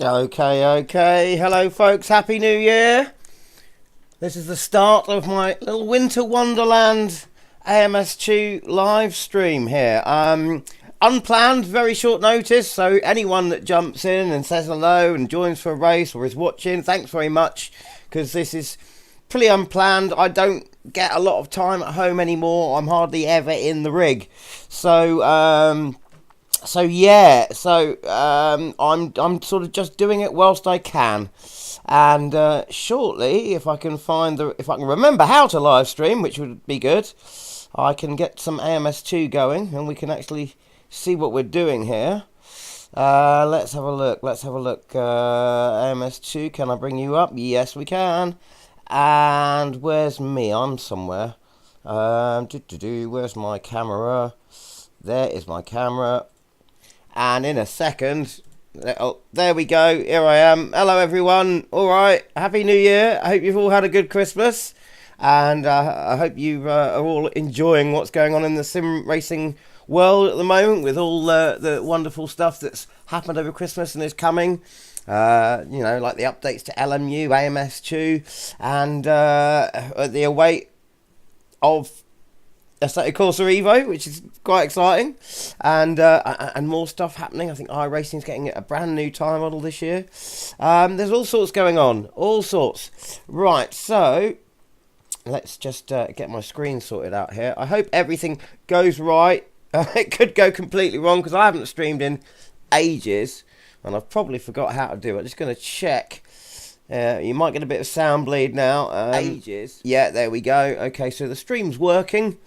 Okay. Hello, folks. Happy New Year. This is the start of my little Winter Wonderland AMS2 live stream here. Unplanned, very short notice. So anyone that jumps in and says hello and joins for a race or is watching, thanks very much, because this is pretty unplanned. I don't get a lot of time at home anymore. I'm hardly ever in the rig. I'm sort of just doing it whilst I can, and shortly, if I can remember how to live stream, which would be good, I can get some AMS2 going, and we can actually see what we're doing here. Let's have a look. AMS2, can I bring you up? Yes, we can. And where's me? I'm somewhere. Where's my camera? There is my camera. And in a second, there we go. Here I am. Hello, everyone. All right. Happy New Year. I hope you've all had a good Christmas. And I hope you are all enjoying what's going on in the sim racing world at the moment with all the wonderful stuff that's happened over Christmas and is coming. Like the updates to LMU, AMS2, and the await of Assetto Corsa Evo, which is quite exciting, and more stuff happening. I think iRacing's getting a brand new tyre model this year. There's all sorts going on, all sorts. Right, so let's just get my screen sorted out here. I hope everything goes right. It could go completely wrong because I haven't streamed in ages, and I've probably forgot how to do it. I'm just going to check. You might get a bit of sound bleed now. Ages. Yeah, there we go. Okay, so the stream's working.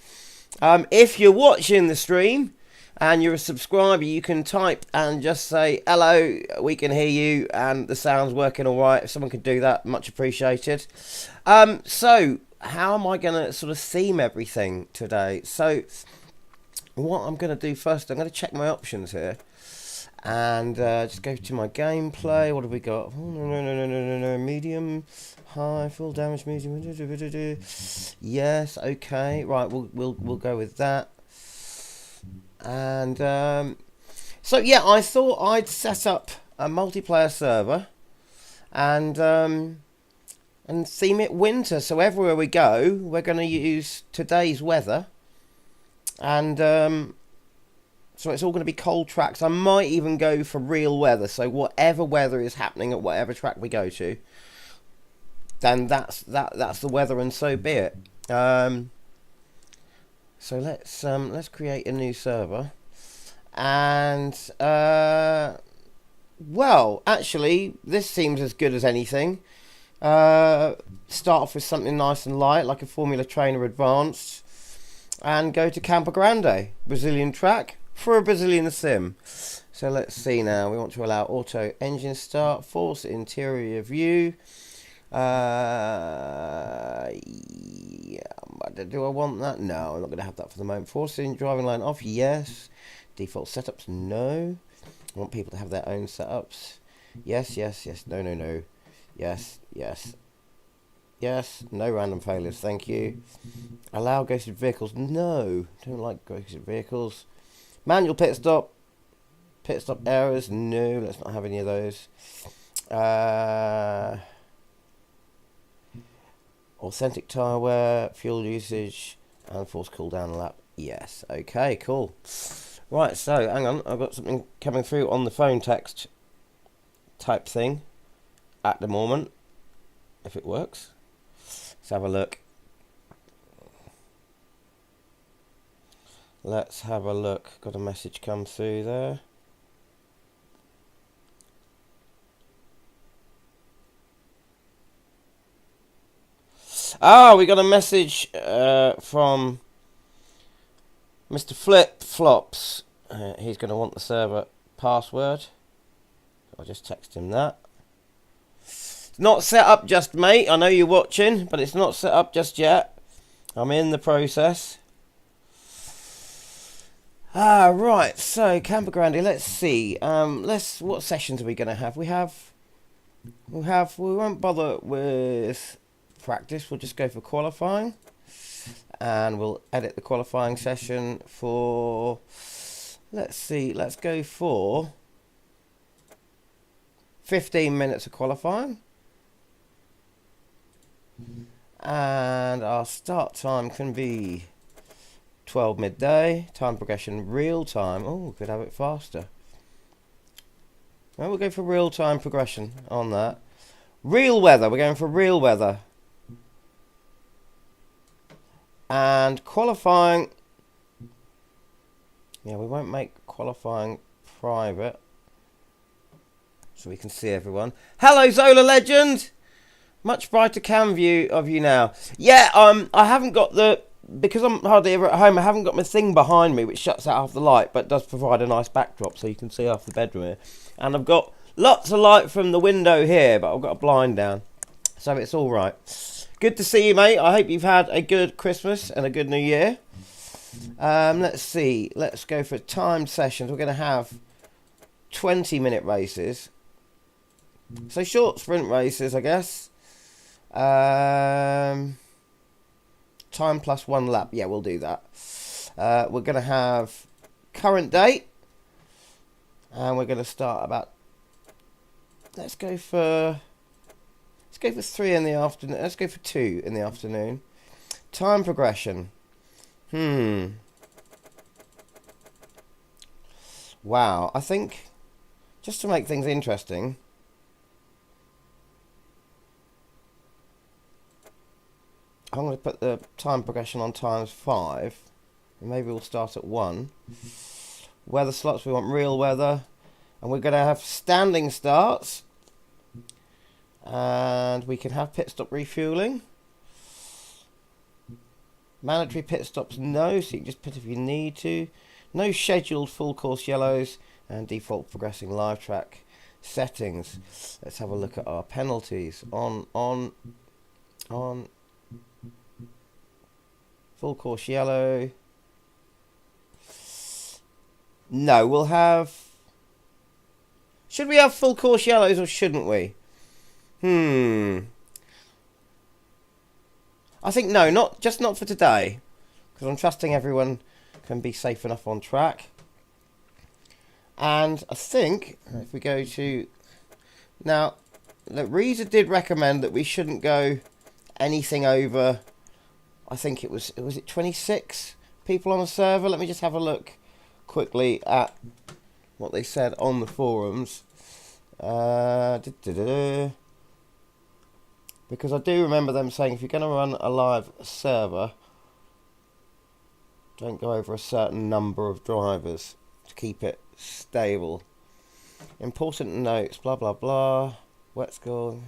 If you're watching the stream and you're a subscriber, you can type and just say, hello, we can hear you, and the sound's working all right. If someone could do that, much appreciated. So how am I going to sort of theme everything today? So what I'm going to do first, I'm going to check my options here. And just go to my gameplay. What have we got? Oh, no. Medium, high, full damage, medium. Yes, okay. Right, we'll go with that. And so yeah, I thought I'd set up a multiplayer server and theme it winter. So everywhere we go, we're going to use today's weather, and so it's all going to be cold tracks. I might even go for real weather. So whatever weather is happening at whatever track we go to, then that's the weather, and so be it. So let's create a new server, and well, actually, this seems as good as anything. Start off with something nice and light, like a Formula Trainer Advanced, and go to Campo Grande, Brazilian track, for a Brazilian sim. So let's see now. We want to allow auto engine start, force interior view. Yeah, do I want that? No, I'm not going to have that for the moment. Force in driving line off, yes. Default setups, no. I want people to have their own setups. Yes. No. Yes. No random failures, thank you. Allow ghosted vehicles, no. Don't like ghosted vehicles. Manual pit stop errors, no, let's not have any of those. Authentic tyre wear, fuel usage, and force cooldown lap, yes. Okay, cool. Right, so hang on, I've got something coming through on the phone text type thing at the moment, if it works. Let's have a look. Let's have a look. Got a message come through there. We got a message from Mr. Flip Flops. He's going to want the server password. I'll just text him that. It's not set up just, mate. I know you're watching, but it's not set up just yet. I'm in the process. Right, so Campo Grande, let's see. What sessions are we going to have? We won't bother with practice, we'll just go for qualifying. And we'll edit the qualifying session for, let's see, let's go for 15 minutes of qualifying. And our start time can be 12 midday. Time progression real time. Oh, could have it faster. Well, we'll go for real time progression on that. Real weather. We're going for real weather. And qualifying. Yeah, we won't make qualifying private, so we can see everyone. Hello, Zola Legend. Much brighter cam view of you now. Yeah, I haven't got the, because I'm hardly ever at home, I haven't got my thing behind me which shuts out half the light, but does provide a nice backdrop so you can see half the bedroom here. And I've got lots of light from the window here, but I've got a blind down, so it's all right. Good to see you, mate. I hope you've had a good Christmas and a good New Year. Let's see. Let's go for timed sessions. We're going to have 20-minute races. So short sprint races, I guess. Time plus 1 lap. Yeah, we'll do that. We're going to have current date. And we're going to start about... Let's go for 3 in the afternoon. Let's go for 2 in the afternoon. Time progression. Wow, I think, just to make things interesting, I'm going to put the time progression on ×5, and maybe we'll start at 1. Weather slots, we want real weather, and we're going to have standing starts, and we can have pit stop refueling. Mandatory pit stops, no, so you can just pit if you need to. No scheduled full course yellows, and default progressing live track settings. Let's have a look at our penalties. On full course yellow. No, we'll have... Should we have full course yellows or shouldn't we? I think no, not for today, because I'm trusting everyone can be safe enough on track. And I think if we go to now, look, Reza did recommend that we shouldn't go anything over. I think it was it 26 people on the server. Let me just have a look quickly at what they said on the forums. Because I do remember them saying if you're going to run a live server, don't go over a certain number of drivers to keep it stable. Important notes, blah blah blah. Wet score.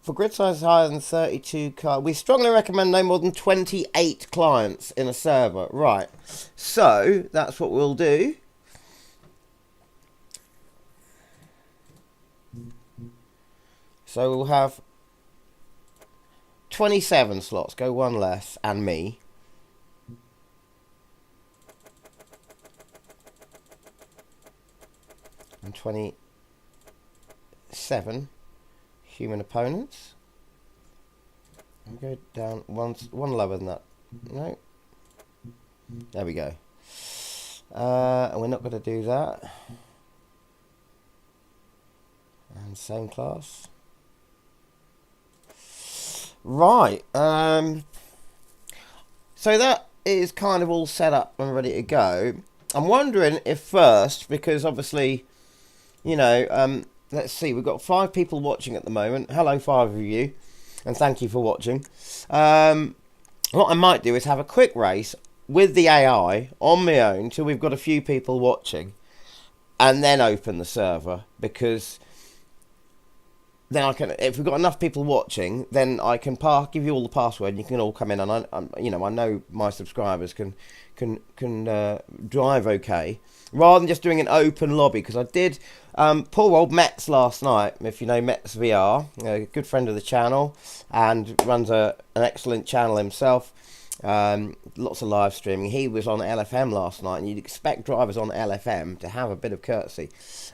For grid size higher than 32 cards, we strongly recommend no more than 28 clients in a server. Right, so that's what we'll do. So we'll have 27 slots, go 1 less, and me. And 27 human opponents. I'll go down one lower than that. No. There we go. And we're not going to do that. And same class. Right. So that is kind of all set up and ready to go. I'm wondering if first, because obviously, you know, let's see, we've got 5 people watching at the moment. Hello, 5 of you, and thank you for watching. What I might do is have a quick race with the AI on my own till we've got a few people watching, and then open the server, because then I can, if we've got enough people watching, then I can give you all the password and you can all come in, and I know my subscribers can drive okay, rather than just doing an open lobby. Because I did poor old Mets last night, if you know Mets VR, a good friend of the channel and runs an excellent channel himself, lots of live streaming. He was on LFM last night, and you'd expect drivers on LFM to have a bit of courtesy,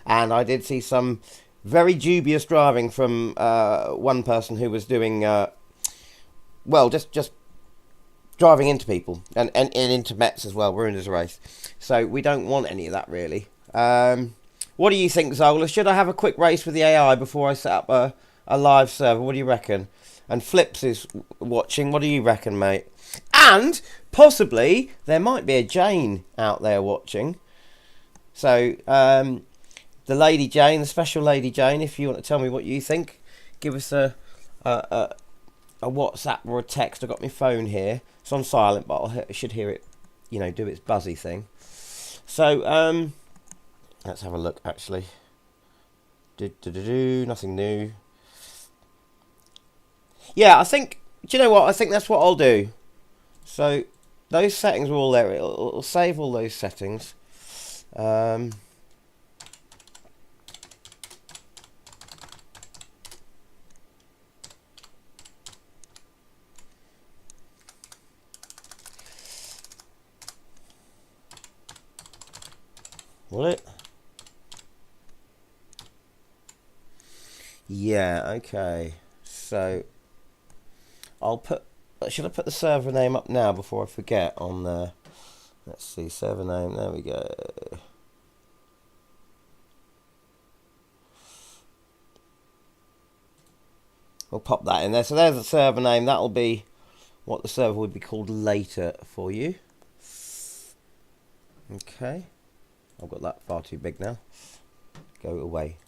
and I did see some very dubious driving from one person who was doing well, just driving into people and into Mets as well. We're in this race, so we don't want any of that really. What do you think, Zola? Should I have a quick race with the AI before I set up a live server? What do you reckon? And Flips is watching. What do you reckon, mate? And possibly there might be a Jane out there watching. So the Lady Jane, the special Lady Jane, if you want to tell me what you think, give us a WhatsApp or a text. I've got my phone here. It's on silent, but I should hear it, do its buzzy thing. So let's have a look, actually. Nothing new. Yeah, I think, do you know what? I think that's what I'll do. So those settings are all there. It'll save all those settings. Will it? Yeah, okay. So I'll put, should I put the server name up now before I forget on the, let's see, server name, there we go. We'll pop that in there. So there's the server name. That'll be what the server would be called later for you. Okay. I've got that far too big now. Go away.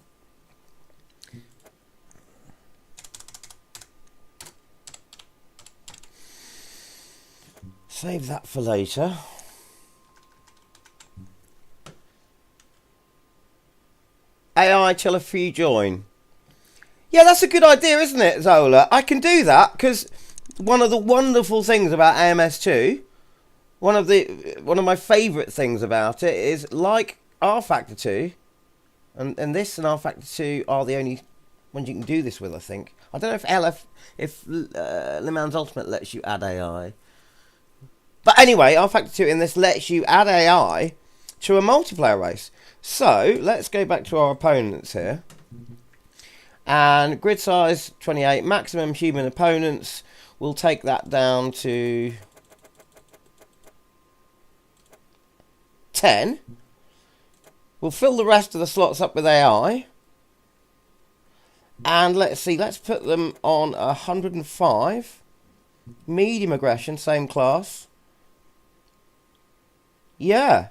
Save that for later. AI till a few join. Yeah, that's a good idea, isn't it, Zola? I can do that because one of the wonderful things about AMS2, one of my favourite things about it is, like R Factor 2, and this and R Factor 2 are the only ones you can do this with, I think. I don't know if Le Mans Ultimate lets you add AI. But anyway, R Factor 2 in this lets you add AI to a multiplayer race. So, let's go back to our opponents here. And grid size 28, maximum human opponents, we'll take that down to 10. We'll fill the rest of the slots up with AI. And let's see, let's put them on 105. Medium aggression, same class. Yeah.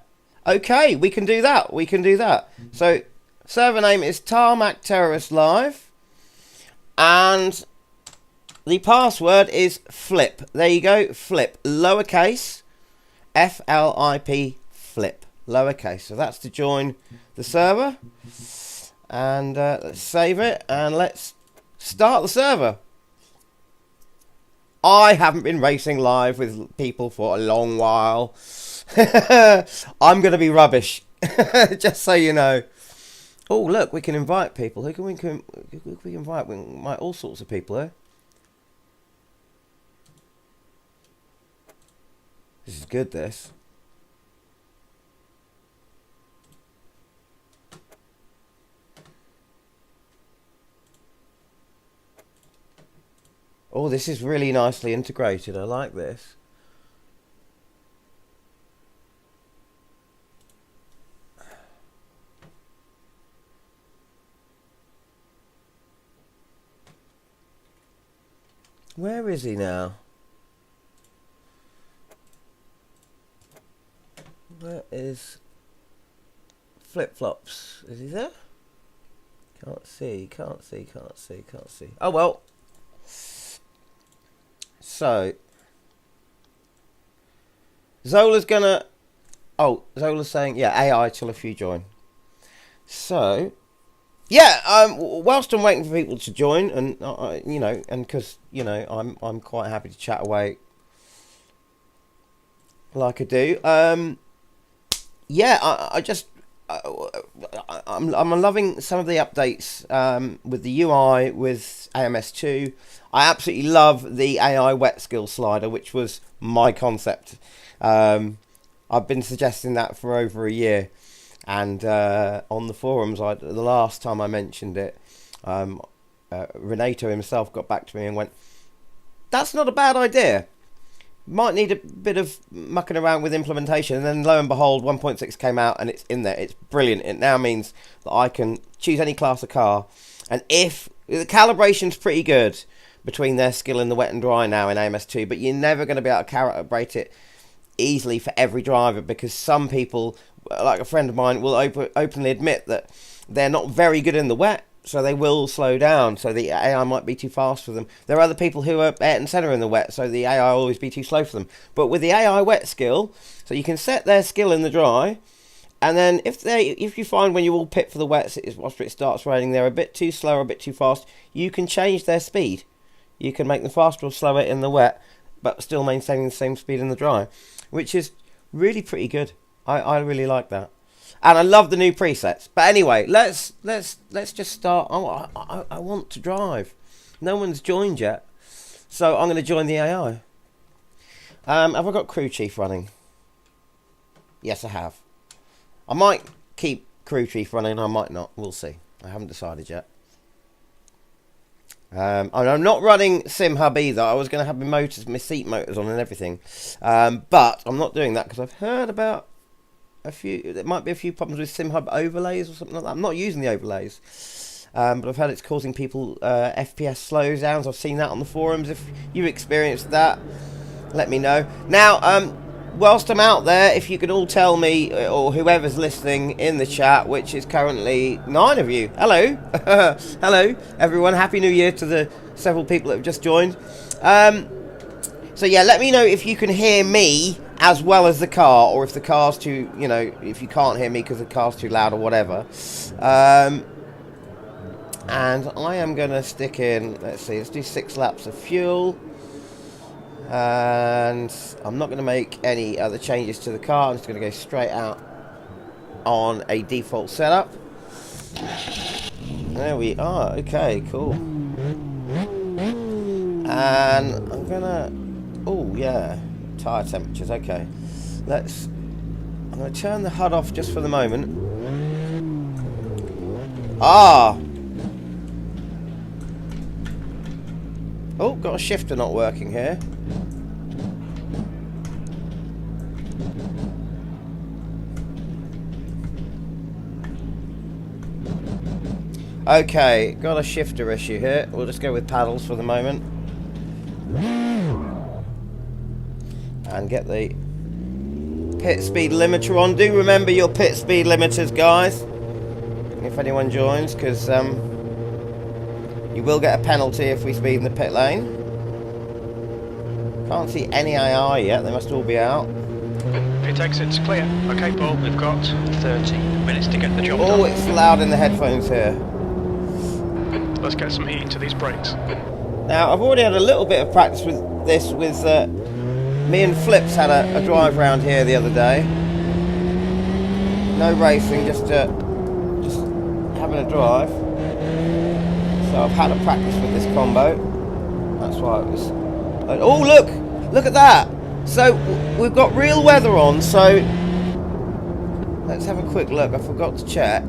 Okay, we can do that. We can do that. So, server name is Tarmac Terrorist Live. And the password is Flip. There you go, Flip. Lowercase, F-L-I-P, Flip. Lowercase. So that's to join the server. And let's save it. And let's start the server. I haven't been racing live with people for a long while. I'm going to be rubbish. Just so you know. Oh, look, we can invite people. Who can we invite? We invite all sorts of people, eh? This is good, this. Oh, this is really nicely integrated. I like this. Where is he now? Where is Flip-Flops? Is he there? Can't see, can't see, can't see, can't see. Oh well. So Zola's gonna, oh, Zola's saying, yeah, AI till a few join. So yeah, whilst I'm waiting for people to join, and you know, and because you know, I'm quite happy to chat away like I do. Yeah, I'm loving some of the updates with the UI with AMS2. I absolutely love the AI wet skill slider, which was my concept. I've been suggesting that for over a year. And on the forums, the last time I mentioned it, Renato himself got back to me and went, "That's not a bad idea." Might need a bit of mucking around with implementation, and then lo and behold 1.6 came out and it's in there. It's brilliant. It now means that I can choose any class of car, and if the calibration's pretty good between their skill in the wet and dry now in AMS2, but you're never going to be able to calibrate it easily for every driver, because some people, like a friend of mine, will openly admit that they're not very good in the wet, so they will slow down, so the AI might be too fast for them. There are other people who are Ayrton Senna in the wet, so the AI will always be too slow for them. But with the AI wet skill, so you can set their skill in the dry, and then if you find when you all pit for the wets, after it starts raining, they're a bit too slow or a bit too fast, you can change their speed. You can make them faster or slower in the wet, but still maintaining the same speed in the dry, which is really pretty good. I really like that, and I love the new presets. But anyway, let's just start. I want to drive. No one's joined yet, so I'm going to join the AI. Have I got crew chief running? Yes, I have. I might keep crew chief running. I might not. We'll see. I haven't decided yet. I'm not running Sim Hub either. I was going to have my seat motors on and everything, but I'm not doing that because I've heard about there might be a few problems with Sim Hub overlays or something like that. I'm not using the overlays, but I've heard it's causing people FPS slowdowns. I've seen that on the forums. If you experienced that, let me know. Now, whilst I'm out there, if you can all tell me, or whoever's listening in the chat, which is currently 9 of you. Hello. Hello, everyone. Happy New Year to the several people that have just joined. So yeah, let me know if you can hear me as well as the car, or if the car's too, if you can't hear me because the car's too loud or whatever. And I am going to stick in, let's do 6 laps of fuel. And I'm not going to make any other changes to the car. I'm just going to go straight out on a default setup. There we are. Okay, cool. And I'm going to... Oh, yeah. Tyre temperatures. Okay. I'm going to turn the HUD off just for the moment. Ah! Oh, got a shifter not working here. Okay, got a shifter issue here. We'll just go with paddles for the moment. And get the pit speed limiter on. Do remember your pit speed limiters, guys, if anyone joins, because you will get a penalty if we speed in the pit lane. Can't see any AI yet, they must all be out. Pit exit's clear. Okay, Paul, we've got 30 minutes to get the job done. Oh, it's loud in the headphones here. Let's get some heat into these brakes. Now, I've already had a little bit of practice with this. Me and Flips had a drive round here the other day. No racing, just having a drive. So I've had a practice with this combo. That's why it was... Oh, look at that! So we've got real weather on, so let's have a quick look. I forgot to check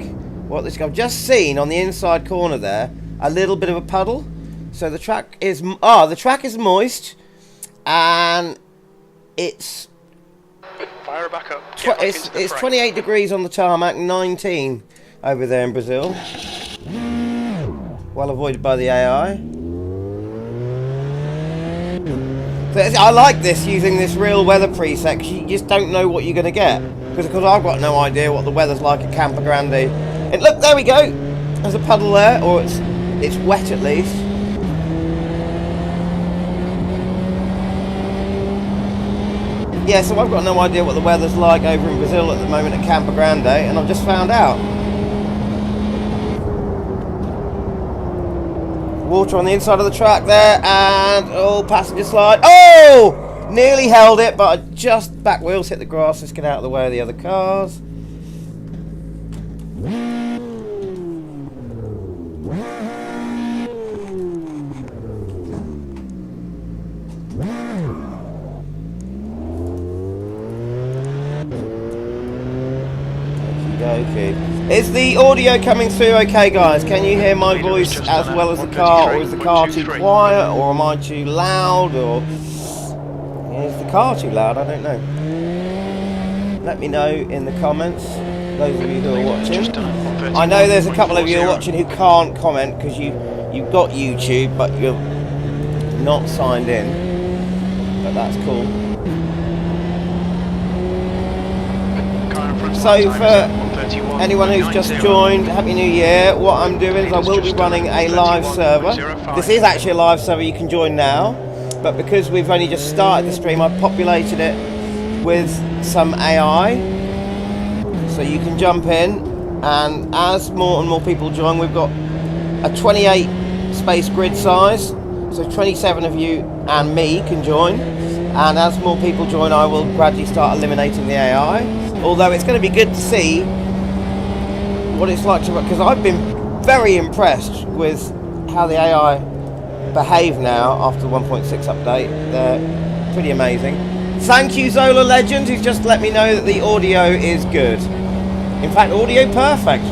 what this... I've just seen on the inside corner there a little bit of a puddle. So the track is moist, and it's... Fire back up. It's 28 degrees on the tarmac, 19 over there in Brazil. Well avoided by the AI. So I like this, using this real weather preset, because you just don't know what you're going to get. Because I've got no idea what the weather's like at Campo Grande. And look, there we go. There's a puddle there, or it's wet at least. Yeah, so I've got no idea what the weather's like over in Brazil at the moment at Campo Grande, and I've just found out. Water on the inside of the track there, and passenger slide. Oh! Nearly held it, but just back wheels hit the grass. Let's get out of the way of the other cars. Okay. Is the audio coming through okay, guys? Can you hear my voice as well as the car, or is the car too quiet, or am I too loud, or... Is the car too loud? I don't know. Let me know in the comments, those of you who are watching. I know there's a couple of you watching who can't comment because you've got YouTube, but you're not signed in. But that's cool. So for anyone who's just joined, Happy New Year. What I'm doing is I will be running a live server. This is actually a live server, you can join now. But because we've only just started the stream, I've populated it with some AI. So you can jump in, and as more and more people join, we've got a 28 space grid size. So 27 of you and me can join. And as more people join, I will gradually start eliminating the AI. Although it's going to be good to see what it's like to run, because I've been very impressed with how the AI behave now after the 1.6 update. They're pretty amazing. Thank you, Zola Legend, who's just let me know that the audio is good. In fact, audio perfect.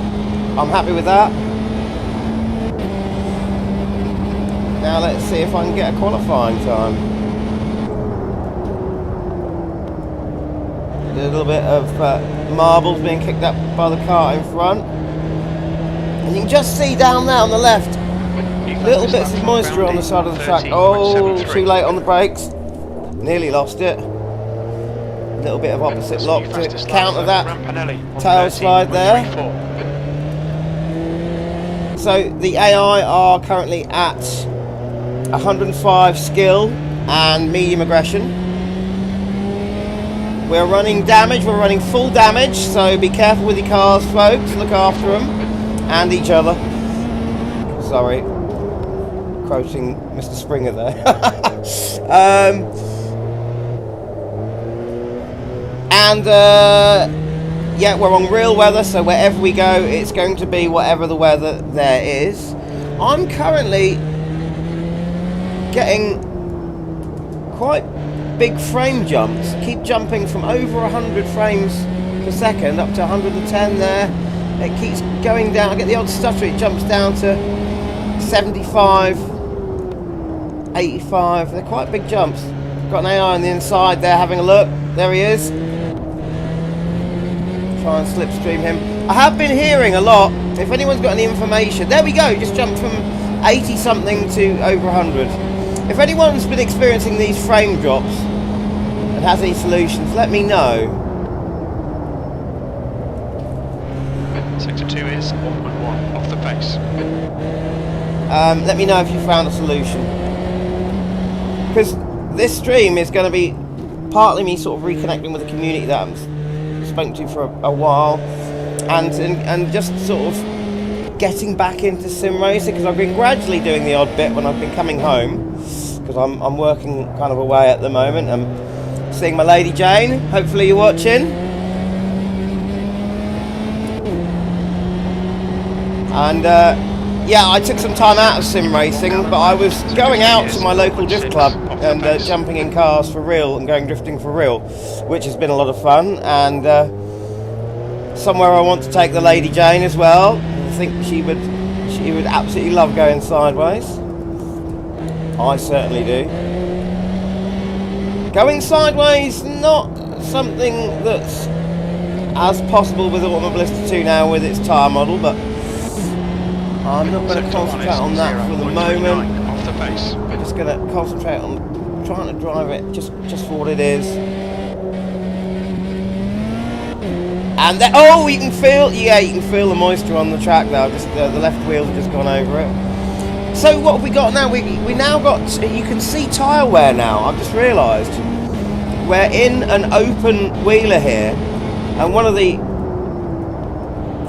I'm happy with that. Now let's see if I can get a qualifying time. A little bit of marbles being kicked up by the car in front. And you can just see down there on the left, little bits of moisture on the side of the track. Oh, too late on the brakes. Nearly lost it. A little bit of opposite lock to counter that tail slide there. So the AI are currently at 105 skill and medium aggression. We're running damage, we're running full damage, so be careful with your cars, folks. Look after them and each other. Sorry, quoting Mr. Springer there. Yeah, we're on real weather, so wherever we go, it's going to be whatever the weather there is. I'm currently getting quite big frame jumps. Keep jumping from over 100 frames per second up to 110 there. It keeps going down. I get the odd stutter, it jumps down to 75, 85. They're quite big jumps. Got an AI on the inside there having a look. There he is. Try and slipstream him. I have been hearing a lot. If anyone's got any information, there we go. Just jumped from 80 something to over 100. If anyone's been experiencing these frame drops and has any solutions, let me know. Sector 2 is 1.1 off the pace. Let me know if you found a solution. Because this stream is going to be partly me sort of reconnecting with the community that I'm spoken to for a while, and just sort of getting back into sim racing, because I've been gradually doing the odd bit when I've been coming home, because I'm working kind of away at the moment. I'm seeing my lady Jane, hopefully you're watching. And yeah, I took some time out of sim racing, but I was going out to my local drift club and jumping in cars for real and going drifting for real, which has been a lot of fun. And somewhere I want to take the lady Jane as well. I think she would absolutely love going sideways. I certainly do. Going sideways, not something that's as possible with Automobilista 2 now with its tyre model, but I'm not going to concentrate on that for the moment. I'm just going to concentrate on trying to drive it just for what it is. And then, oh, you can feel the moisture on the track there. Just the left wheels have just gone over it. So what have we got now? We now got, you can see tyre wear now. I've just realised we're in an open wheeler here, and one of the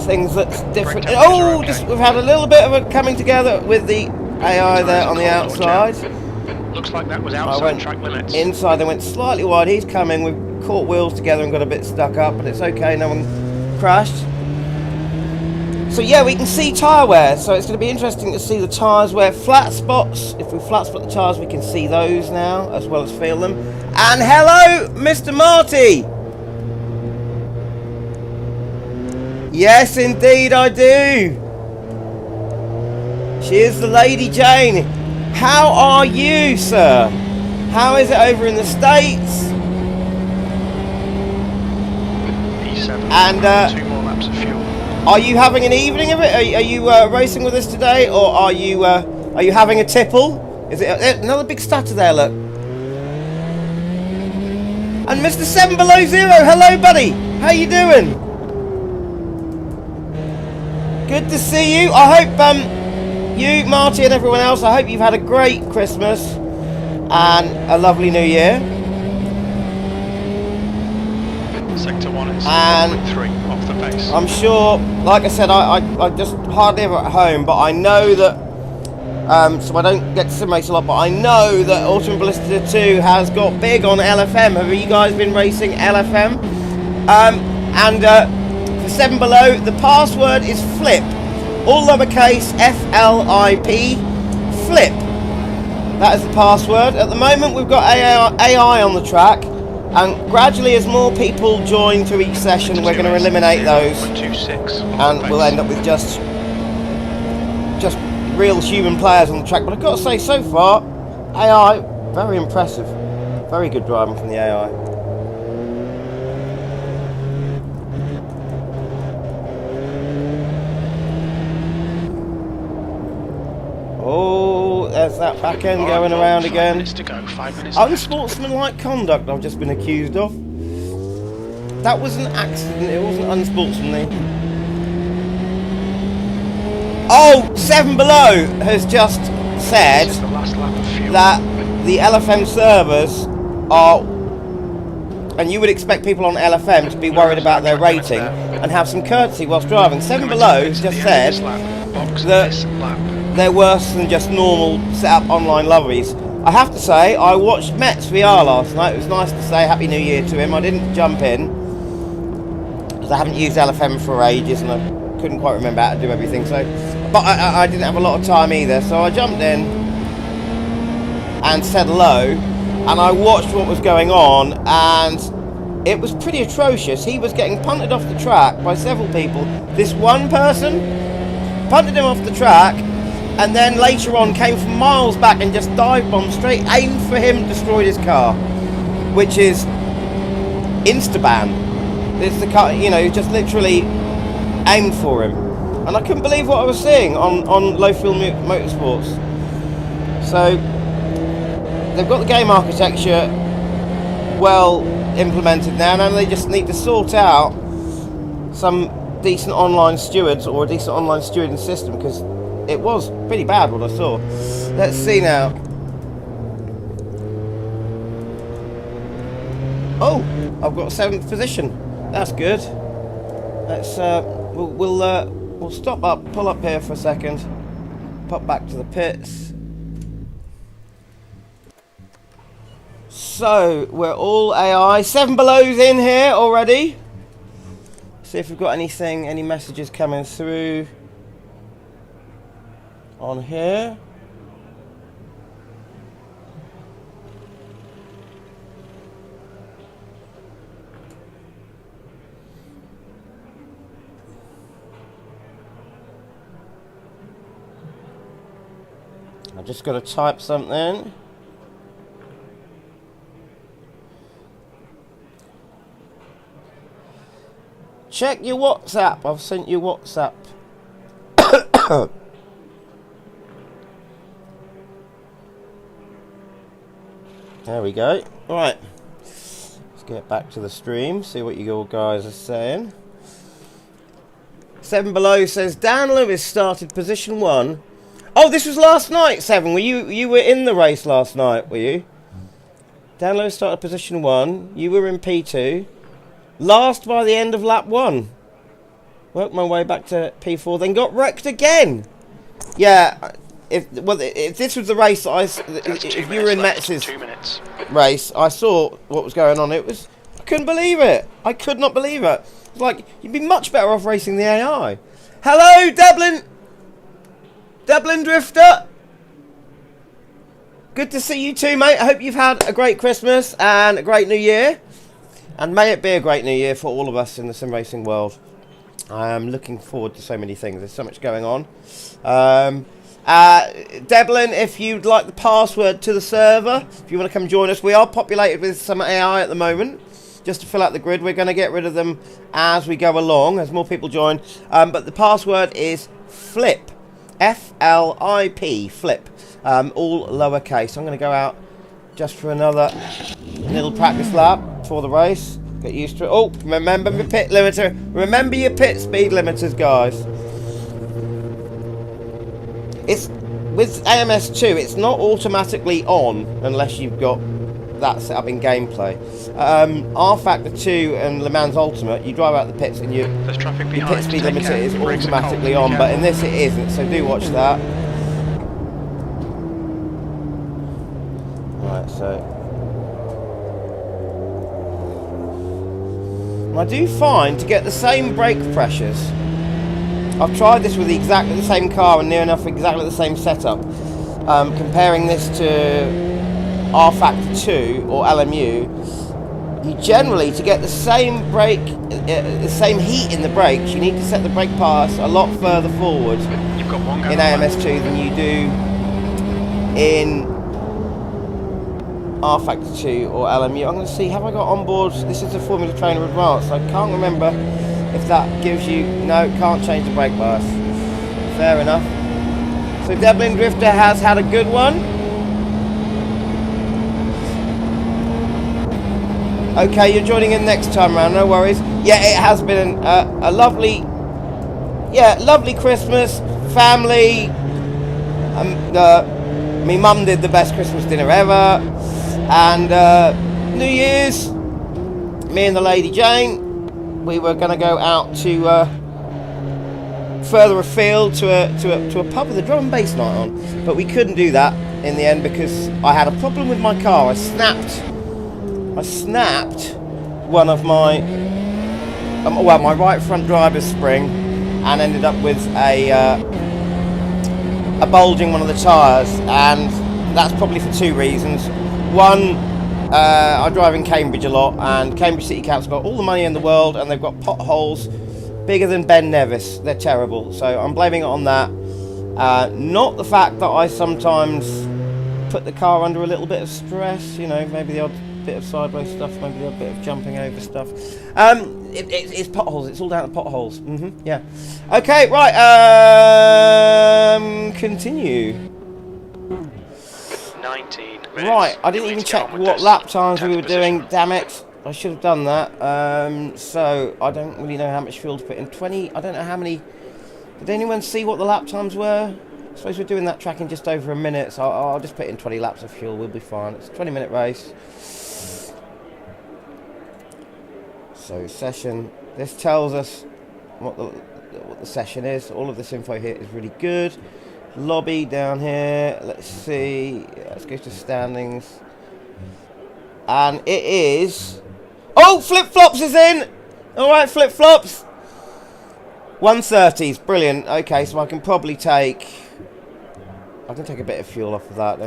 things that's different. Oh, just we've had a little bit of a coming together with the AI there on the outside. Looks like that was outside track limits. Inside, they went slightly wide. He's coming. We've caught wheels together and got a bit stuck up, but it's okay. No one crashed. So yeah, we can see tyre wear. So it's going to be interesting to see the tyres wear. Flat spots. If we flat spot the tyres, we can see those now as well as feel them. And hello, Mr. Marty. Yes, indeed I do. She is the Lady Jane. How are you, sir? How is it over in the States? E7. And 2 more laps of fuel. are you having an evening of it? Are you racing with us today, or are you having a tipple? Is it another big stutter there? Look. And Mr. 7 Below Zero, hello, buddy. How you doing? Good to see you. I hope you, Marty, and everyone else, I hope you've had a great Christmas and a lovely New Year. Sector 1 is 1.3 off the pace. I'm sure, like I said, I just hardly ever at home, but I know that, so I don't get to sim race a lot, but I know that Ultimate Ballista 2 has got big on LFM. Have you guys been racing LFM? For 7 Below, the password is FLIP. All lowercase, F-L-I-P, FLIP. That is the password. At the moment, we've got AI on the track. And gradually, as more people join to each session, we're going to eliminate those. And we'll end up with just real human players on the track. But I've got to say, so far, AI, very impressive. Very good driving from the AI. Oh, there's that back end going around again. 5 minutes to go, 5 minutes Unsportsmanlike conduct I've just been accused of. That was an accident, it wasn't unsportsmanly. Oh, 7 Below has just said that the LFM servers are, and you would expect people on LFM to be worried about their rating and have some courtesy whilst driving. 7 Below has just said that they're worse than just normal set-up online lobbies. I have to say, I watched Met's VR last night. It was nice to say Happy New Year to him. I didn't jump in, because I haven't used LFM for ages and I couldn't quite remember how to do everything. But I didn't have a lot of time either, so I jumped in and said hello, and I watched what was going on, and it was pretty atrocious. He was getting punted off the track by several people. This one person punted him off the track, and then later on came from miles back and just dive bombed straight, aimed for him, destroyed his car, which is insta-ban. It's the car, you know, just literally aimed for him. And I couldn't believe what I was seeing on Low Fuel Motorsports. So they've got the game architecture well implemented now, and they just need to sort out some decent online stewards or a decent online stewarding system, because it was pretty bad what I saw. Let's see now. Oh, I've got 7th position. That's good. Let's we'll stop up, pull up here for a second, pop back to the pits. So we're all AI. 7 Below's in here already. See if we've got anything, any messages coming through on here. I'm just going to type something. Check your WhatsApp. I've sent you WhatsApp. There we go. Right. Let's get back to the stream. See what you guys are saying. 7 Below says Dan Lewis started position 1. Oh, this was last night, 7. You were in the race last night, were you? Dan Lewis started position 1. You were in P2. Last by the end of lap 1. Worked my way back to P4, then got wrecked again. Yeah, if this was the race that if you were in Metz's race, I saw what was going on. I couldn't believe it. I could not believe it. It's like, you'd be much better off racing the AI. Hello, Dublin Drifter. Good to see you too, mate. I hope you've had a great Christmas and a great New Year. And may it be a great New Year for all of us in the sim racing world. I am looking forward to so many things. There's so much going on. Devlin, if you'd like the password to the server, if you want to come join us, we are populated with some AI at the moment, just to fill out the grid. We're going to get rid of them as we go along, as more people join. But the password is FLIP, F-L-I-P, FLIP, all lowercase. I'm going to go out just for another little practice lap for the race. Get used to it. Oh, remember my pit limiter. Remember your pit speed limiters, guys. It's with AMS2, it's not automatically on unless you've got that set up in gameplay. R Factor 2 and Le Mans Ultimate, you drive out the pits and your pit speed limiter is automatically on, but in this it isn't, so do watch that. Right, so I do find to get the same brake pressures, I've tried this with exactly the same car and near enough exactly the same setup, comparing this to R Factor 2 or LMU, you generally, to get the same brake, the same heat in the brakes, you need to set the brake pass a lot further forward in AMS2 than you do in R Factor 2 or LMU. I'm going to see, have I got on board, this is the Formula Trainer Advanced, I can't remember if that gives you, no, can't change the brake pass. Fair enough. So Devlin Drifter has had a good one. Okay, you're joining in next time round, no worries. Yeah, it has been a lovely, lovely Christmas, family. Me mum did the best Christmas dinner ever. And New Year's, me and the Lady Jane, we were going to go out to further afield to a pub with a drum and bass night on, but we couldn't do that in the end because I had a problem with my car. I snapped one of my my right front driver's spring and ended up with a bulging one of the tyres, and that's probably for two reasons. One, I drive in Cambridge a lot, and Cambridge City Council got all the money in the world, and they've got potholes bigger than Ben Nevis. They're terrible, so I'm blaming it on that. Not the fact that I sometimes put the car under a little bit of stress, you know, maybe the odd bit of sideways stuff, maybe the odd bit of jumping over stuff. It's potholes, it's all down to potholes. Yeah. Okay, right, continue. 19 minutes. Right, I didn't even check what lap times we were doing. Damn it, I should have done that. So I don't really know how much fuel to put in. 20. I don't know how many. Did anyone see what the lap times were? I suppose we're doing that track in just over a minute, so I'll just put in 20 laps of fuel. We'll be fine. It's a 20-minute race. So session. This tells us what the session is. All of this info here is really good. Lobby down here, let's see, let's go to standings, and it is, oh, flip-flops is in, alright, flip-flops, 130s, brilliant. Okay, so I can probably take, I can take a bit of fuel off of that,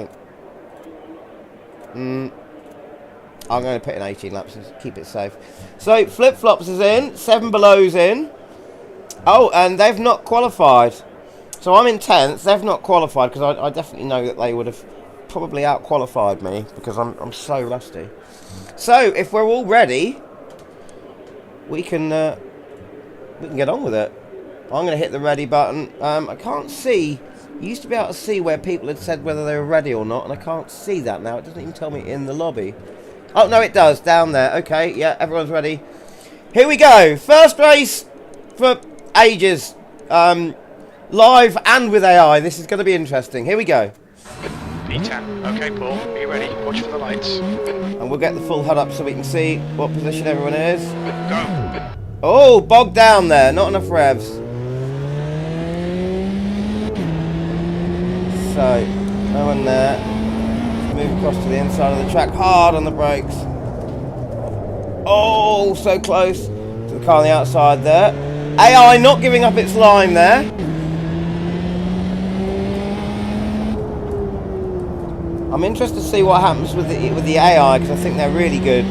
I'm going to put in 18 laps and keep it safe. So flip-flops is in, 7 Below's in, oh, and they've not qualified. So I'm in 10th, they've not qualified because I definitely know that they would have probably out-qualified me because I'm so rusty. So if we're all ready, we can get on with it. I'm going to hit the ready button. I can't see, you used to be able to see where people had said whether they were ready or not, and I can't see that now. It doesn't even tell me in the lobby. Oh no, it does, down there. Okay, yeah, everyone's ready. Here we go, first race for ages. Live and with AI, this is going to be interesting. Here we go. P10. Okay, Paul, are you ready? Watch for the lights. And we'll get the full HUD up so we can see what position everyone is. Go. Oh, bogged down there. Not enough revs. So, no one there. Let's move across to the inside of the track. Hard on the brakes. Oh, so close to the car on the outside there. AI not giving up its line there. I'm interested to see what happens with the AI because I think they're really good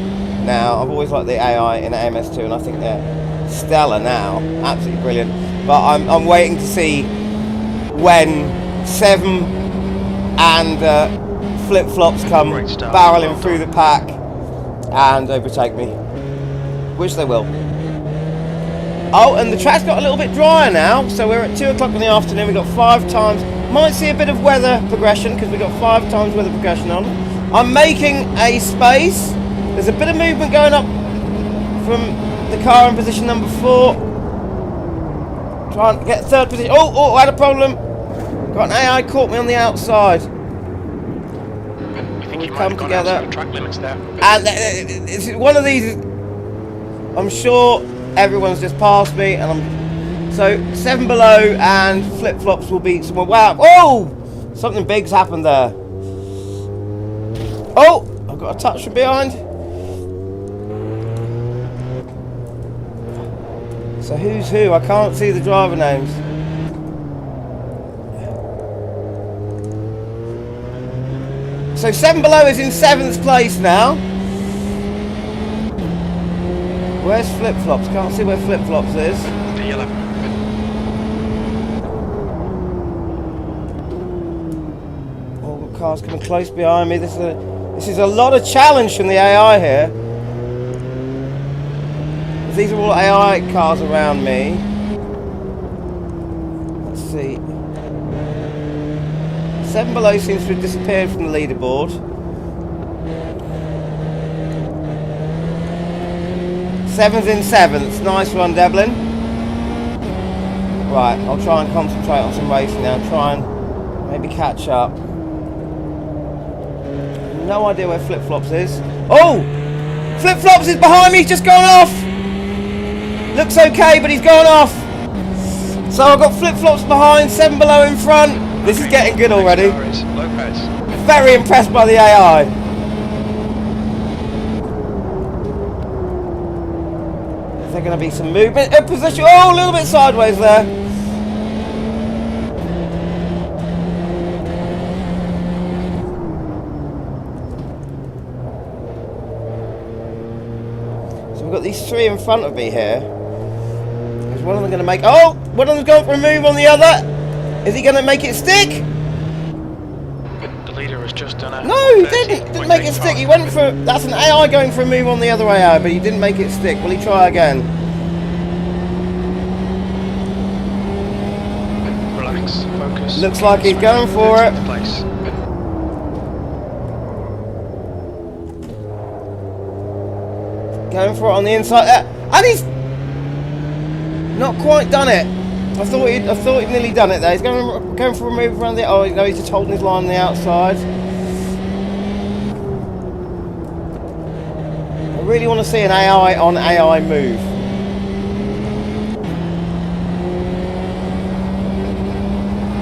now. I've always liked the AI in AMS2 and I think they're stellar now. Absolutely brilliant. But I'm waiting to see when Seven and flip-flops come Great start. barreling Well through done. the pack and overtake me, which they will. Oh, and the track's got a little bit drier now, so we're at 2 o'clock in the afternoon. We've got 5 times. Might see a bit of weather progression because we've got 5 times weather progression on. I'm making a space. There's a bit of movement going up from the car in position number 4. Trying to get 3rd position. Oh, I had a problem. Got an AI caught me on the outside. I think We you might come have gone together. outside track limits there. And it's one of these. I'm sure everyone's just passed me, and I'm so 7 below, and flip-flops will beat someone. Wow! Oh, something big's happened there. Oh, I've got a touch from behind. So who's who? I can't see the driver names. So 7 below is in 7th place now. Where's flip-flops? Can't see where flip-flops is. P11. Oh, the car's coming close behind me. This is a lot of challenge from the AI here. These are all AI cars around me. Let's see. 7 below seems to have disappeared from the leaderboard. 7's in 7th. Nice one, Devlin. Right, I'll try and concentrate on some racing now. Try and maybe catch up. No idea where flip-flops is. Oh! Flip-flops is behind me. He's just gone off. Looks okay, but he's gone off. So I've got flip-flops behind, 7 below in front. This is getting good already. Lopez. Very impressed by the AI. Is there going to be some movement in position? Oh, a little bit sideways there. So we've got these 3 in front of me here. Is one of them going to make... Oh, one of them's going for a move on the other. Is he going to make it stick? The leader has just done a... No, he didn't make it stick. He went for... That's an AI going for a move on the other way out, but he didn't make it stick. Will he try again? Relax, focus. Looks like he's going for it. Place. Going for it on the inside. And he's not quite done it. I thought he'd nearly done it there. He's going for a move around the... Oh, no, he's just holding his line on the outside. I really want to see an AI on AI move.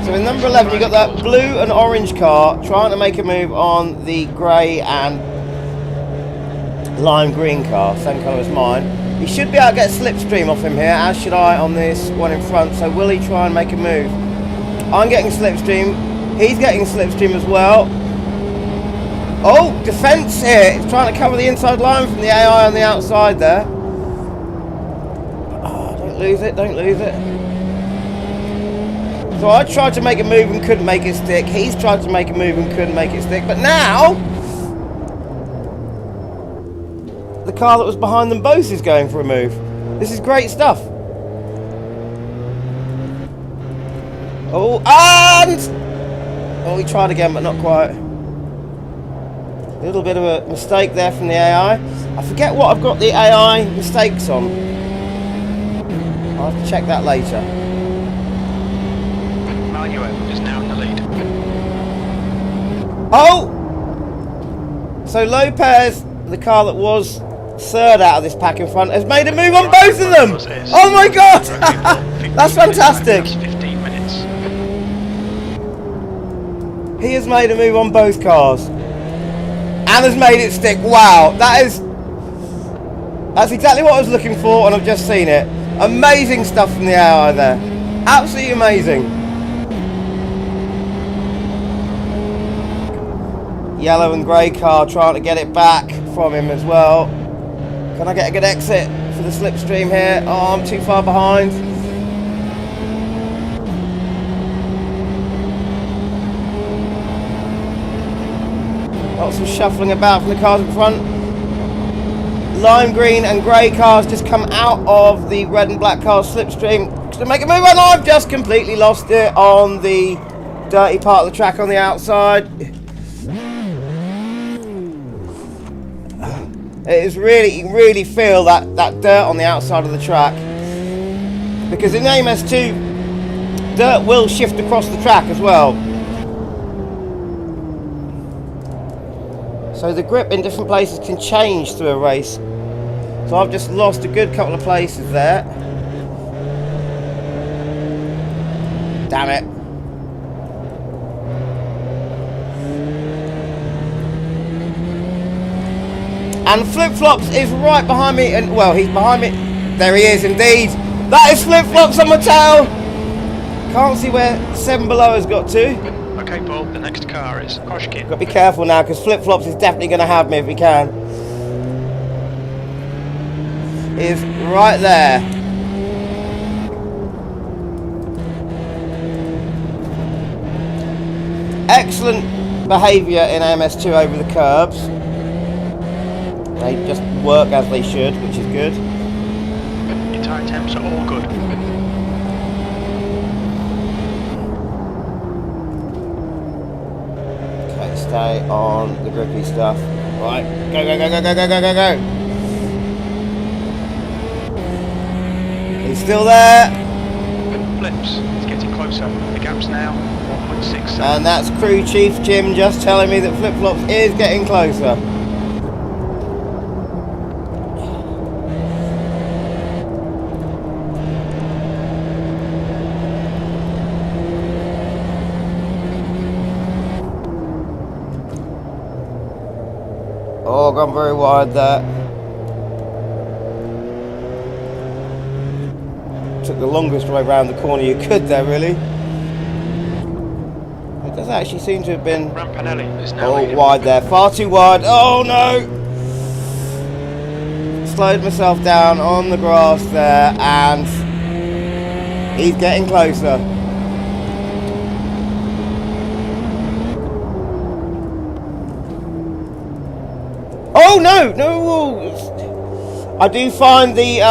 So in number 11, you've got that blue and orange car trying to make a move on the grey and lime green car, same colour as mine. He should be able to get slipstream off him here, as should I on this one in front. So will he try and make a move? I'm getting slipstream. He's getting slipstream as well. Oh, defence here. He's trying to cover the inside line from the AI on the outside there. Oh, don't lose it, don't lose it. So I tried to make a move and couldn't make it stick. He's tried to make a move and couldn't make it stick. But now... the car that was behind them both is going for a move. This is great stuff. Oh, and... oh, he tried again, but not quite. A little bit of a mistake there from the AI. I forget what I've got the AI mistakes on. I'll have to check that later. Manuel is now in the lead. Oh! So Lopez, the car that was 3rd out of this pack in front, has made a move on both of them! Oh my god! That's fantastic! 15 minutes. He has made a move on both cars. And has made it stick. Wow, that's exactly what I was looking for, and I've just seen it. Amazing stuff from the AI there. Absolutely amazing. Yellow and grey car trying to get it back from him as well. Can I get a good exit for the slipstream here? Oh, I'm too far behind. Lots of shuffling about from the cars in front. Lime green and grey cars just come out of the red and black cars slipstream to make a move, and I've just completely lost it on the dirty part of the track on the outside. It is really, you really feel that dirt on the outside of the track, because in AMS2 dirt will shift across the track as well. So the grip in different places can change through a race. So I've just lost a good couple of places there. Damn it. And Flip-Flops is right behind me, and well, he's behind me. There he is indeed. That is Flip-Flops on my tail. Can't see where 7 Below has got to. Okay, Paul, the next car is COCKPIT. Got to be careful now, because Flip-Flops is definitely going to have me if he can. He is right there. Excellent behaviour in AMS2 over the curbs. They just work as they should, which is good. Your tyre temps are all good. Okay, stay on the grippy stuff. Right, go, go, go, go, go, go, go, go, go. He's still there. Flips, it's getting closer. The gap's now 1.67. And that's Crew Chief Jim just telling me that Flip-Flops is getting closer. Oh, gone very wide there. Took the longest way around the corner you could there, really. It does actually seem to have been wide there. Far too wide. Oh no! Slowed myself down on the grass there, and he's getting closer. Oh no! No! I do find the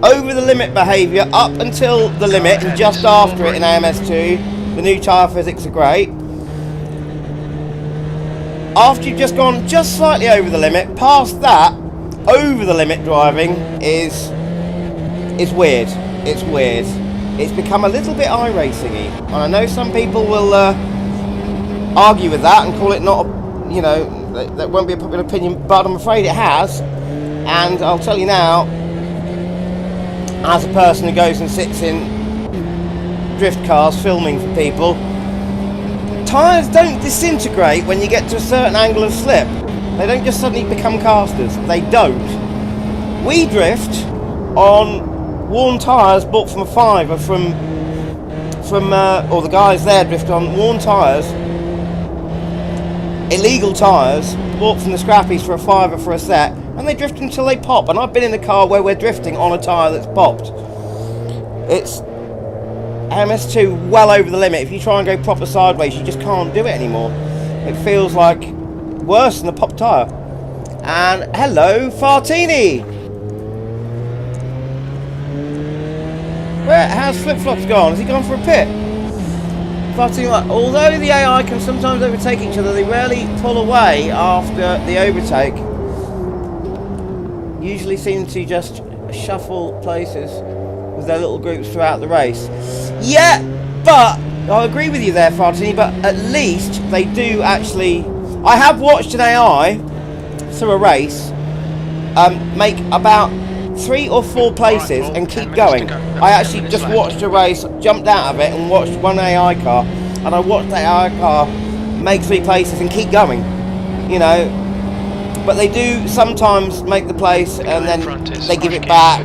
over the limit behaviour up until the limit and just after it in AMS2. The new tyre physics are great. After you've just gone just slightly over the limit, past that, over the limit driving is weird. It's weird. It's become a little bit iRacing-y. And I know some people will argue with that and call it not, you know, that won't be a popular opinion, but I'm afraid it has. And I'll tell you now, as a person who goes and sits in drift cars filming for people, tyres don't disintegrate when you get to a certain angle of slip. They don't just suddenly become casters. They don't. We drift on worn tyres bought from a fiver or the guys there drift on worn tyres, illegal tyres bought from the scrappies for a fiver for a set, and they drift until they pop. And I've been in a car where we're drifting on a tyre that's popped. It's AMS2 well over the limit. If you try and go proper sideways, you just can't do it anymore. It feels like worse than a popped tyre. And hello, Fartini! How's Flip-Flops gone? Has he gone for a pit? Fartini, although the AI can sometimes overtake each other, they rarely pull away after the overtake. Usually seem to just shuffle places with their little groups throughout the race. Yeah, but I agree with you there, Fartini, but at least they do actually... I have watched an AI through a race make about 3 or 4 places and keep going. I actually just watched a race, jumped out of it and watched one AI car, and I watched that AI car make 3 places and keep going, you know. But they do sometimes make the place and then they give it back,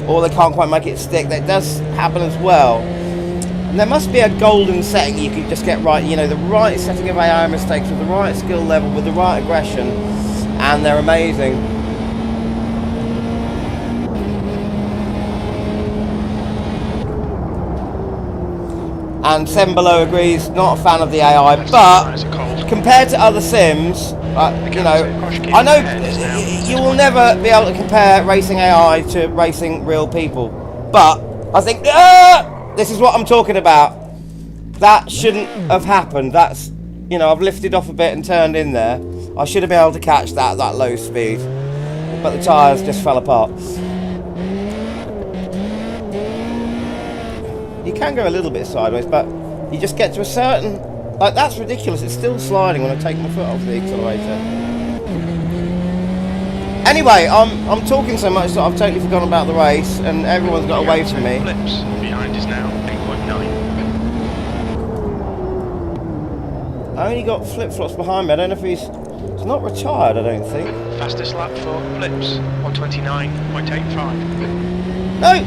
or they can't quite make it stick. That does happen as well. And there must be a golden setting you could just get right, you know, the right setting of AI mistakes with the right skill level, with the right aggression, and they're amazing. And 7 Below agrees, not a fan of the AI, but compared to other sims, you know, I know you will never be able to compare racing AI to racing real people, but I think this is what I'm talking about. That shouldn't have happened. That's, you know, I've lifted off a bit and turned in there. I should have been able to catch that at that low speed, but the tyres just fell apart. You can go a little bit sideways, but you just get to a certain... Like, that's ridiculous. It's still sliding when I take my foot off the accelerator. Anyway, I'm talking so much that I've totally forgotten about the race, and everyone's got away from me. Flips behind is now 8.9. I only got flip-flops behind me. I don't know if he's not retired, I don't think. Fastest lap for Flips, 129.85. No!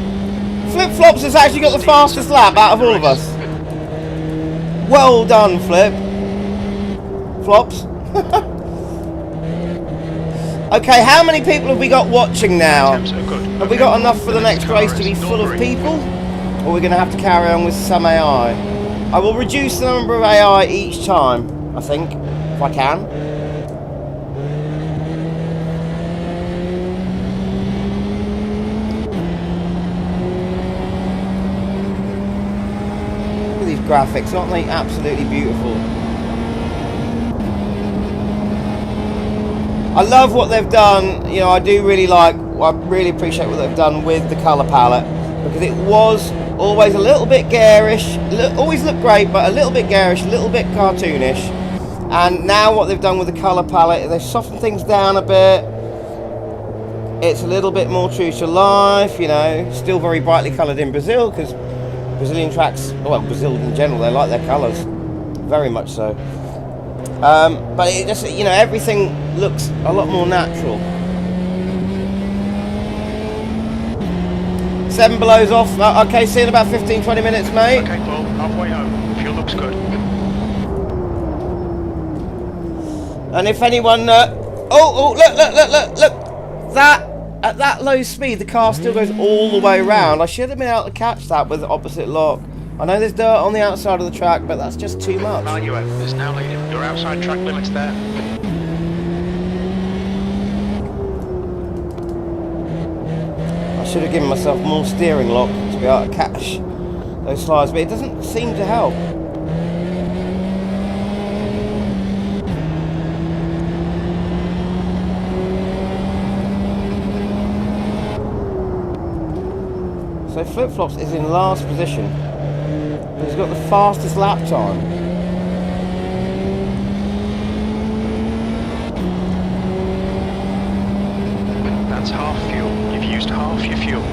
Flip-flops has actually got the fastest lap out of all of us. Well done, Flip. Flops. Okay, how many people have we got watching now? Have we got enough for the next race to be full of people? Or are we going to have to carry on with some AI? I will reduce the number of AI each time, I think, if I can. Look at these graphics, aren't they absolutely beautiful? I love what they've done. You know, I really appreciate what they've done with the colour palette, because it was always a little bit garish, always looked great, but a little bit garish, a little bit cartoonish. And now what they've done with the colour palette, they've softened things down a bit. It's a little bit more true to life, you know, still very brightly coloured in Brazil, because Brazilian tracks, well, Brazil in general, they like their colours, very much so. But it just, you know, everything looks a lot more natural. 7 below's off. Okay, see you in about 15-20 minutes, mate. Okay, Paul, halfway home. Fuel looks good. And if anyone... look! That, at that low speed, the car still goes all the way around. I should have been able to catch that with the opposite lock. I know there's dirt on the outside of the track, but that's just too much. Value out is now leading. Your outside track limit's there. I should have given myself more steering lock to be able to catch those slides, but it doesn't seem to help. So Flip-Flops is in last position. He's got the fastest lap time. That's half fuel. You've used half your fuel.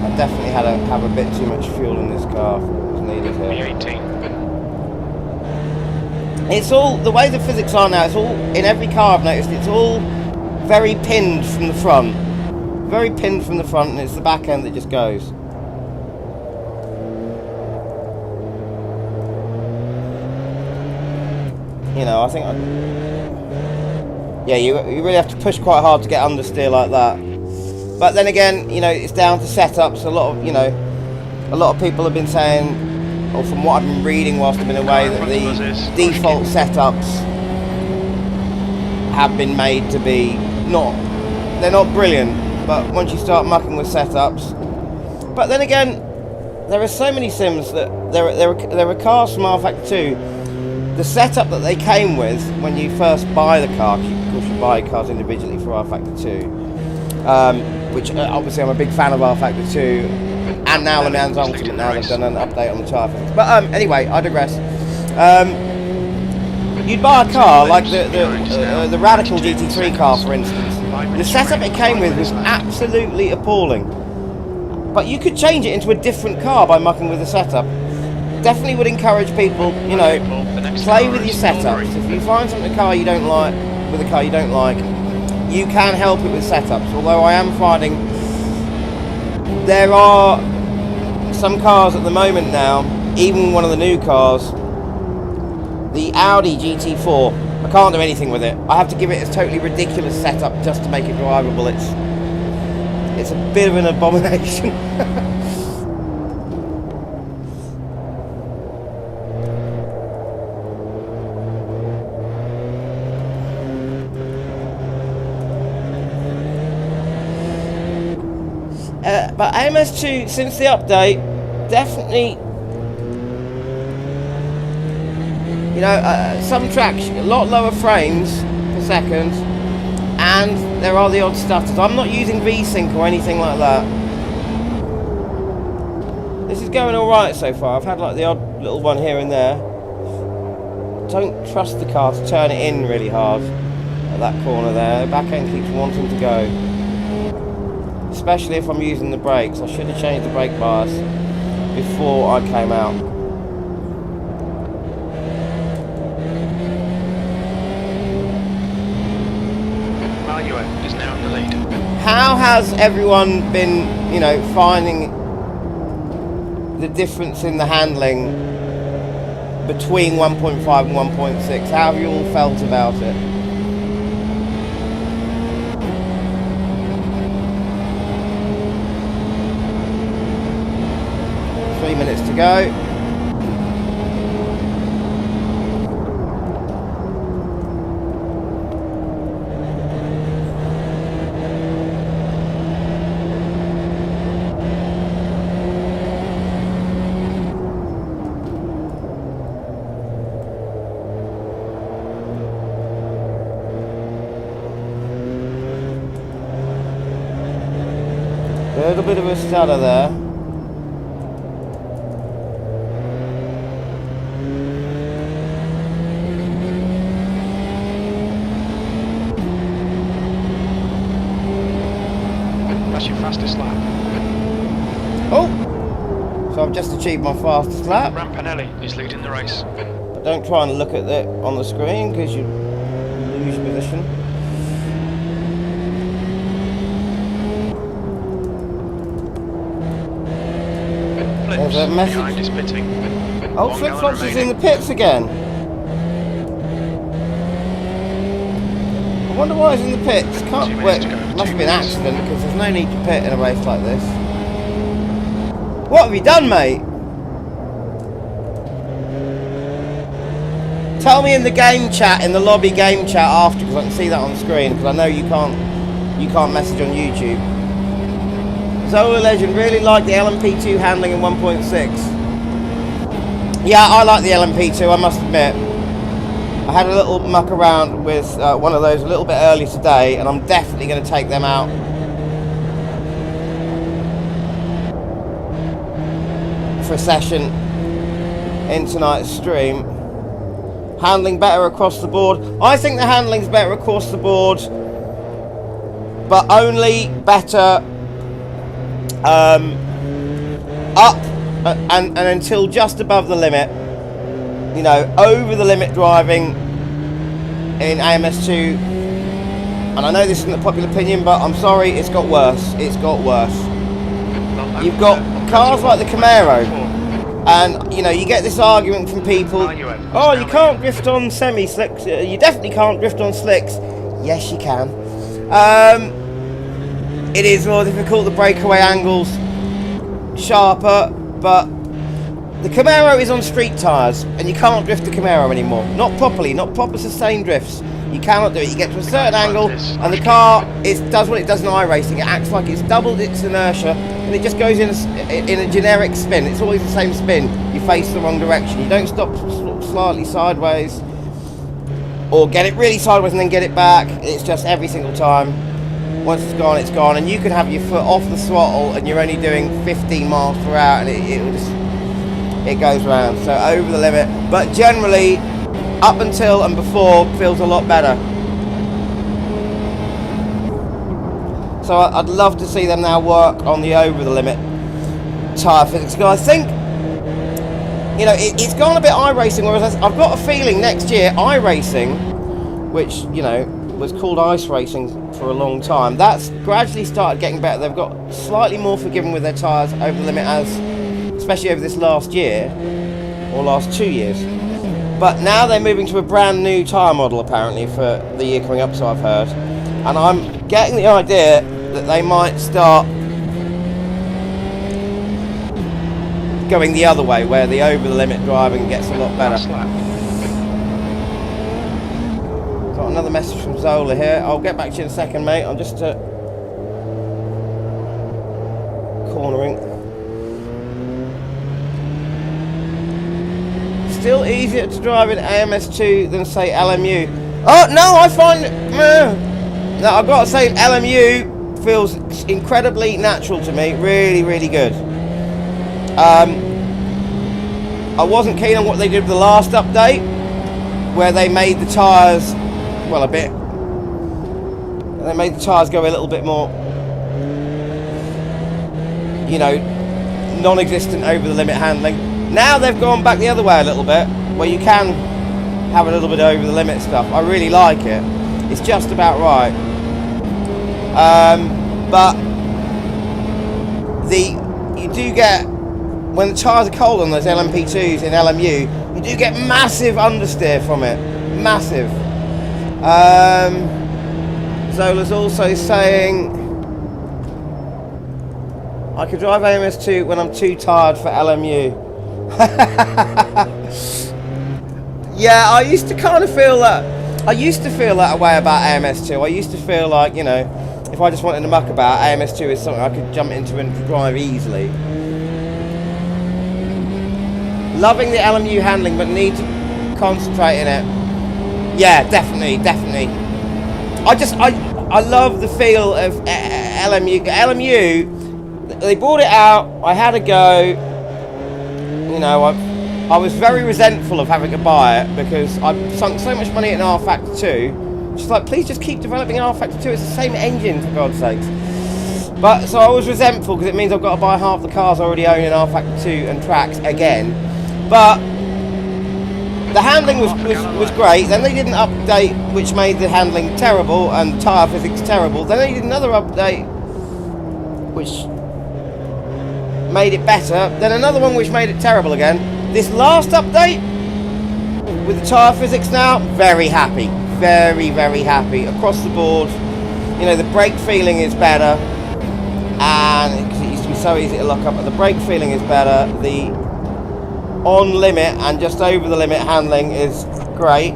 I definitely had to have a bit too much fuel in this car. It was needed here. V18. It's all, the way the physics are now, it's all, in every car I've noticed, it's all very pinned from the front. Very pinned from the front, and it's the back end that just goes. You know, I think yeah, you really have to push quite hard to get understeer like that. But then again, you know, it's down to setups. A lot of people have been saying, or from what I've been reading whilst I've been away, that the default setups have been made to be they're not brilliant, but once you start mucking with setups. But then again, there are so many sims that there are cars from rFactor 2. The setup that they came with when you first buy the car, because of course you buy cars individually for rFactor 2, which obviously I'm a big fan of rFactor 2, and now Le Mans Ultimate, now they've done an update on the tyre physics. But anyway, I digress. You'd buy a car like the Radical GT3 car, for instance. The setup it came with was absolutely appalling. But you could change it into a different car by mucking with the setup. Definitely would encourage people, you know, play with your setups. If you find something a car you don't like, you can help it with setups. Although I am finding there are some cars at the moment now, even one of the new cars, the Audi GT4, I can't do anything with it. I have to give it a totally ridiculous setup just to make it drivable. It's a bit of an abomination. But AMS2, since the update, definitely, you know, some traction, a lot lower frames per second, and there are the odd stutters. I'm not using V-Sync or anything like that. This is going alright so far. I've had like the odd little one here and there. Don't trust the car to turn it in really hard at that corner there. The back end keeps wanting to go. Especially if I'm using the brakes. I should have changed the brake bias before I came out. Mario is now in the lead. How has everyone been, you know, finding the difference in the handling between 1.5 and 1.6? How have you all felt about it? Three minutes to go. A little bit of a stutter there. That's your fastest lap. Oh! So I've just achieved my fastest lap. Rampanelli is leading the race. But don't try and look at it on the screen because you lose your position. There's a message. Is pitting. Oh, Flip-Flops is in the pits again. I wonder why he's in the pits. Can't wait. Must be an accident because there's no need to pit in a race like this. What have you done, mate? Tell me in the game chat, in the lobby game chat after, because I can see that on the screen. Because I know you can't message on YouTube. Zola Legend really like the LMP2 handling in 1.6. Yeah, I like the LMP2, I must admit. I had a little muck around with one of those a little bit early today, and I'm definitely going to take them out. For a session in tonight's stream. Handling better across the board. I think the handling's better across the board, but only better up and until just above the limit. You know, over the limit driving in AMS2, and I know this isn't a popular opinion, but I'm sorry, it's got worse. It's got worse. You've got cars like the Camaro, and you know, you get this argument from people, oh, you can't drift on semi-slicks, you definitely can't drift on slicks. Yes, you can. It is more difficult, the breakaway angles sharper, but the Camaro is on street tyres, and you can't drift the Camaro anymore. Not properly, not proper sustained drifts. You cannot do it. You get to a certain angle, and the car does what it does in iRacing. It acts like it's doubled its inertia, and it just goes in a generic spin. It's always the same spin. You face the wrong direction. You don't stop slightly sideways, or get it really sideways and then get it back. It's just every single time. Once it's gone, it's gone, and you can have your foot off the throttle, and you're only doing 15 miles per hour, and it goes round. So over the limit, but generally, up until and before feels a lot better. So I'd love to see them now work on the over the limit tyre physics. Because I think, you know, it's gone a bit iRacing, whereas I've got a feeling next year iRacing, which, you know, was called ice racing for a long time, that's gradually started getting better. They've got slightly more forgiving with their tyres over the limit, especially over this last year or last 2 years. But now they're moving to a brand new tyre model apparently for the year coming up, so I've heard, and I'm getting the idea that they might start going the other way, where the over the limit driving gets a lot better. Got another message from Zola here. I'll get back to you in a second, mate. I'm just cornering. Still easier to drive in AMS2 than say LMU. Oh no, I find no, I've got to say LMU feels incredibly natural to me. Really, really good. I wasn't keen on what they did with the last update, where they made the tyres, well, a bit. They made the tyres go a little bit more, you know, non-existent over the limit handling. Now they've gone back the other way a little bit, where you can have a little bit over the limit stuff. I really like it. It's just about right. But you do get, when the tyres are cold on those LMP2s in LMU, you do get massive understeer from it. Massive. Zola's also saying I could drive AMS2 when I'm too tired for LMU. Yeah, I used to kind of feel that. I used to feel that way about AMS2. I used to feel like, you know, if I just wanted to muck about, AMS2 is something I could jump into and drive easily. Loving the LMU handling, but need to concentrate in it. Yeah, definitely. I love the feel of LMU. LMU, they brought it out. I had a go. You know, I was very resentful of having to buy it because I've sunk so much money in R Factor 2. Just like, please just keep developing R Factor 2. It's the same engine, for God's sakes. But so I was resentful because it means I've got to buy half the cars I already own in R Factor 2 and tracks again. But the handling was great. Then they did an update which made the handling terrible and the tyre physics terrible. Then they did another update which made it better. Then another one which made it terrible again. This last update with the tyre physics now, very happy. Very, very happy across the board. You know, the brake feeling is better. And it used to be so easy to lock up, but the brake feeling is better. The on limit and just over the limit handling is great.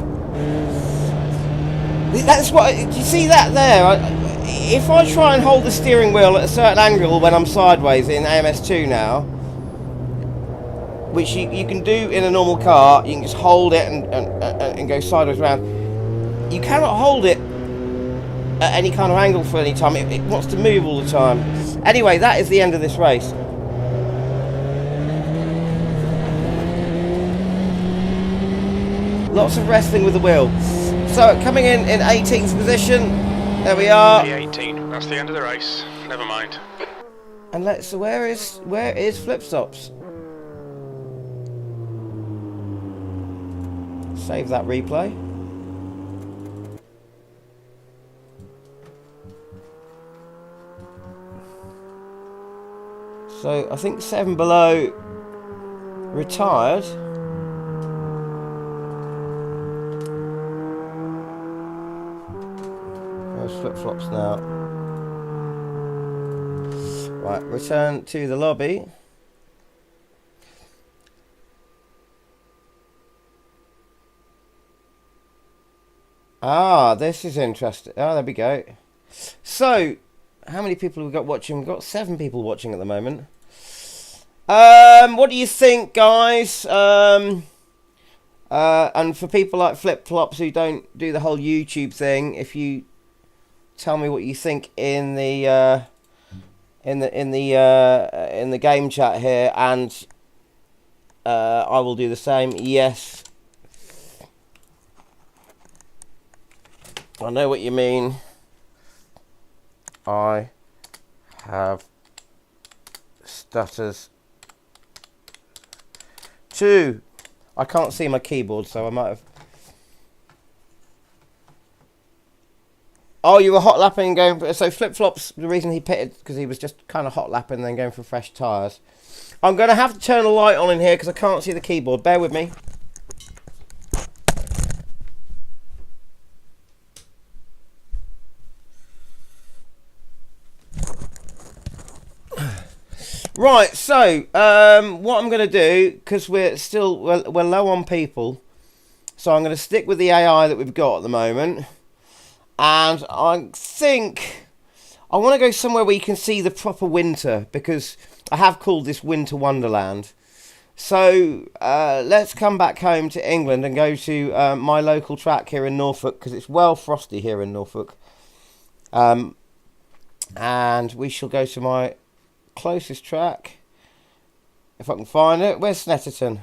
That's what, you see that there? If I try and hold the steering wheel at a certain angle when I'm sideways in AMS2 now, which you can do in a normal car, you can just hold it and go sideways around. You cannot hold it at any kind of angle for any time. It wants to move all the time. Anyway, that is the end of this race. Lots of wrestling with the wheel. So coming in 18th position, there we are. P18. That's the end of the race. Never mind. And where is Flipstops? Save that replay. So I think 7 Below retired. Flip-flops now. Right, return to the lobby. Ah, this is interesting. Oh, there we go. So, how many people have we got watching? We've got 7 people watching at the moment. What do you think, guys? And for people like Flip-flops who don't do the whole YouTube thing, if you tell me what you think in the game chat here, and I will do the same. Yes, I know what you mean. I have stutters too. I can't see my keyboard, so I might have. Oh, you were hot lapping and going for, so Flip-flops, the reason he pitted because he was just kind of hot lapping and then going for fresh tyres. I'm going to have to turn the light on in here because I can't see the keyboard. Bear with me. Right, so what I'm going to do, because we're low on people, so I'm going to stick with the AI that we've got at the moment. And I think I want to go somewhere where you can see the proper winter, because I have called this Winter Wonderland. So let's come back home to England and go to my local track here in Norfolk, because it's well frosty here in Norfolk. And we shall go to my closest track, if I can find it. Where's Snetterton?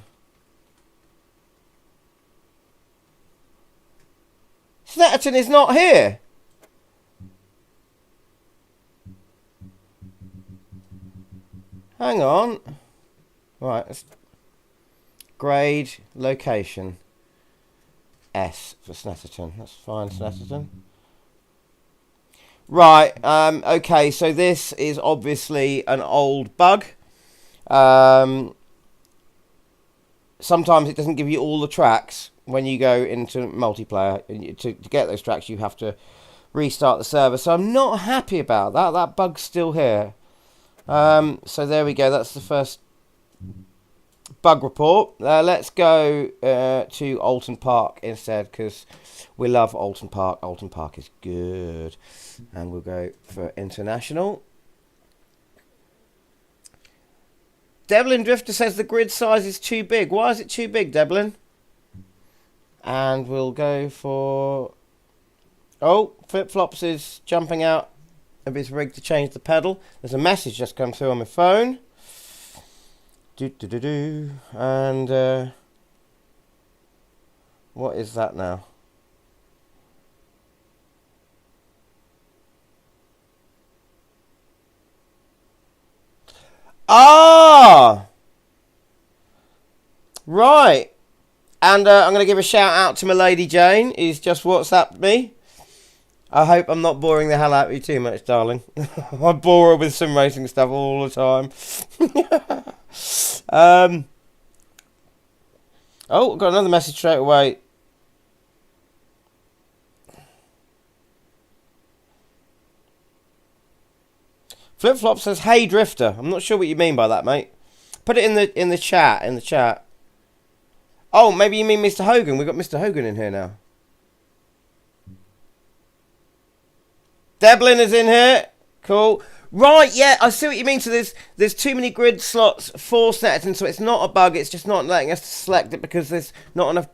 Snetterton is not here. Hang on. Right, let's grade location S for Snetterton. That's fine, Snetterton. Right, okay, so this is obviously an old bug. Sometimes it doesn't give you all the tracks when you go into multiplayer. To get those tracks, you have to restart the server. So I'm not happy about that. That bug's still here. So there we go. That's the first bug report. Let's go to Alton Park instead, because we love Alton Park. Alton Park is good. And we'll go for international. Devlin Drifter says the grid size is too big. Why is it too big, Devlin? And we'll go for... Oh, Flip Flops is jumping out of his rig to change the pedal. There's a message just come through on my phone. And what is that now? Ah! Right. And I'm going to give a shout out to my lady Jane, who's just WhatsApped me. I hope I'm not boring the hell out of you too much, darling. I bore her with sim racing stuff all the time. Oh, got another message straight away. Flip Flop says, "Hey Drifter." I'm not sure what you mean by that, mate. Put it in the chat. Oh, maybe you mean Mr. Hogan. We've got Mr. Hogan in here now. Devlin is in here. Cool. Right, yeah, I see what you mean. So there's too many grid slots for Snetterton, so it's not a bug. It's just not letting us select it because there's not enough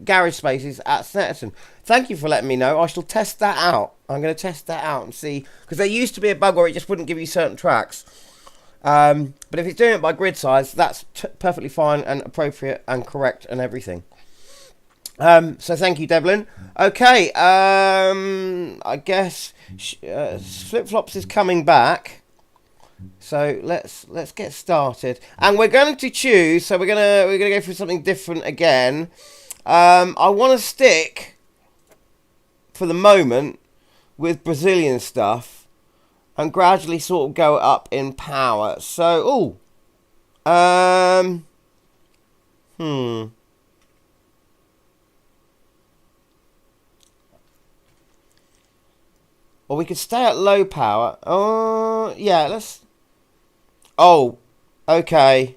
garage spaces at Snetterton. Thank you for letting me know. I shall test that out. I'm going to test that out and see, because there used to be a bug where it just wouldn't give you certain tracks. But if it's doing it by grid size, that's perfectly fine and appropriate and correct and everything. So thank you, Devlin. Okay, I guess Flip Flops is coming back. So let's get started, and we're going to choose. So we're gonna go for something different again. I want to stick for the moment with Brazilian stuff and gradually sort of go up in power. So Or we could stay at low power. Oh, yeah, let's... Oh, okay.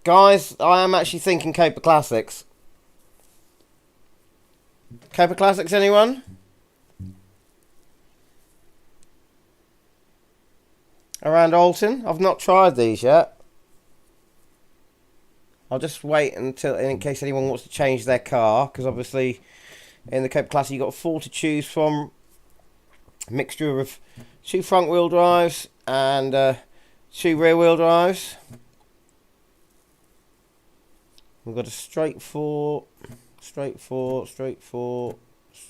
Guys, I am actually thinking Copa Classics. Copa Classics, anyone? Around Alton? I've not tried these yet. I'll just wait until, in case anyone wants to change their car, because obviously... In the Campo Classic, you've got 4 to choose from. A mixture of 2 front wheel drives and 2 rear wheel drives. We've got a straight 4.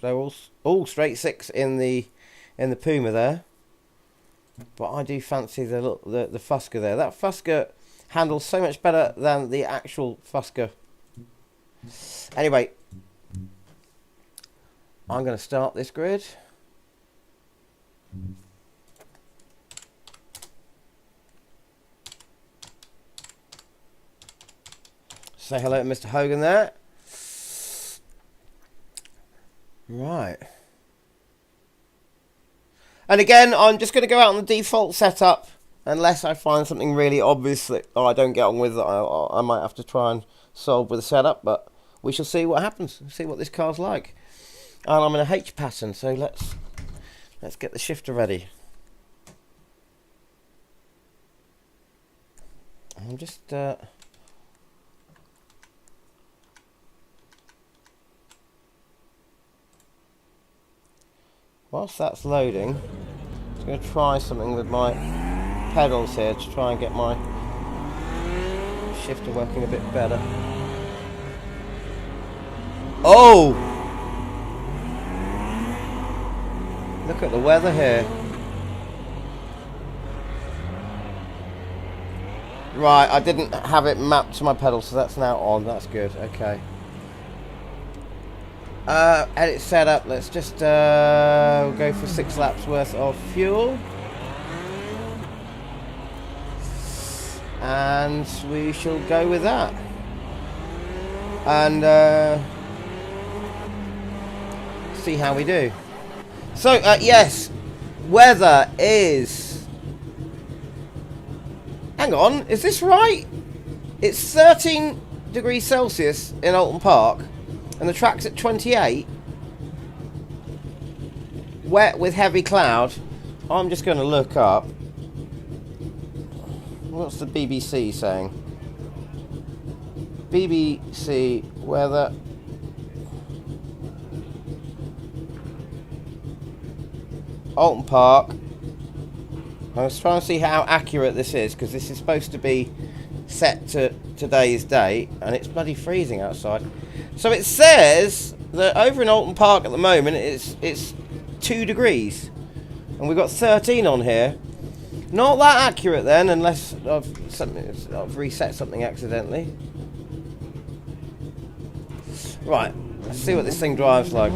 They're all straight 6 in the Puma there. But I do fancy the Fusca there. That Fusca handles so much better than the actual Fusca. Anyway. I'm going to start this grid. Say hello to Mr. Hogan there. Right. And again, I'm just going to go out on the default setup unless I find something really obvious that I don't get on with. I might have to try and solve with the setup, but we shall see what happens. See what this car's like. And I'm in a H pattern, so let's get the shifter ready. I'm just whilst that's loading, I'm just going to try something with my pedals here to try and get my shifter working a bit better. Oh! Look at the weather here. Right, I didn't have it mapped to my pedals, so that's now on. That's good. Okay. Edit setup. Let's just go for 6 laps worth of fuel. And we shall go with that. And see how we do. So, yes, weather is... Hang on, is this right? It's 13 degrees Celsius in Alton Park, and the track's at 28. Wet with heavy cloud. I'm just going to look up. What's the BBC saying? BBC weather. Alton Park. I was trying to see how accurate this is, because this is supposed to be set to today's date, and it's bloody freezing outside. So it says that over in Alton Park at the moment it's 2 degrees, and we've got 13 on here. Not that accurate then, unless I've reset something accidentally. Right, let's see what this thing drives like.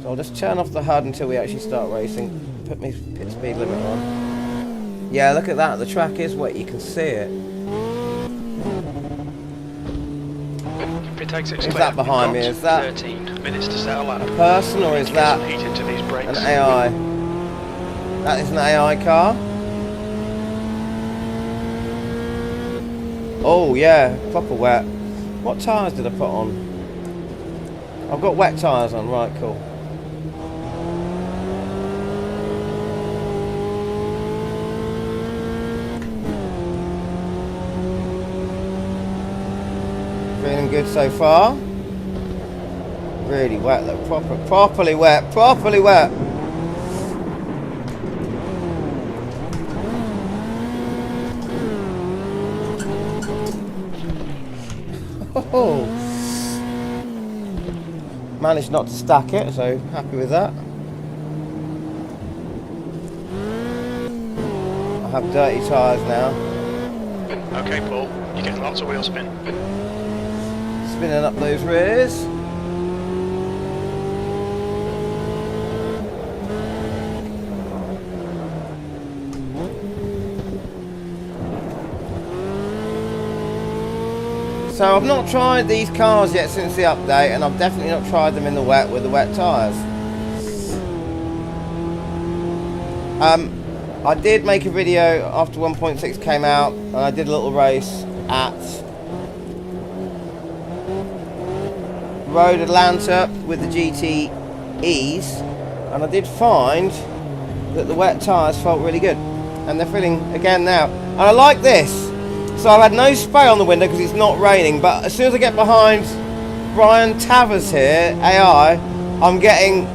So I'll just turn off the HUD until we actually start racing. Put my pit speed limit on. Yeah, look at that. The track is wet. You can see it. Is that behind me? Is that 13 minutes to settle out. a person, or is that an AI? That is an AI car. Oh yeah, proper wet. What tyres did I put on? I've got wet tyres on. Right, cool. Feeling good so far. Really wet though, properly wet. Oh. Managed not to stack it, so happy with that. I have dirty tyres now. Okay, Paul, you're getting lots of wheel spin. Spinning up those rears. So I've not tried these cars yet since the update, and I've definitely not tried them in the wet with the wet tyres. I did make a video after 1.6 came out, and I did a little race at Road Atlanta with the GTEs, and I did find that the wet tyres felt really good, and they're feeling again now. And I like this. So I've had no spray on the window because it's not raining, but as soon as I get behind Brian Tavers here, AI, I'm getting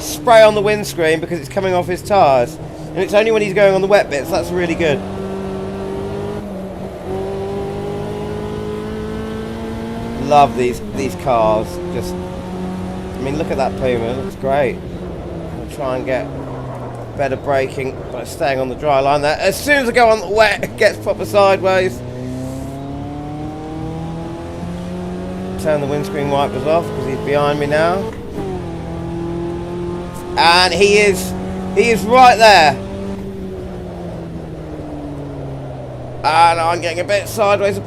spray on the windscreen because it's coming off his tyres. And it's only when he's going on the wet bits. That's really good. Love these cars. Just, I mean, look at that Puma. It looks great. I'll try and get better braking by staying on the dry line there. As soon as I go on the wet, it gets proper sideways. Turn the windscreen wipers off because he's behind me now. And he is right there. And I'm getting a bit sideways, I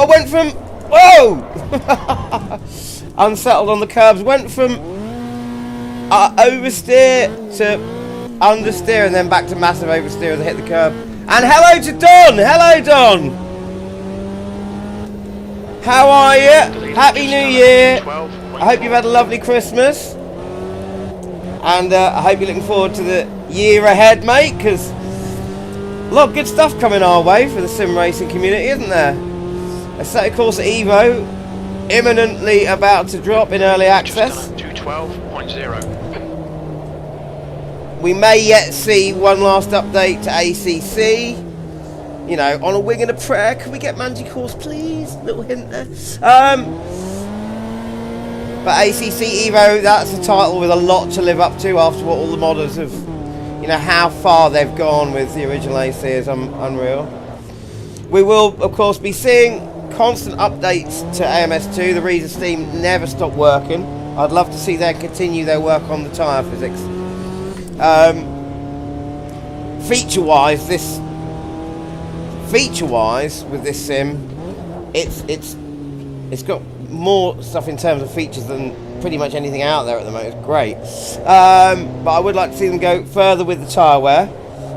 went from, whoa! Unsettled on the curbs, went from oversteer to understeer and then back to massive oversteer as I hit the curb. And hello to Don! Hello, Don! How are you? Happy New Year! I hope you've had a lovely Christmas. And I hope you're looking forward to the year ahead, mate, because A lot of good stuff coming our way for the sim racing community, isn't there? A set course at Evo, imminently about to drop in early access. Just done at 212.0. We may yet see one last update to ACC. You know, on a wing and a prayer. Can we get Manticore's, please? Little hint there. But ACC Evo, that's a title with a lot to live up to after what all the modders have, you know, how far they've gone with the original AC is unreal. We will, of course, be seeing constant updates to AMS2. The reason Steam never stopped working. I'd love to see them continue their work on the tyre physics. Feature-wise, with this sim, it's got more stuff in terms of features than pretty much anything out there at the moment. It's great. But I would like to see them go further with the tyre wear,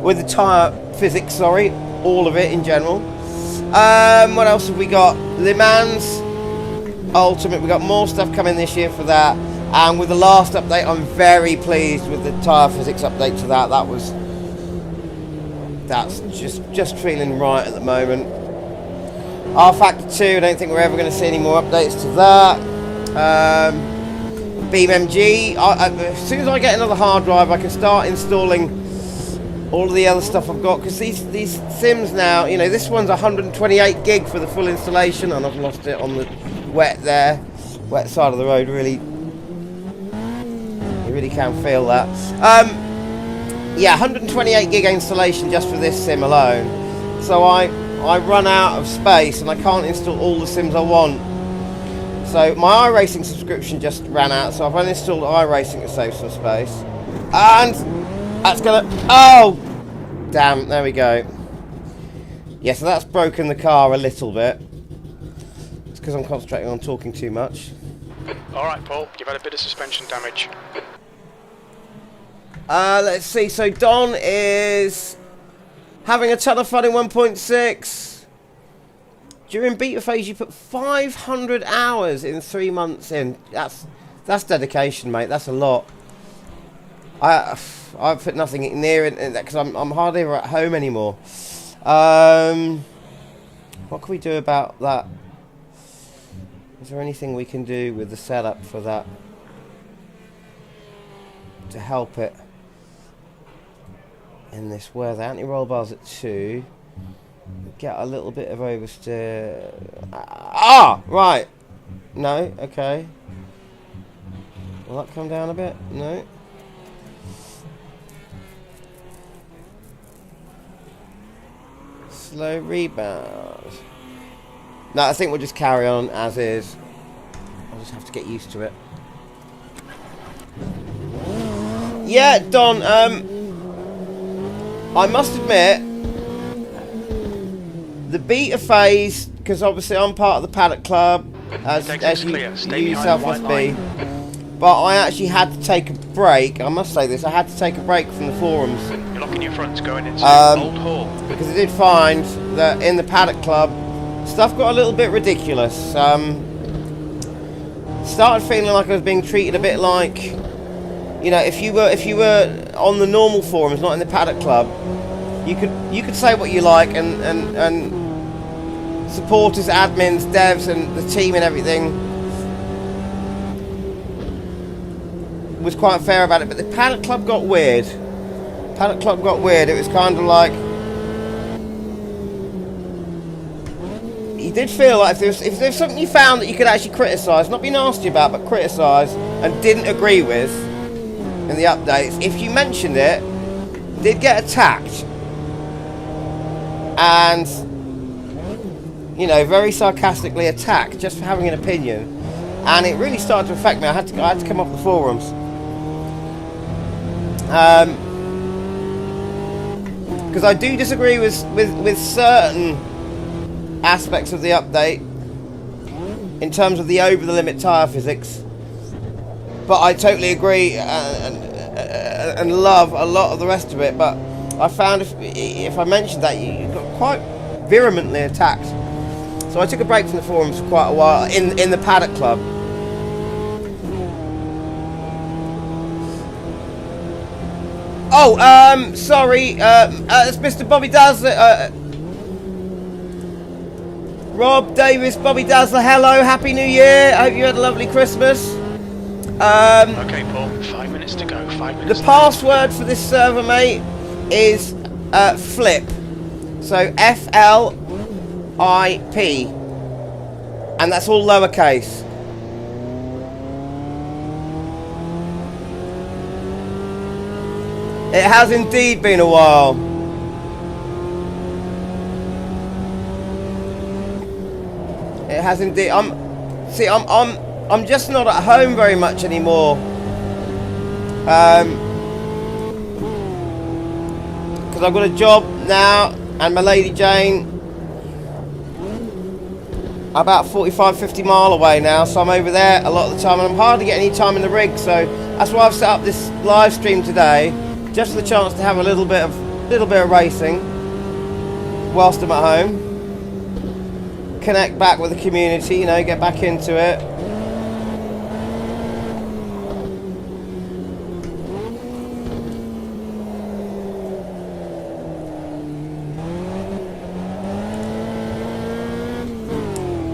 with the tyre physics, sorry, all of it in general. What else have we got? Le Mans Ultimate, we got more stuff coming this year for that. And with the last update, I'm very pleased with the tyre physics update to that. That's just feeling right at the moment. R Factor 2, I don't think we're ever going to see any more updates to that. BeamMG, as soon as I get another hard drive, I can start installing all of the other stuff I've got, because these sims now, you know, this one's 128 gig for the full installation, and I've lost it on the wet side of the road. Really, you really can feel that. Yeah, 128 gig installation just for this sim alone. So I run out of space and I can't install all the sims I want. So my iRacing subscription just ran out, so I've uninstalled iRacing to save some space. And that's gonna... Oh! Damn, there we go. Yeah, so that's broken the car a little bit. It's because I'm concentrating on talking too much. Alright, Paul, you've had a bit of suspension damage. Let's see, so Don is having a ton of fun in 1.6. During beta phase, you put 500 hours in 3 months in. That's dedication, mate. That's a lot. I've put nothing near it because I'm hardly ever at home anymore. What can we do about that? Is there anything we can do with the setup for that to help it in this weather? Anti-roll bars at 2. Get a little bit of oversteer. Ah, right. No, okay. Will that come down a bit? No. Slow rebound. No, I think we'll just carry on as is. I'll just have to get used to it. Yeah, Don, I must admit, the beta phase, because obviously I'm part of the Paddock Club, as you yourself must be, but I actually had to take a break. I must say this, I had to take a break from the forums. You're locking your fronts going into Old Hall. Because I did find that in the Paddock Club, stuff got a little bit ridiculous. Started feeling like I was being treated a bit like, you know, if you were on the normal forums, not in the Paddock Club, you could say what you like, and supporters, admins, devs, and the team and everything was quite fair about it. But the Paddock Club got weird. Paddock Club got weird. It was kind of like, you did feel like if there's something you found that you could actually criticise, not be nasty about, but criticise, and didn't agree with in the updates, if you mentioned it, did get attacked. And, you know, very sarcastically attacked just for having an opinion. And it really started to affect me. I had to come off the forums. Because I do disagree with certain aspects of the update in terms of the over-the-limit tyre physics. But I totally agree and love a lot of the rest of it. But I found if I mentioned that, you got quite vehemently attacked. So I took a break from the forums for quite a while in the Paddock Club. Oh, sorry, it's Mr. Bobby Dazzler, Rob Davis, Bobby Dazzler, hello, Happy New Year, I hope you had a lovely Christmas. Okay, Paul, 5 minutes to go, 5 minutes. The password for this server, mate, is flip. So F-L-I-P. And that's all lowercase. It has indeed been a while. It has indeed. I'm just not at home very much anymore. Because I've got a job now, and my lady Jane about 45-50 mile away now, so I'm over there a lot of the time, and I'm hardly getting any time in the rig. So that's why I've set up this live stream today, just for the chance to have a little bit of racing whilst I'm at home. Connect back with the community, you know, get back into it.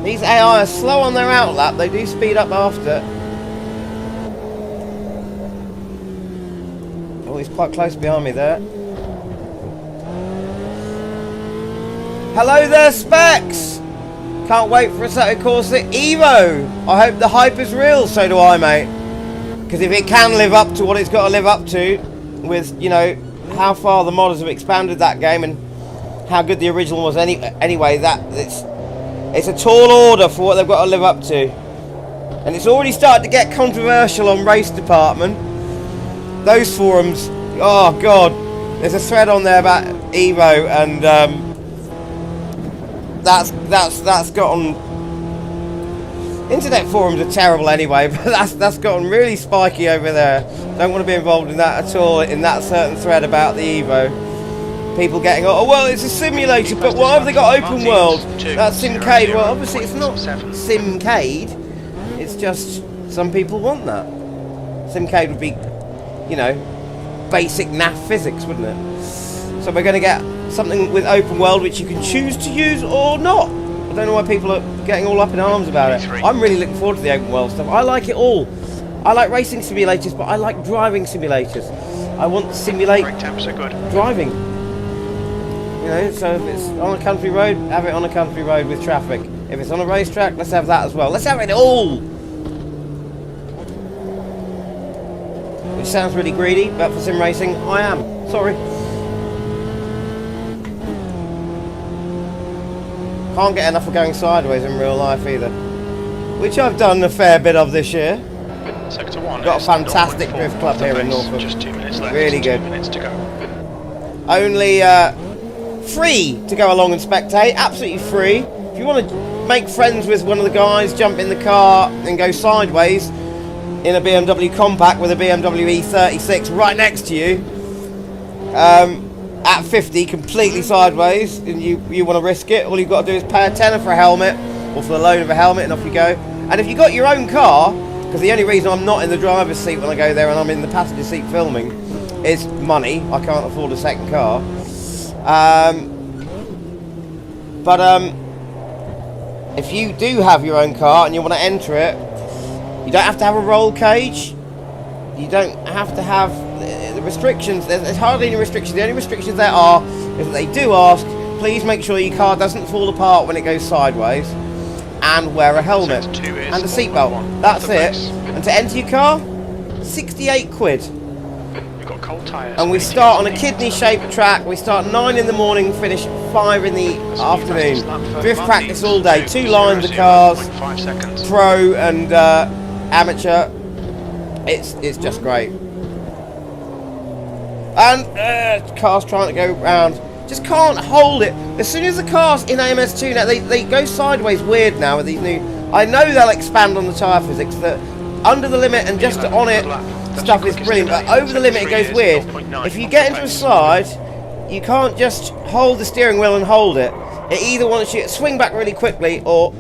These AI are slow on their outlap, they do speed up after. Oh, he's quite close behind me there. Hello there, Specs! Can't wait for a Saturday Corsa Evo. I hope the hype is real, so do I, mate. Because if it can live up to what it's got to live up to, with, you know, how far the modders have expanded that game and how good the original was anyway, that it's a tall order for what they've got to live up to. And it's already started to get controversial on Race Department. Those forums, oh god, there's a thread on there about Evo, and that's gotten, internet forums are terrible anyway, but that's gotten really spiky over there. Don't want to be involved in that at all, in that certain thread about the Evo. People getting, oh well, it's a simulator, but why have they got open world? That's Simcade. Well, obviously it's not Simcade, it's just some people want that. Simcade would be, you know, basic NAF physics, wouldn't it? So we're going to get something with open world which you can choose to use or not. I don't know why people are getting all up in arms about it. I'm really looking forward to the open world stuff. I like it all. I like racing simulators, but I like driving simulators. I want to simulate driving. You know, so if it's on a country road, have it on a country road with traffic. If it's on a racetrack, let's have that as well. Let's have it all! Which sounds really greedy, but for sim racing, I am. Sorry. Can't get enough of going sideways in real life either. Which I've done a fair bit of this year. Sector 1. Got a fantastic drift club here in Norfolk. Just 2 minutes left. Really good. 2 minutes to go. Only free to go along and spectate. Absolutely free. If you want to make friends with one of the guys, jump in the car and go sideways in a BMW compact with a BMW E36 right next to you, at 50, completely sideways, and you want to risk it, all you've got to do is pay a tenner for a helmet, or for the loan of a helmet, and off you go. And if you've got your own car, because the only reason I'm not in the driver's seat when I go there and I'm in the passenger seat filming is money. I can't afford a second car. If you do have your own car and you want to enter it, you don't have to have a roll cage. You don't have to have the restrictions. There's hardly any restrictions. The only restrictions there are is that they do ask, please make sure your car doesn't fall apart when it goes sideways, and wear a helmet and a seatbelt. That's it. And to enter your car, 68 quid. And we start on a kidney-shaped track. We start 9 in the morning, finish 5 in the afternoon. Drift practice all day. 2 lines of cars, pro and amateur. It's just great. And cars trying to go round, just can't hold it. As soon as the cars in AMS2 now, they go sideways weird now with these new. I know they'll expand on the tyre physics. That under the limit and just on it stuff is brilliant, but over the limit it goes weird. If you get into a slide, you can't just hold the steering wheel and hold it. It either wants you to swing back really quickly, or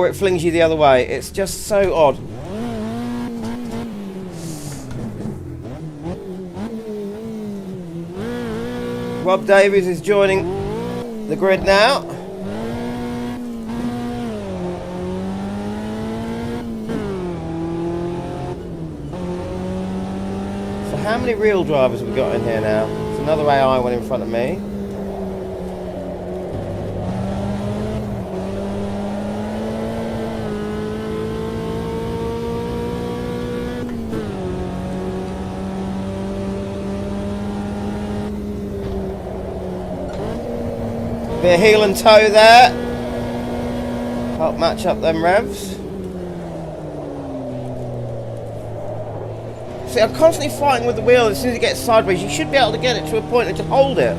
it flings you the other way. It's just so odd. Rob Davies is joining the grid now. So how many real drivers have we got in here now? There's another AI one in front of me. Bit of heel and toe there. Help match up them revs. See, I'm constantly fighting with the wheel. As soon as it gets sideways, you should be able to get it to a point and just hold it.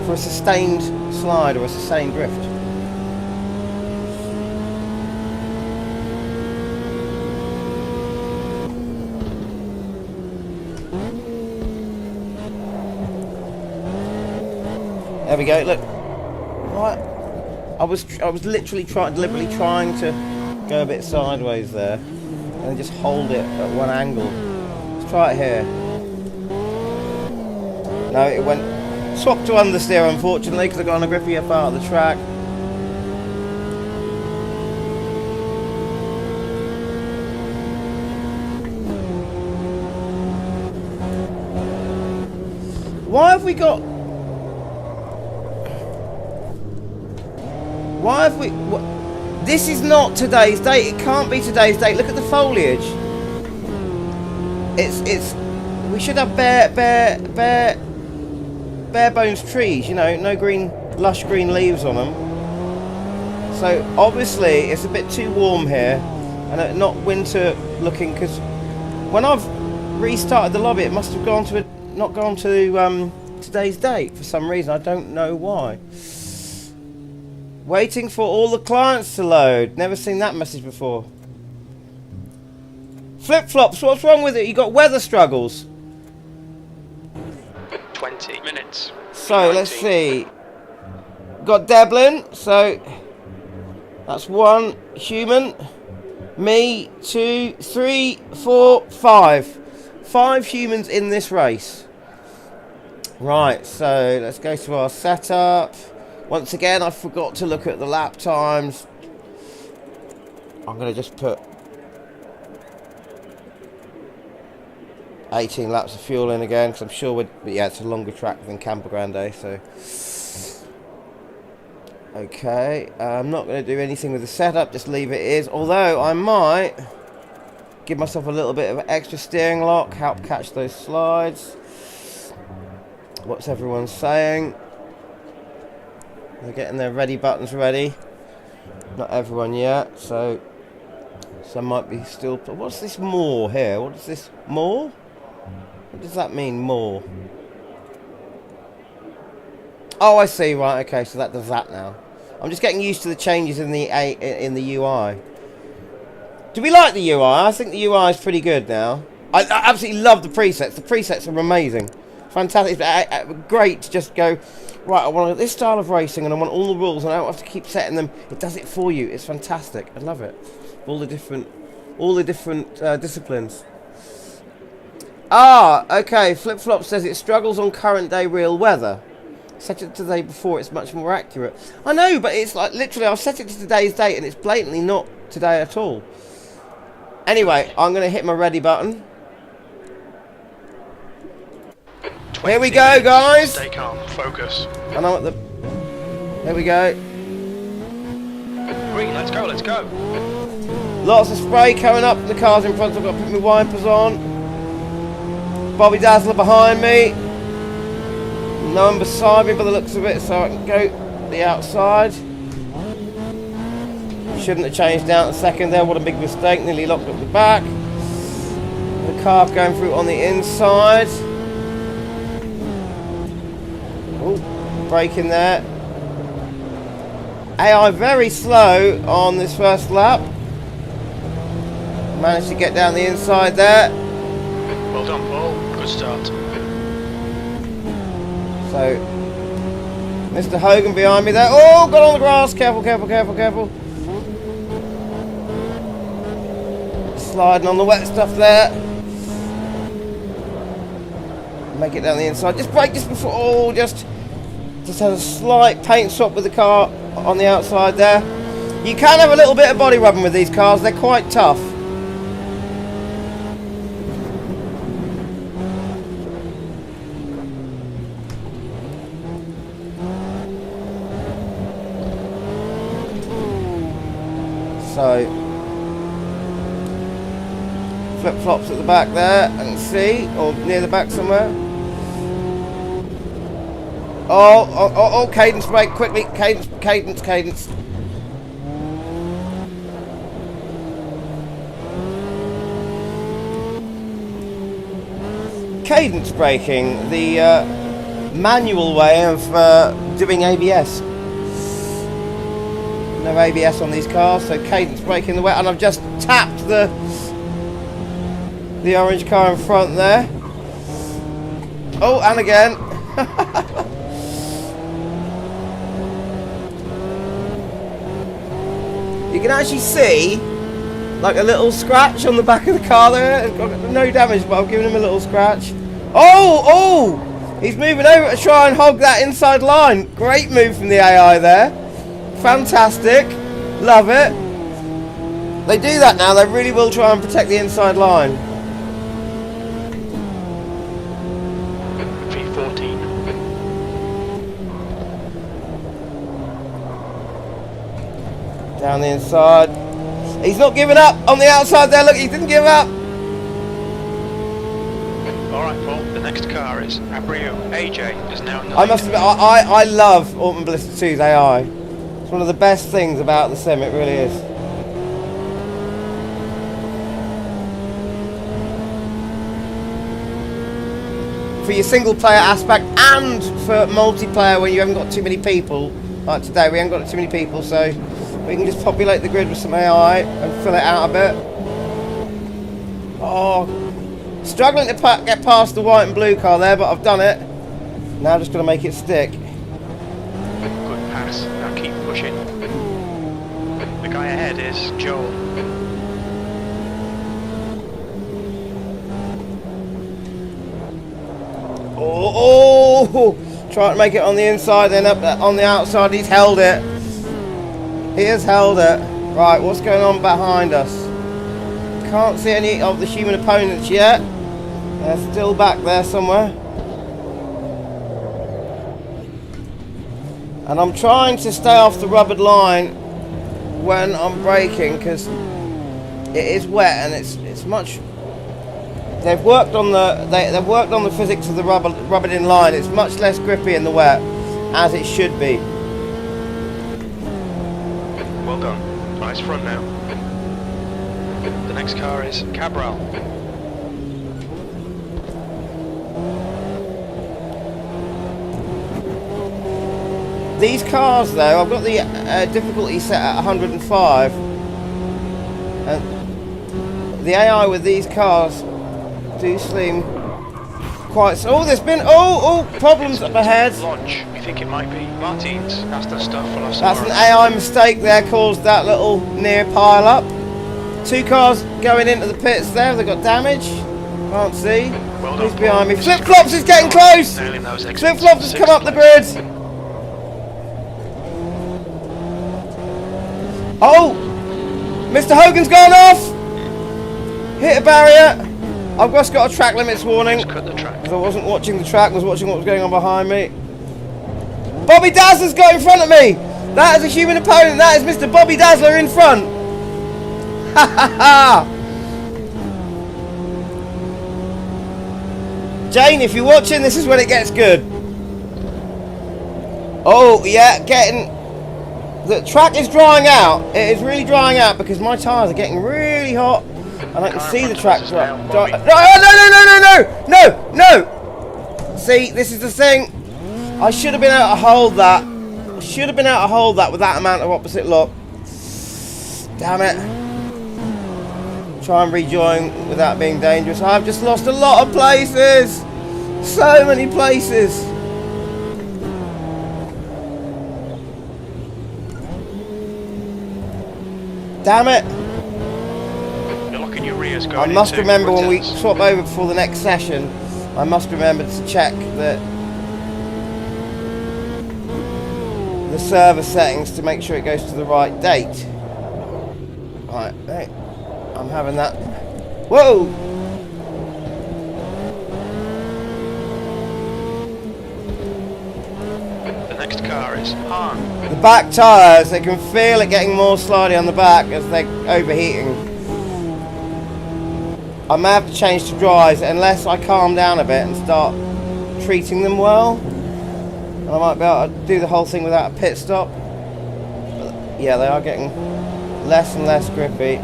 For a sustained slide or a sustained drift. There we go. Look, what? I was literally deliberately trying to go a bit sideways there, and just hold it at one angle. Let's try it here. No, it went swap to understeer, unfortunately, because I got on a grippier part of the track. Why have we got? Why have we? This is not today's date. It can't be today's date. Look at the foliage. It's. We should have bare bones trees. You know, no green, lush green leaves on them. So obviously it's a bit too warm here, and not winter looking. Because when I've restarted the lobby, it must have gone to not gone to today's date for some reason. I don't know why. Waiting for all the clients to load. Never seen that message before. Flip-flops, what's wrong with it? You got weather struggles. 20 minutes. So, 19. let's see. Got Devlin, so that's one human. Me, 2, 3, 4, 5. 5 humans in this race. Right, so let's go to our setup. Once again, I forgot to look at the lap times. I'm going to just put 18 laps of fuel in again, because I'm sure it's a longer track than Campo Grande, so. Okay, I'm not going to do anything with the setup, just leave it as. Although, I might give myself a little bit of extra steering lock, help catch those slides. What's everyone saying? They're getting their ready buttons ready. Not everyone yet, so some might be still. What's this more here? What is this more? What does that mean, more? Oh, I see. Right. Okay. So that does that now. I'm just getting used to the changes in the UI. Do we like the UI? I think the UI is pretty good now. I absolutely love the presets. The presets are amazing. Fantastic. Great to just go, right, I want this style of racing and I want all the rules and I don't have to keep setting them. It does it for you. It's fantastic. I love it. All the different disciplines. Ah, okay. Flip-flop says it struggles on current day real weather. Set it to the day before, it's much more accurate. I know, but it's like literally I've set it to today's date and it's blatantly not today at all. Anyway, I'm going to hit my ready button. Here we go, guys. Stay calm, focus. And I'm at the. There we go. Green, let's go, let's go. Lots of spray coming up. The cars in front. I've got to put my wipers on. Bobby Dazzler behind me. No one beside me by the looks of it, so I can go the outside. Shouldn't have changed down a second there. What a big mistake. Nearly locked up the back. The car going through on the inside. Oh, braking there. AI very slow on this first lap. Managed to get down the inside there. Well done, Paul. Good start. So, Mr. Hogan behind me there. Oh, got on the grass. Careful, careful, careful, careful. Sliding on the wet stuff there. Make it down the inside. Just brake just before. Oh, just had a slight paint swap with the car on the outside there. You can have a little bit of body rubbing with these cars. They're quite tough. So, flip-flops at the back there, and see, or near the back somewhere. Oh, cadence brake, quickly, cadence. Cadence braking, the manual way of doing ABS. No ABS on these cars, so cadence braking the wet, and I've just tapped the orange car in front there. Oh, and again. You can actually see like a little scratch on the back of the car there. No damage, but I've given him a little scratch. Oh! He's moving over to try and hog that inside line. Great move from the AI there. Fantastic. Love it. They do that now. They really will try and protect the inside line. V14. Down the inside. He's not giving up on the outside there. Look, he didn't give up. Alright, Paul, the next car is Abreu. AJ is now in the I lead. must admit, I love Alton Blister 2's AI. It's one of the best things about the sim, it really is. For your single player aspect and for multiplayer when you haven't got too many people. Like today, we haven't got too many people, so we can just populate the grid with some AI and fill it out a bit. Oh, struggling to get past the white and blue car there, but I've done it. Now just got to make it stick. Good pass. Now keep pushing. The guy ahead is Joel. Oh! Trying to make it on the inside, then up on the outside. He's held it. He has held it. Right, what's going on behind us? Can't see any of the human opponents yet. They're still back there somewhere. And I'm trying to stay off the rubbered line when I'm braking because it is wet and it's much. They've worked on the physics of the rubbered in line. It's much less grippy in the wet, as it should be. Well done. Nice front now. The next car is Cabral. These cars, though, I've got the difficulty set at 105, and the AI with these cars do seem quite. Oh, there's been problems up ahead. Launch. You think it might be Martins? That's the stuff. That's an AI mistake there, caused that little near pile up. Two cars going into the pits there. They've got damage. Can't see. Well Who's done, behind me? Paul. Flip Flops is getting close. Nailing those exits. Flip Flops has come up the grid. Oh, Mr. Hogan's gone off. Hit a barrier. I've just got a track limits warning. Just cut the track. Because I wasn't watching the track, I was watching what was going on behind me. Bobby Dazzler's got in front of me! That is a human opponent, that is Mr. Bobby Dazzler in front! Ha ha ha! Jane, if you're watching, this is when it gets good. Oh, yeah, the track is drying out. It is really drying out because my tyres are getting really hot. And I can see the track dry. No! See, this is the thing. I should have been able to hold that. I should have been able to hold that with that amount of opposite lock. Damn it. Try and rejoin without being dangerous. I've just lost a lot of places. So many places. Damn it! You're locking your rears I going must into remember when we Woodlands. swap over before the next session, I must remember to check that the server settings to make sure it goes to the right date. Right, hey, I'm having that. Whoa! The next car is Han. The back tyres, they can feel it getting more slidey on the back as they're overheating. I may have to change to dries unless I calm down a bit and start treating them well. And I might be able to do the whole thing without a pit stop. But yeah, they are getting less and less grippy.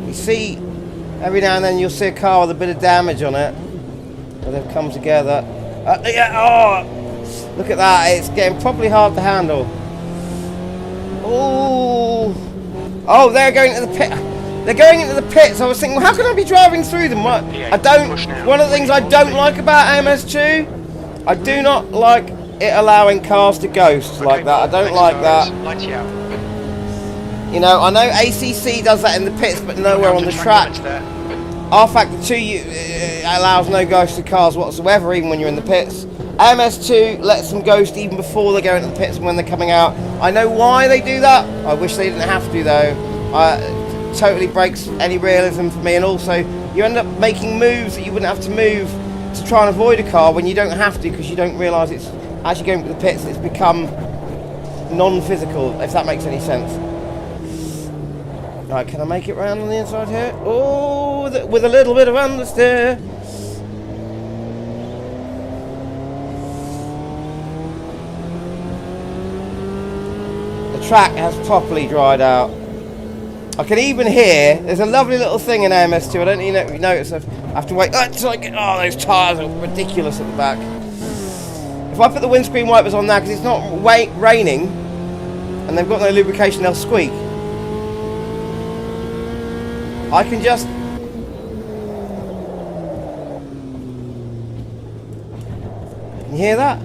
You see, every now and then you'll see a car with a bit of damage on it, where they've come together. Yeah, oh, look at that, it's getting properly hard to handle. Oh, they're going into the pit. They're going into the pits. I was thinking, well, how can I be driving through them? What? I don't. One of the things I don't like about AMS2, I do not like it allowing cars to ghost like that. I don't like that. You know, I know ACC does that in the pits, but nowhere on the track. R Factor 2 allows no ghosted cars whatsoever, even when you're in the pits. AMS2 lets them ghost even before they go into the pits and when they're coming out. I know why they do that. I wish they didn't have to, though. It totally breaks any realism for me, and also you end up making moves that you wouldn't have to move to try and avoid a car when you don't have to, because you don't realise it's actually going to the pits. It's become non-physical, if that makes any sense. Right, can I make it round on the inside here? Oh, with a little bit of understeer. The track has properly dried out. I can even hear, there's a lovely little thing in AMS2, I don't even notice, I have to wait until I get, oh, those tyres are ridiculous at the back. If I put the windscreen wipers on now, because it's not raining, and they've got no lubrication, they'll squeak. I can just... Can you hear that?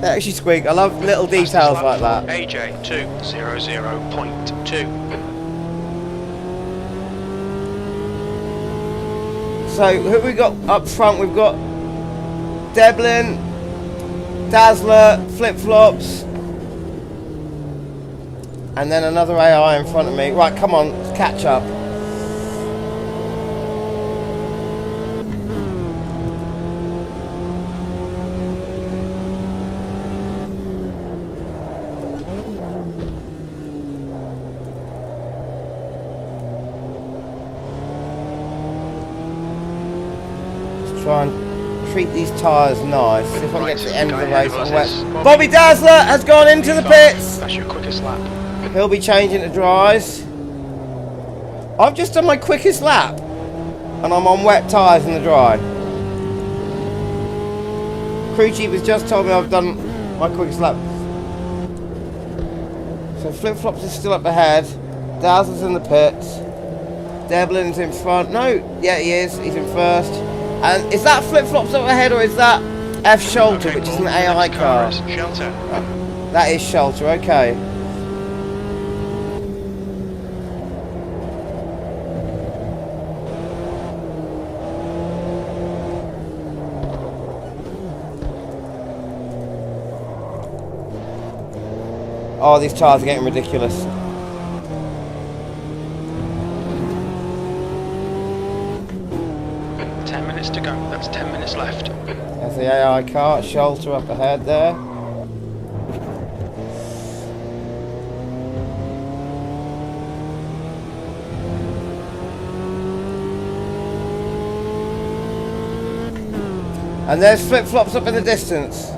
They actually squeak. I love little details like that. AJ 200.2. So who have we got up front? We've got Deblin, Dazzler, Flip Flops, and then another AI in front of me. Right, come on, let's catch up. Try and treat these tyres nice. If I can get to the end of the race on wet. Bobby Dazzler has gone into the pits. That's your quickest lap. He'll be changing to dries. I've just done my quickest lap, and I'm on wet tyres in the dry. Crew chief has just told me I've done my quickest lap. So Flip Flops is still up ahead. Dazzler's in the pits. Deblin's in front. No, yeah, he is. He's in first. And is that Flip Flops up ahead, or is that F Shelter, which is an AI car? Shelter. That is Shelter, okay. Oh, these tyres are getting ridiculous. To go. That's 10 minutes left. There's the AI car, Shelter up ahead there. And there's Flip Flops up in the distance.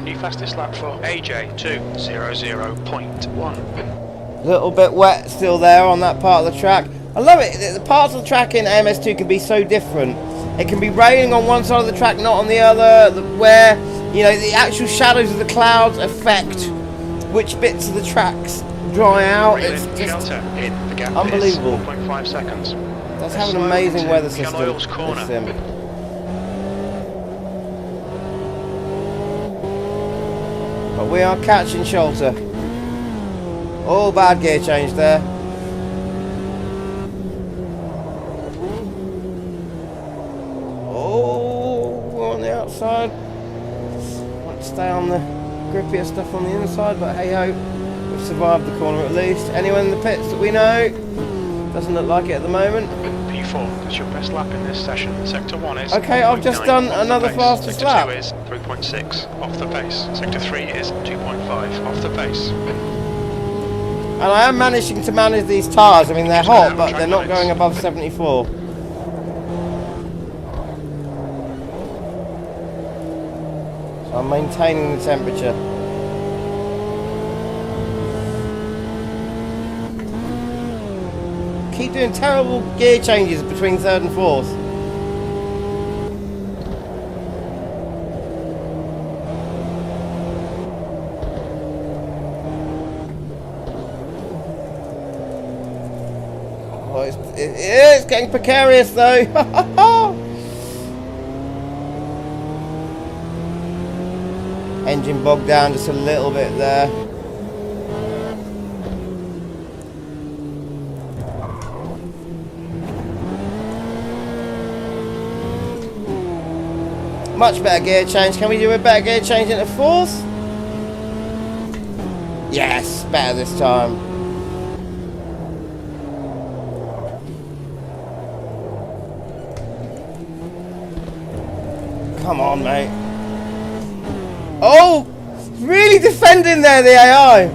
The fastest lap for AJ 200.1. A little bit wet still there on that part of the track. I love it. The parts of the track in AMS2 can be so different. It can be raining on one side of the track, not on the other, where, you know, the actual shadows of the clouds affect which bits of the tracks dry out. It's just Shelter in the gap unbelievable. is 4.5 seconds. Does have an amazing weather system, Oil's corner. this sim. But we are catching shelter. Oh, bad gear change there. Oh, we're on the outside. Want to stay on the grippier stuff on the inside, but hey ho, we've survived the corner at least. Anyone in the pits that we know? Doesn't look like it at the moment. P4, that's your best lap in this session. Sector 1 is... Okay, I've just done another fastest lap. Sector 2 is 3.6 off the pace. Sector 3 is 2.5 off the pace. And I am managing to manage these tyres. I mean, they're hot, but they're not going above 74. So I'm maintaining the temperature. Keep doing terrible gear changes between third and fourth. Oh, it's getting precarious though. Engine bogged down just a little bit there. Much better gear change. Can we do a better gear change into fourth? Yes, better this time. Come on, mate. Oh, really defending there, the AI.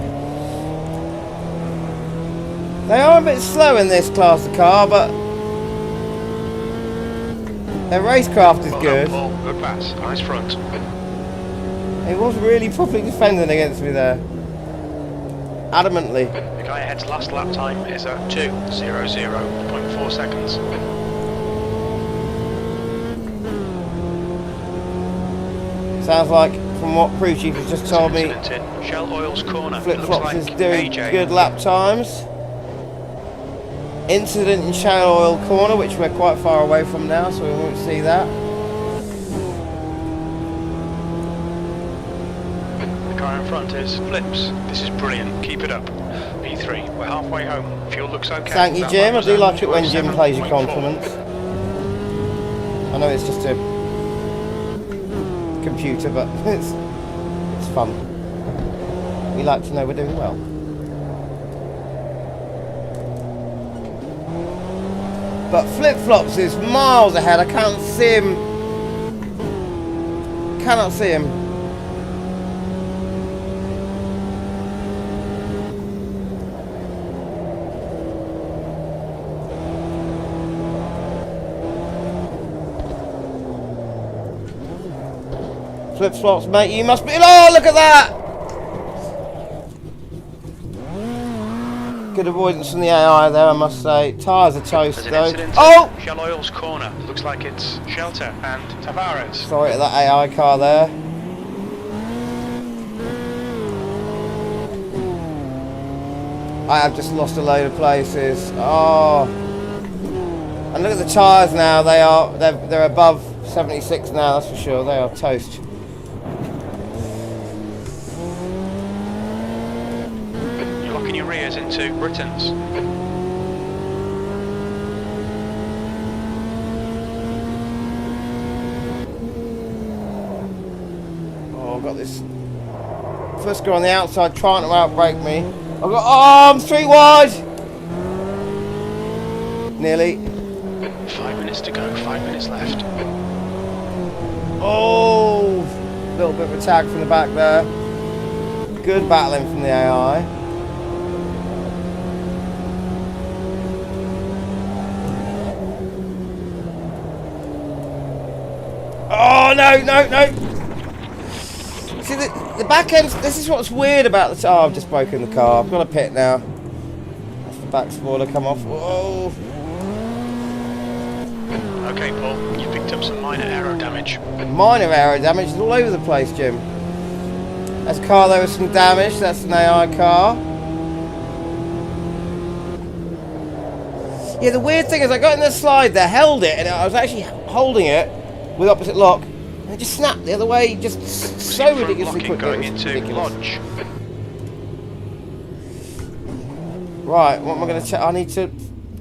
They are a bit slow in this class of car, but their racecraft is good. Paul. Good pass. Nice front. He was really properly defending against me there. Adamantly. The guy ahead's last lap time is at 2:00.4 seconds. Sounds like, from what crew chief has just told me, Shell Oil's corner. Flip-Flops is doing good lap times. Incident in Shell Oil corner, which we're quite far away from now, so we won't see that. The car in front is Flips. This is brilliant. Keep it up. P3. We're halfway home. Fuel looks okay. Thank you, Jim. I do like it when Jim plays your compliments. I know it's just a computer, but it's fun. We like to know we're doing well. But Flip-Flops is miles ahead. I can't see him. Cannot see him. Flip-Flops, mate, you must be... Oh, look at that! Good avoidance from the AI there, I must say. Tyres are toast, though. Oh! Shell Oil's corner. Looks like it's Shelter and Tavares. Sorry to that AI car there. I have just lost a load of places. Oh! And look at the tyres now. They're above 76 now. That's for sure. They are toast. Your rears into Britain's. Oh, I've got this first guy on the outside trying to outbrake me. I've got, oh, I'm street wide! Nearly. 5 minutes to go, 5 minutes left. Oh! A little bit of a tag from the back there. Good battling from the AI. Oh, no. See, the back end, this is what's weird about the... Oh, I've just broken the car. I've got a pit now. That's the back spoiler come off. Whoa. Okay, Paul, you picked up some minor aero damage. Minor aero damage is all over the place, Jim. There's a car there with some damage. That's an AI car. Yeah, the weird thing is I got in the slide there, held it, and I was actually holding it with opposite lock, and it just snapped the other way, just so ridiculously quickly. Going into lodge. Right, what am I going to check? I need to...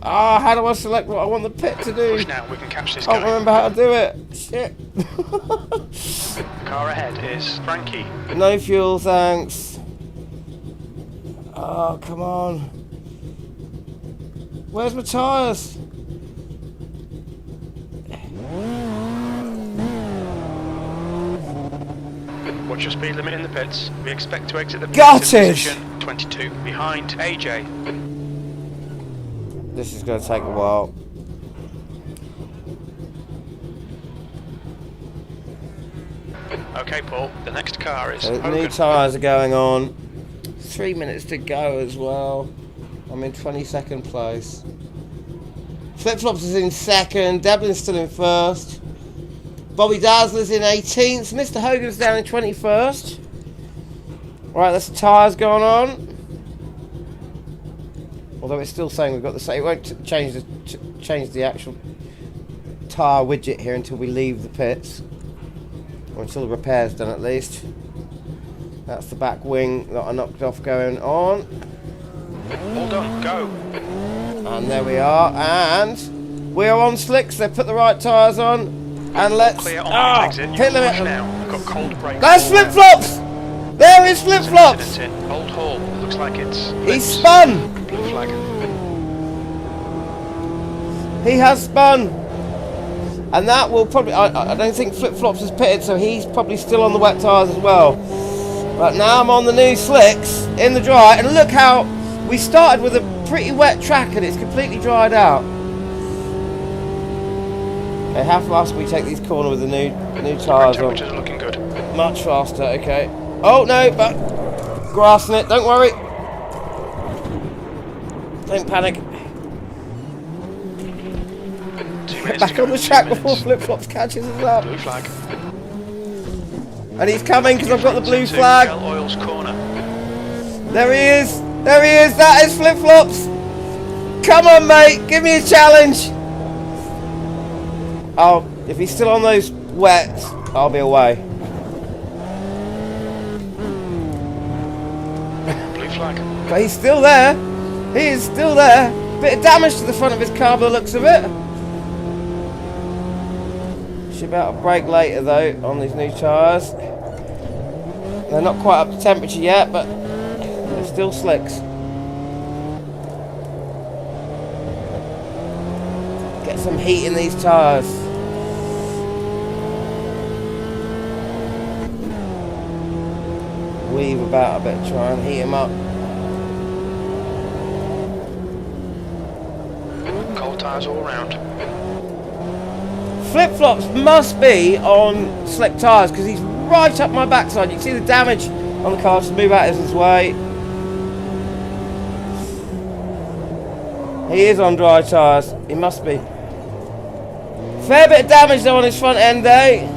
Ah, how do I select what I want the pit to do? Push now, we can catch this I guy. can't remember how to do it. Shit. The car ahead is Frankie. No fuel, thanks. Oh, come on. Where's my tyres? Watch your speed limit in the pits. We expect to exit the pits Got in it! position 22 behind AJ. This is going to take a while. Okay, Paul, the next car is So Hogan. new tyres are going on. 3 minutes to go as well. I'm in 22nd place. Flip-Flops is in second. Devlin's still in first. Bobby Dazzler's in 18th. Mr. Hogan's down in 21st. Right, that's the tyres going on. Although it's still saying we've got the same. It won't change the actual tyre widget here until we leave the pits. Or until the repair's done at least. That's the back wing that I knocked off going on. All done, go. And there we are. And we are on slicks. They've put the right tyres on. And let's... Clear on exit. You pit can push limit. now. We've got cold brakes. That's Flip-Flops! There is Flip-Flops! Old Hall. Looks like it's... He's spun! Blue flag. He has spun. And that will probably... I don't think Flip-Flops has pitted, so he's probably still on the wet tyres as well. But now I'm on the new slicks in the dry. And look how we started with a pretty wet track and it's completely dried out. Okay, how fast can we take these corners with the new tyres on? Temperatures are looking good. Much faster, okay. Oh no, but grassing it, don't worry. Don't panic. 2 minutes Back to go, on the 2 track minutes. before Flip-Flops catches us up. Blue flag. And he's coming because I've got the blue Into flag. Shell Oil's corner. There he is. There he is. That is Flip-Flops. Come on, mate. Give me a challenge. Oh, if he's still on those wets, I'll be away. Blue flag. But he's still there. He is still there. Bit of damage to the front of his car by the looks of it. Should be able to brake later though on these new tyres. They're not quite up to temperature yet, but they're still slicks. Get some heat in these tyres. Weave about a bit, try and heat them up. Cold tyres all around. Flip-Flops must be on slick tyres because he's right up my backside. You can see the damage on the car. Just move out of his way. He is on dry tyres. He must be. Fair bit of damage though on his front end, eh?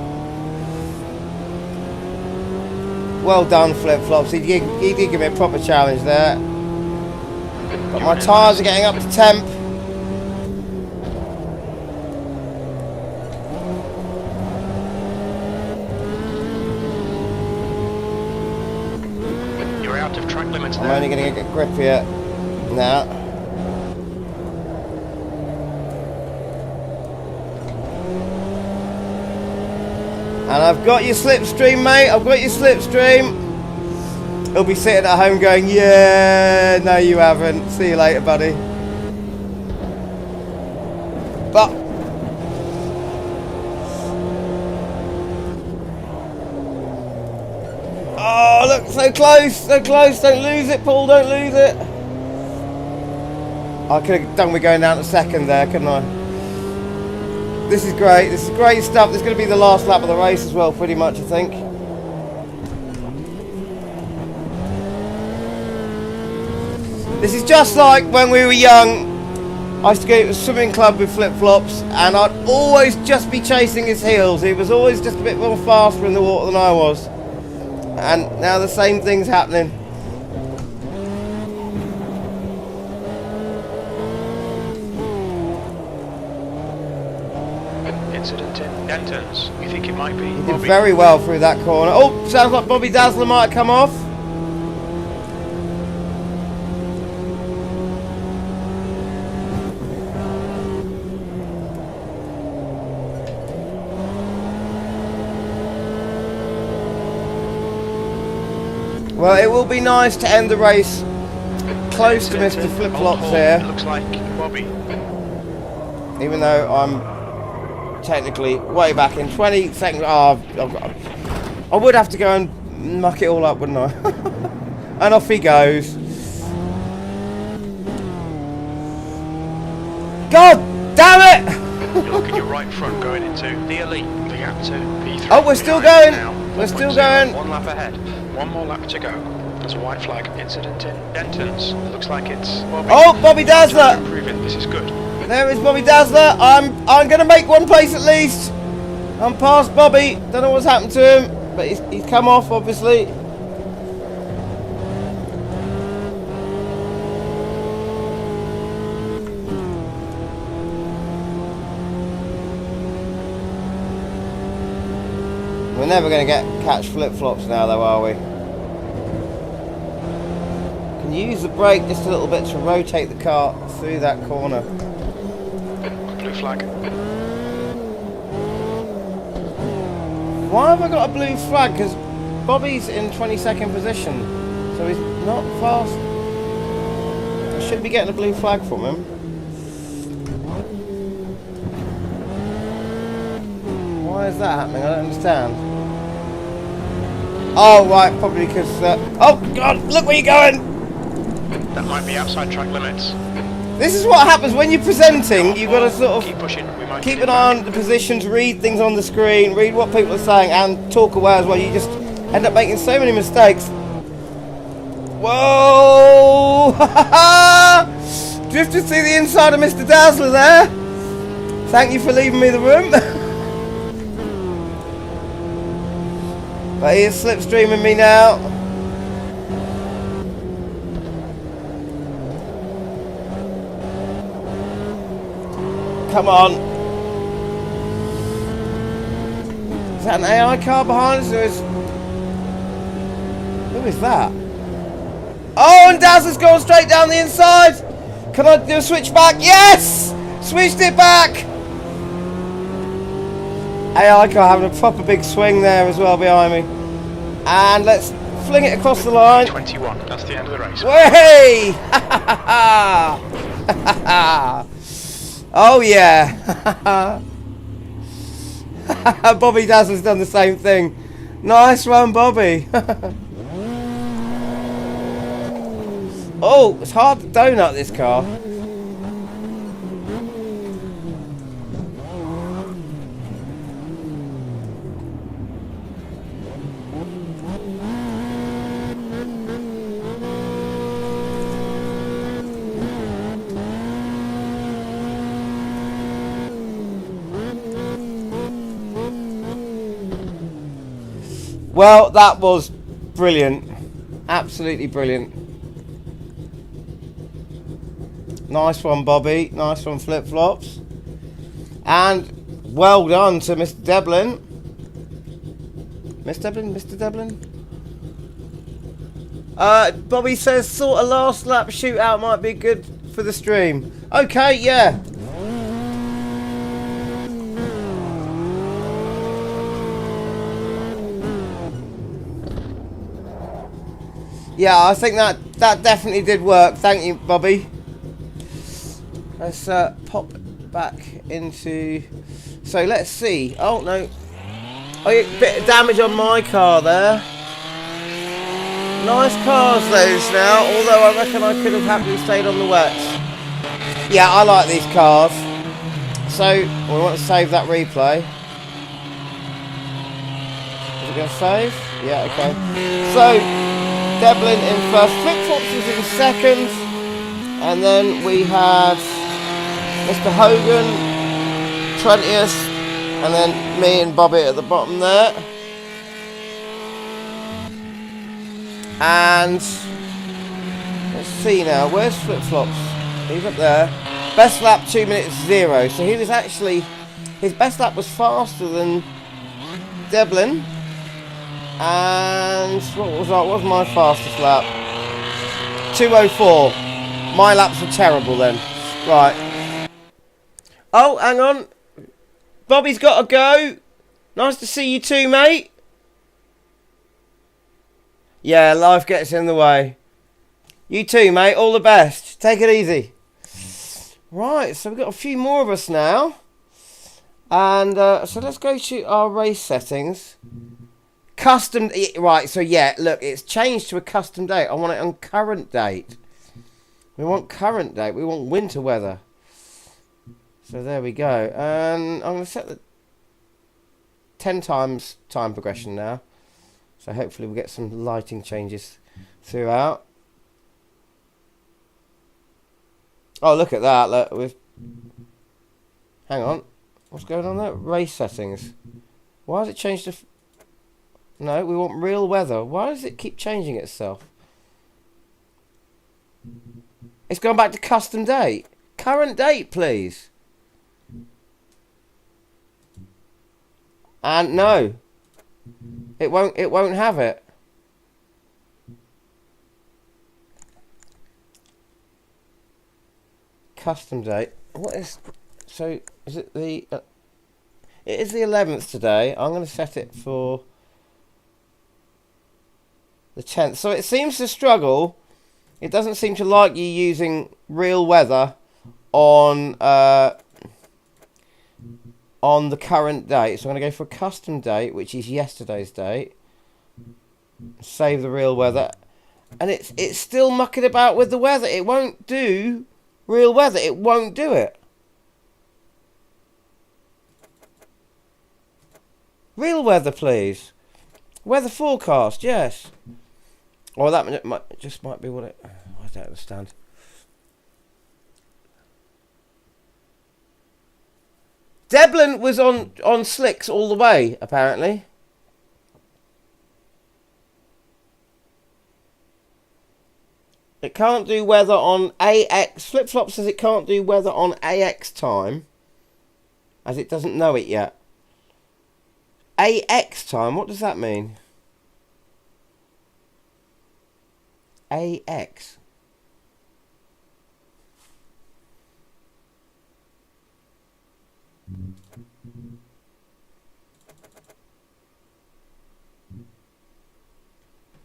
Well done, Flip-Flops. He did give me a proper challenge there. But my tyres are getting up to temp. You're out of track limits I'm now. only going to get grippier now. And I've got your slipstream, mate. I've got your slipstream. He'll be sitting at home going, yeah, no you haven't. See you later, buddy. But oh, look, so close, so close. Don't lose it, Paul, don't lose it. I could have done with going down to second there, couldn't I? This is great stuff. This is going to be the last lap of the race as well, pretty much, I think. This is just like when we were young. I used to go to a swimming club with Flip-Flops and I'd always just be chasing his heels. He was always just a bit more faster in the water than I was. And now the same thing's happening. incident in Denton's. You think it might be He did Bobby? very well through that corner. Oh, sounds like Bobby Dazzler might come off. Well, it will be nice to end the race close to Mr. Flip Flops here. Looks like Bobby. Even though I'm technically way back in 20 seconds. Oh, I would have to go and muck it all up, wouldn't I? And off he goes. God damn it! You look at your right front going into the elite. The gap to P3. Oh, we're still going. We're still going. 1 lap ahead. 1 more lap to go. There's a white flag incident in Denton's. Looks like it's Bobby. Oh, Bobby Dazzler! Improving. This is good. There is Bobby Dazzler. I'm going to make one place at least. I'm past Bobby. Don't know what's happened to him, but he's come off, obviously. We're never going to catch flip-flops now, though, are we? Can you use the brake just a little bit to rotate the car through that corner? Blue flag. Why have I got a blue flag? Because Bobby's in 22nd position, so he's not fast. I should be getting a blue flag from him. Why is that happening? I don't understand. Oh, right, probably because... oh, God, look where you're going! That might be outside track limits. This is what happens when you're presenting. You've got to sort of keep pushing. We might keep an eye on the positions, read things on the screen, read what people are saying, and talk away as well. You just end up making so many mistakes. Whoa! Drifted through the inside of Mr. Dazzler there. Thank you for leaving me the room. But he is slipstreaming me now. Come on. Is that an AI car behind us? Or is... Who is that? Oh, and Dazzler's going straight down the inside. Can I do a switch back? Yes! Switched it back. AI car having a proper big swing there as well behind me. And let's fling it across the line. 21. That's the end of the race. Way! Oh yeah. Bobby Dazzler's done the same thing. Nice one, Bobby. Oh, it's hard to donut this car. Well, that was brilliant. Absolutely brilliant. Nice one, Bobby. Nice one, Flip Flops. And well done to Mr. Deblin. Mr. Deblin? Bobby says, sort of last lap shootout might be good for the stream. Okay, yeah. Yeah, I think that definitely did work. Thank you, Bobby. Let's pop back into... So, let's see. Oh, no. Oh, yeah, bit of damage on my car there. Nice cars, those now. Although I reckon I could have happily stayed on the wets. Yeah, I like these cars. So, we want to save that replay. Is it going to save? Yeah, okay. So... Deblin in first, Flip Flops was in second, and then we had Mr. Hogan, 20th, and then me and Bobby at the bottom there. And let's see now, where's Flip Flops? He's up there. Best lap 2 minutes 0. So he His best lap was faster than Devlin. And what was my fastest lap? 2:04. My laps were terrible then. Right. Oh, hang on. Bobby's got to go. Nice to see you too, mate. Yeah, life gets in the way. You too, mate. All the best. Take it easy. Right, so we've got a few more of us now. And so let's go to our race settings. Custom. Right, so yeah, look, it's changed to a custom date. I want it on current date. We want current date. We want winter weather. So there we go. And I'm going to set the 10 times time progression now. So hopefully we'll get some lighting changes throughout. Oh, look at that. Look, hang on. What's going on there? Race settings. Why has it changed to... No, we want real weather. Why does it keep changing itself? It's gone back to custom date. Current date, please. And no. It won't have it. Custom date. What is... So, is it the... it is the 11th today. I'm going to set it for the 10th. So it seems to struggle. It doesn't seem to like you using real weather on the current date. So I'm going to go for a custom date, which is yesterday's date. Save the real weather. And it's still mucking about with the weather. It won't do real weather. It won't do it. Real weather, please. Weather forecast, yes. Or that might be what it... I don't understand. Devlin was on slicks all the way, apparently. It can't do weather on AX. Flip-Flop says it can't do weather on AX time, as it doesn't know it yet. AX time, what does that mean? AX.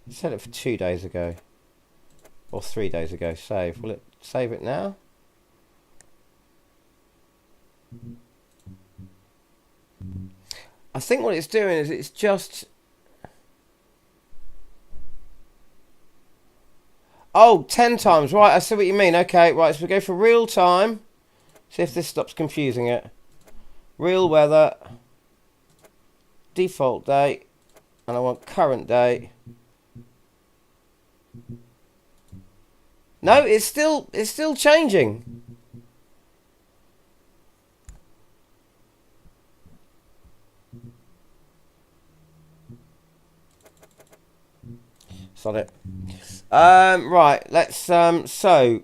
I said it for 2 days ago. Or 3 days ago. Save. Will it save it now? I think what it's doing is it's just... Oh, 10 times. Right, I see what you mean. Okay, right, so we go for real time. See if this stops confusing it. Real weather. Default date. And I want current date. No, it's still changing. Sod it. Right, let's so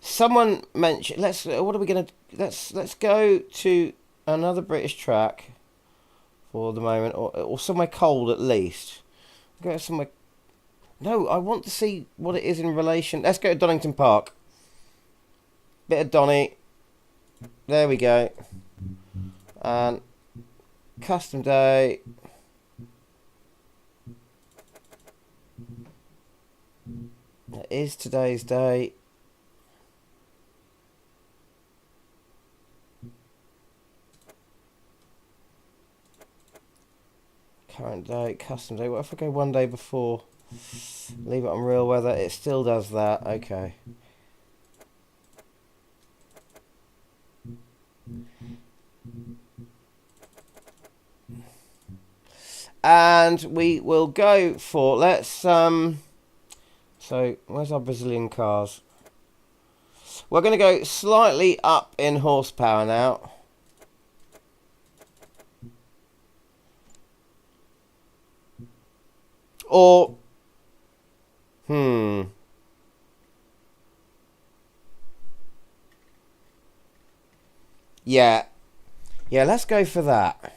someone mentioned what are we gonna let's go to another British track for the moment, or somewhere cold at least. Go somewhere. No, I want to see what it is in relation. Let's go to Donington Park. Bit of Donny. There we go. And custom day. That is today's date. Current date, custom date. What if I go 1 day before? Leave it on real weather. It still does that. Okay. And we will go for, let's so where's our Brazilian cars? We're going to go slightly up in horsepower now. Or Yeah. Yeah, let's go for that.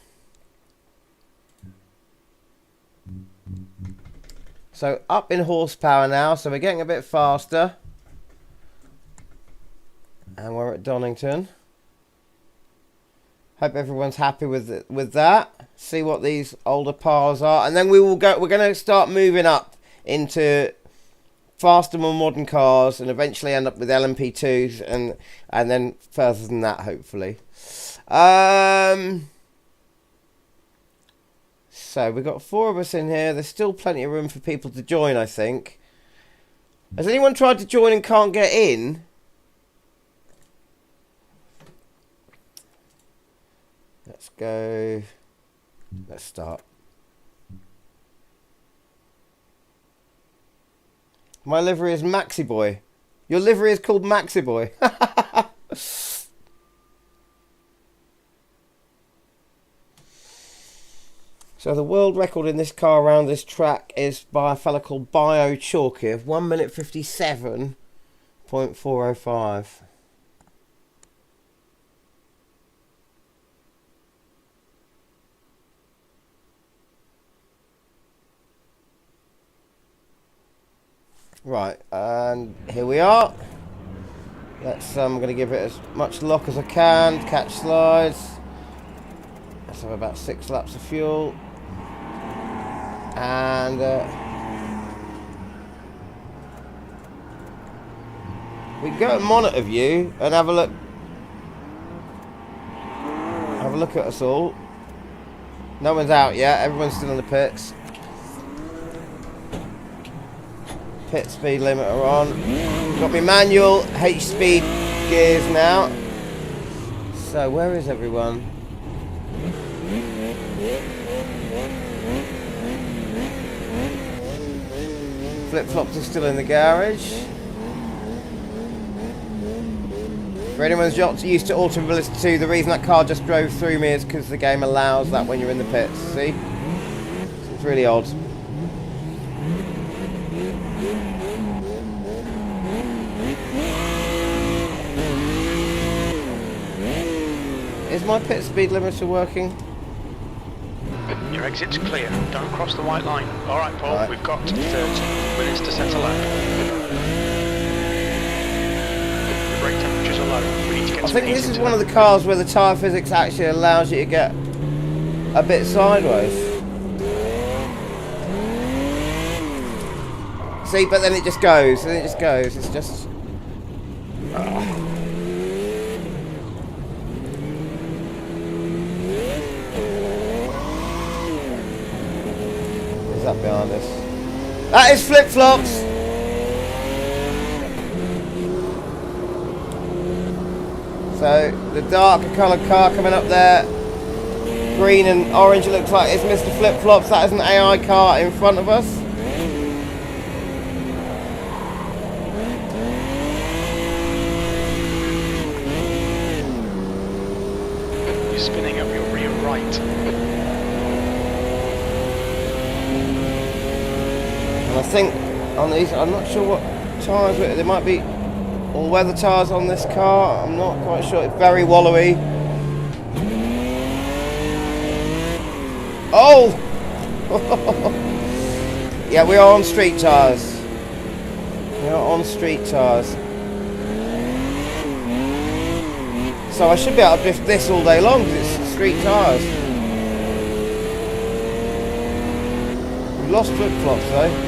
So up in horsepower now, so we're getting a bit faster. And we're at Donington. Hope everyone's happy with that. See what these older cars are, and then we will go. We're going to start moving up into faster, more modern cars, and eventually end up with LMP2s, and then further than that, hopefully. So we've got 4 of us in here. There's still plenty of room for people to join, I think. Has anyone tried to join and can't get in? Let's go. Let's start. My livery is Maxi Boy. Your livery is called Maxi Boy. So the world record in this car around this track is by a fella called Bio Chalky of 1 minute 57.405. Right, and here we are. I'm going to give it as much lock as I can. Catch slides. Let's have about 6 laps of fuel. And we can go to monitor view and have a look. Have a look at us all. No one's out yet. Everyone's still in the pits. Pit speed limiter on. Got my manual H-speed gears now. So where is everyone? Flip-flops are still in the garage. For anyone who's used to Automobility 2, the reason that car just drove through me is because the game allows that when you're in the pits. See? It's really odd. Is my pit speed limiter working? Your exit's clear. Don't cross the white line. Alright, Paul, right. We've got 30 minutes to set a lap. The brake temperatures are low. We need to get I think this is one of the cars where the tyre physics actually allows you to get a bit sideways. See, but then it just goes, and it just goes. It's just... Up behind us. That is flip-flops. So the darker coloured car coming up there, green and orange, it looks like it's Mr. Flip-flops. That is an AI car in front of us. You're spinning up your rear right. I think on these, I'm not sure what tyres, there might be all-weather tyres on this car. I'm not quite sure. It's very wallowy. Oh! Yeah, we are on street tyres. We are on street tyres. So I should be able to drift this all day long because it's street tyres. We've lost flip-flops though.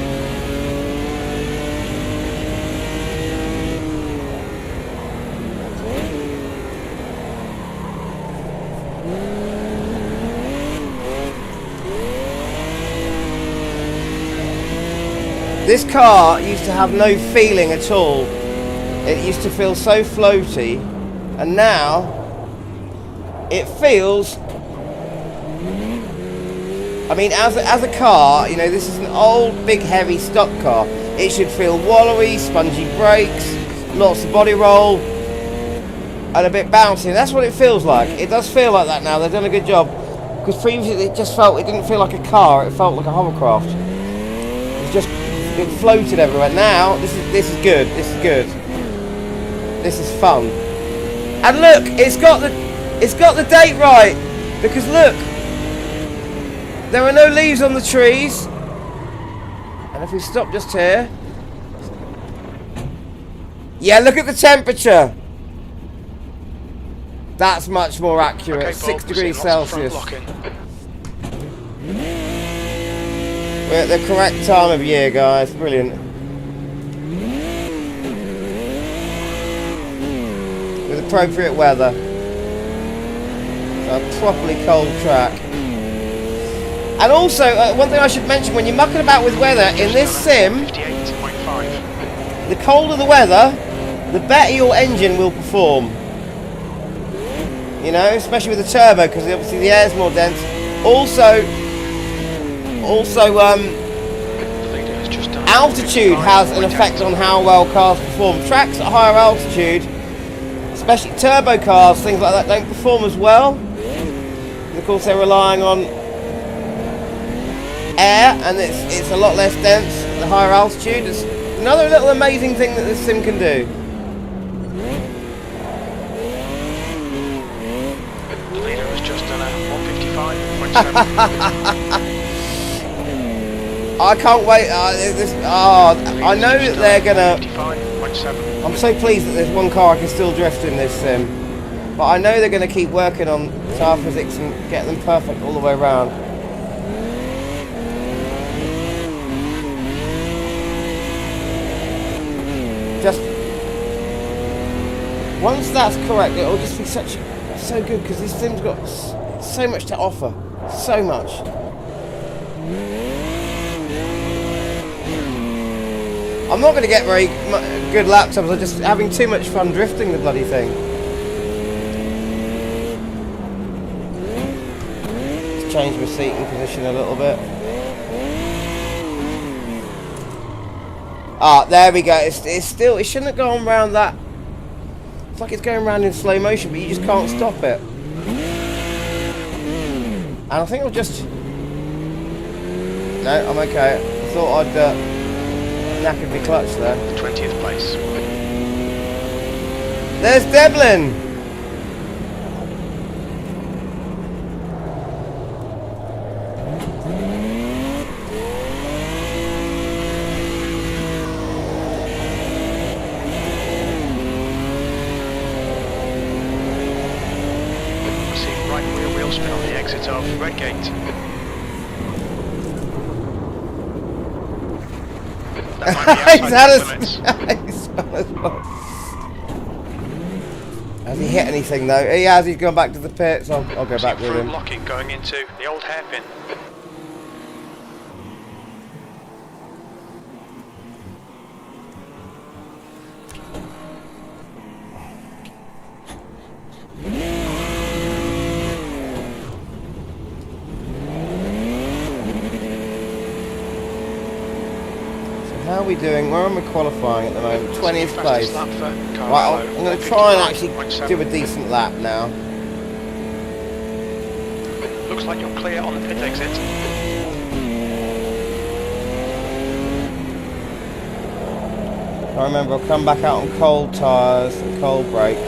This car used to have no feeling at all. It used to feel so floaty, and now it feels, I mean, as a car, you know, this is an old, big, heavy stock car. It should feel wallowy, spongy brakes, lots of body roll, and a bit bouncy. That's what it feels like. It does feel like that now. They've done a good job. Because previously it didn't feel like a car. It felt like a hovercraft. It floated everywhere. Now this is good. This is good. This is fun. And look, it's got the It's got the date right, because look, there are no leaves on the trees. And if we stop just here, yeah, look at the temperature. That's much more accurate. Okay, 6 Bob, degrees we're seeing lots of Celsius. front locking. We're at the correct time of year, guys. Brilliant. With appropriate weather. So a properly cold track. And also, one thing I should mention, when you're mucking about with weather, in this sim, 58.5. the colder the weather, the better your engine will perform. You know, especially with the turbo, because obviously the air is more dense. Also, altitude has an effect on how well cars perform. Tracks at higher altitude, especially turbo cars, things like that, don't perform as well. And of course, they're relying on air, and it's a lot less dense at the higher altitude. It's another little amazing thing that this sim can do. The leader has just done a 155.7. I can't wait. I know that they're gonna. 55.7. I'm so pleased that there's one car I can still drift in this sim, but I know they're going to keep working on tire physics and get them perfect all the way around. Just once that's correct, it'll just be so good, because this sim's got so much to offer, so much. I'm not going to get very good lap times. I'm just having too much fun drifting the bloody thing. Let's change my seating position a little bit. Ah, there we go. It's still. It shouldn't have gone around that. It's like it's going around in slow motion, but you just can't stop it. And I think I'll just. No, I'm okay. I thought I'd. Knackered me clutch there. 20th place. There's Devlin! We'll see right rear wheel spin on the exit of Redgate. That might be outside the limits. Has he hit anything though? He has. He's gone back to the pits. I'll go back with him. Locking going into the old hairpin. How are we doing? Where am I qualifying at the moment? 20th place. Right, I'm going to try and actually do a decent lap now. Looks like you're clear on the pit exit. I remember I'll come back out on cold tyres and cold brakes.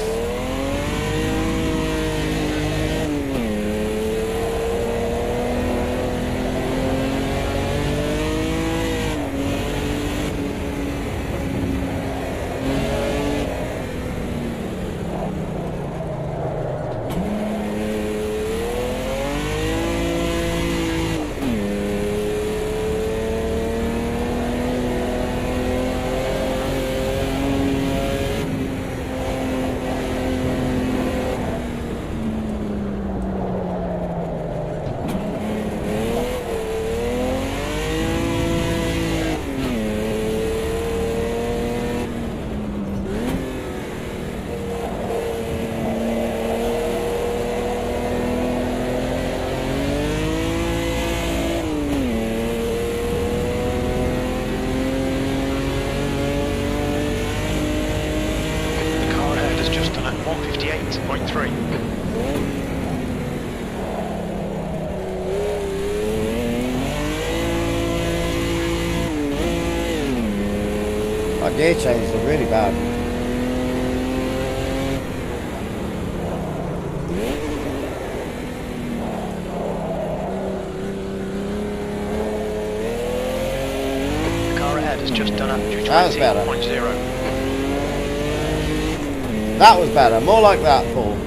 My gear changes are really bad. just done up to 20.0. That was better. That was better. More like that, Paul.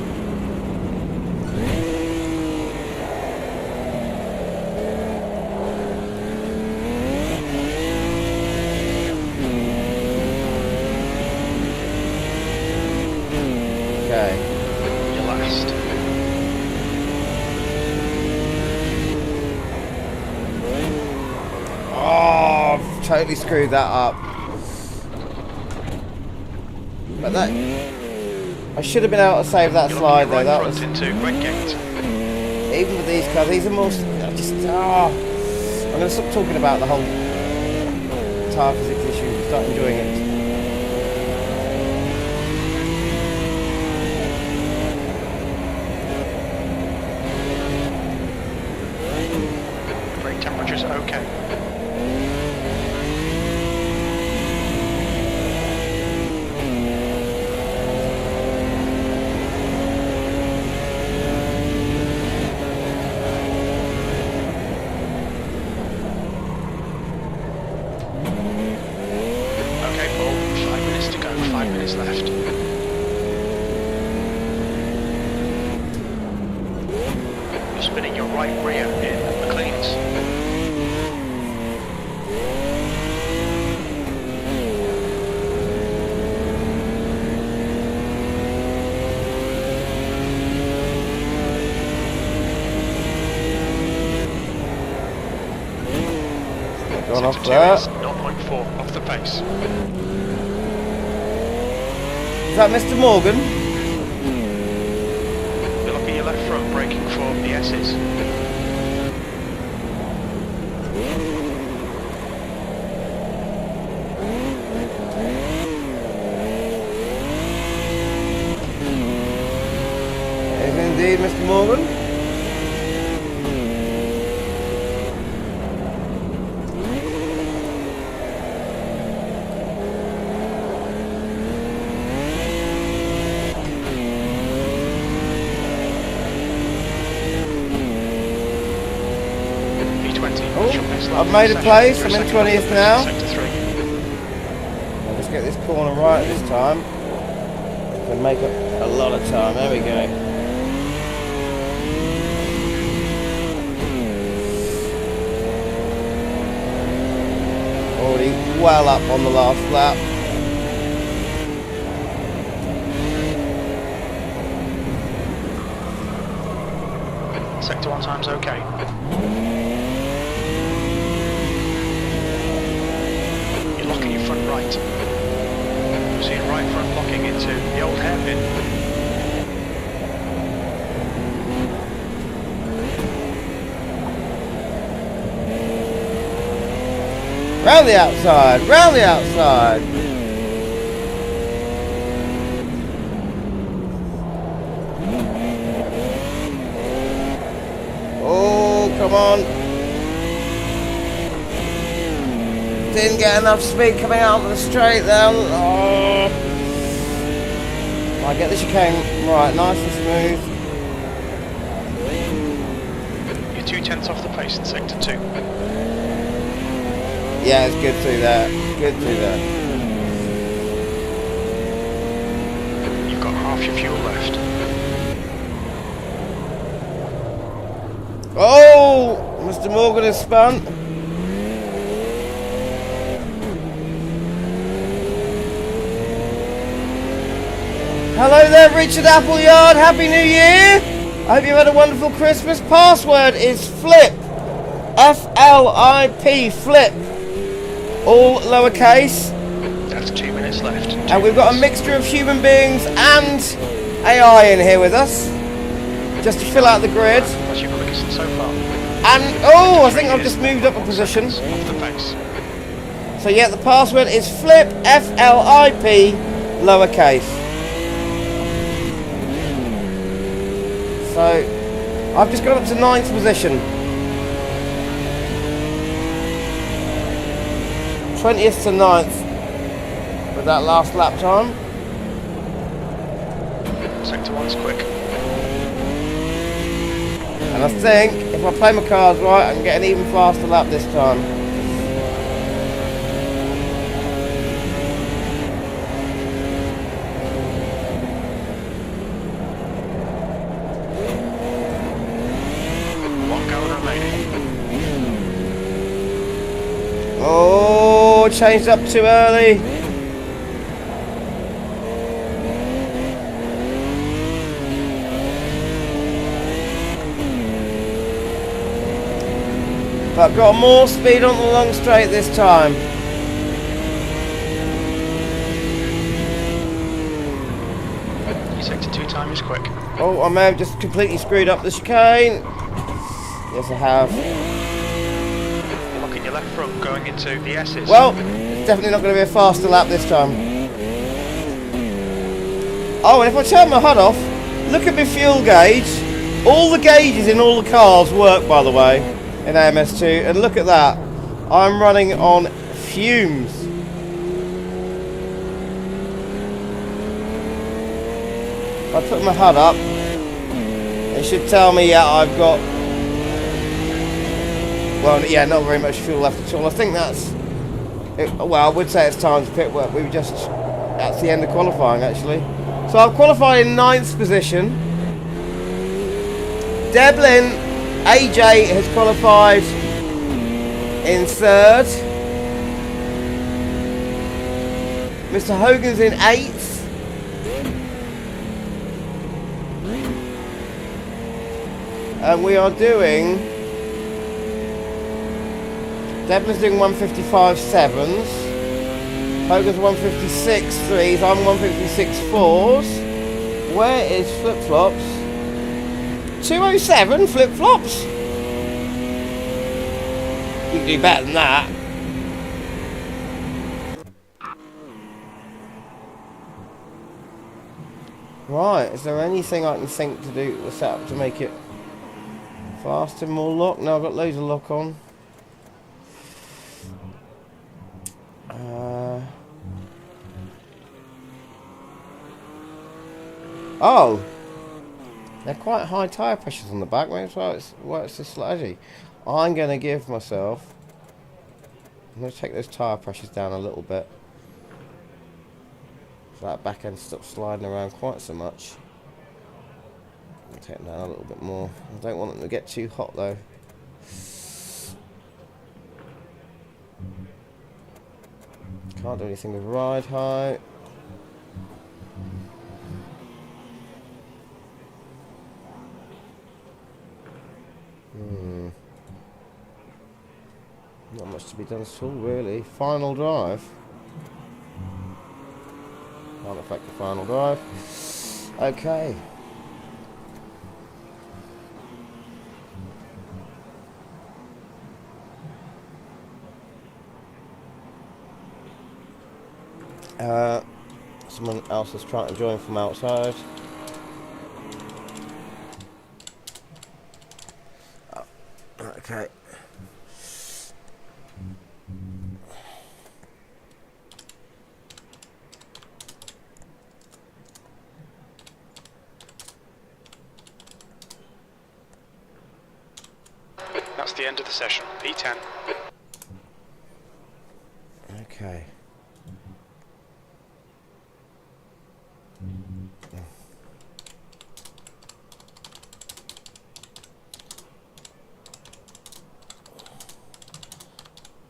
Okay. You're last. Oh, I've totally screwed that up. But that... I should have been able to save that slide though. That was... into Red Gate. Even with these cars, these are more... Just... I'm going to stop talking about the whole tyre physics issue and start enjoying it. Brake temperature's okay. Left. You're spinning your right rear in McLean's. Gone off there. 0.4 off the pace. Is that Mr. Morgan? You're looking at your left front, braking for the S's. Is it indeed Mr. Morgan? I've made a place, I'm in 20th now. Let's get this corner right this time. Can make up a lot of time, there we go. Already well up on the last lap. Sector 1 time's okay. Locking your front right. You see right front locking into the old hairpin. Round the outside, round the outside. Oh, come on. Didn't get enough speed coming out of the straight then. Oh. I get the chicane right, nice and smooth. You're 2/10 off the pace in sector 2. Yeah, it's good through there. Good through there. You've got half your fuel left. Oh! Mr. Morgan is spun. Hello there, Richard Appleyard. Happy New Year. I hope you've had a wonderful Christmas. Password is FLIP. F-L-I-P, FLIP. All lowercase. That's 2 minutes left. And we've got a mixture of human beings and AI in here with us. Just to fill out the grid. That's your quickest so far. And, oh, I think I've just moved up a position. Off the pace. So yeah, the password is FLIP, F-L-I-P, lowercase. So, I've just got up to 9th position. 20th to 9th with that last lap time. Sector 1's quick. And I think, if I play my cards right, I can get an even faster lap this time. oil changed up too early. But I've got more speed on the long straight this time. Your sector 2 time is quick. Oh, I may have just completely screwed up the chicane. Yes, I have. Locking your left front going into the S's. Well, it's definitely not going to be a faster lap this time. Oh, and if I turn my HUD off, look at my fuel gauge. All the gauges in all the cars work, by the way, in AMS2. And look at that. I'm running on fumes. If I put my HUD up, it should tell me, yeah, I've got... Well, yeah, not very much fuel left at all. I think that's... well, I would say it's time to pit work. We were just... That's the end of qualifying, actually. So I've qualified in 9th position. Devlin, AJ has qualified in 3rd. Mr. Hogan's in 8th. And we are doing... Devlin's doing 155 7s. Hogan's 156 3s. I'm 156 4s. Where is Flip Flops? 207 Flip Flops. You can do better than that. Right, is there anything I can think to do with the setup to make it faster, more lock? No, I've got loads of lock on. Oh, they're quite high tyre pressures on the back. Maybe that's why it's this sludgy. I'm going to give myself... I'm going to take those tyre pressures down a little bit. So that back end stops sliding around quite so much. I'll take them down a little bit more. I don't want them to get too hot though. Can't do anything with ride height. Not much to be done at all, really. Final drive. Can't affect the final drive. Okay. Someone else is trying to join from outside. Oh, okay. That's the end of the session. P10. Okay.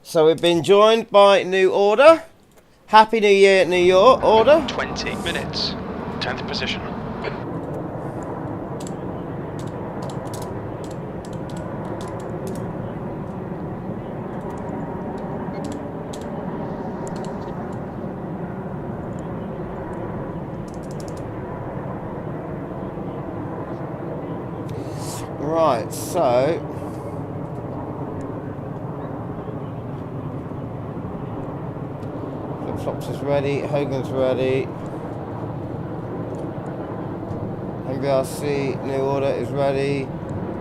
So we've been joined by New Order. Happy New Year, New York Order. 20 minutes. 10th position. Right, so Flip Flops is ready, Hogan's ready, MBRC New Order is ready,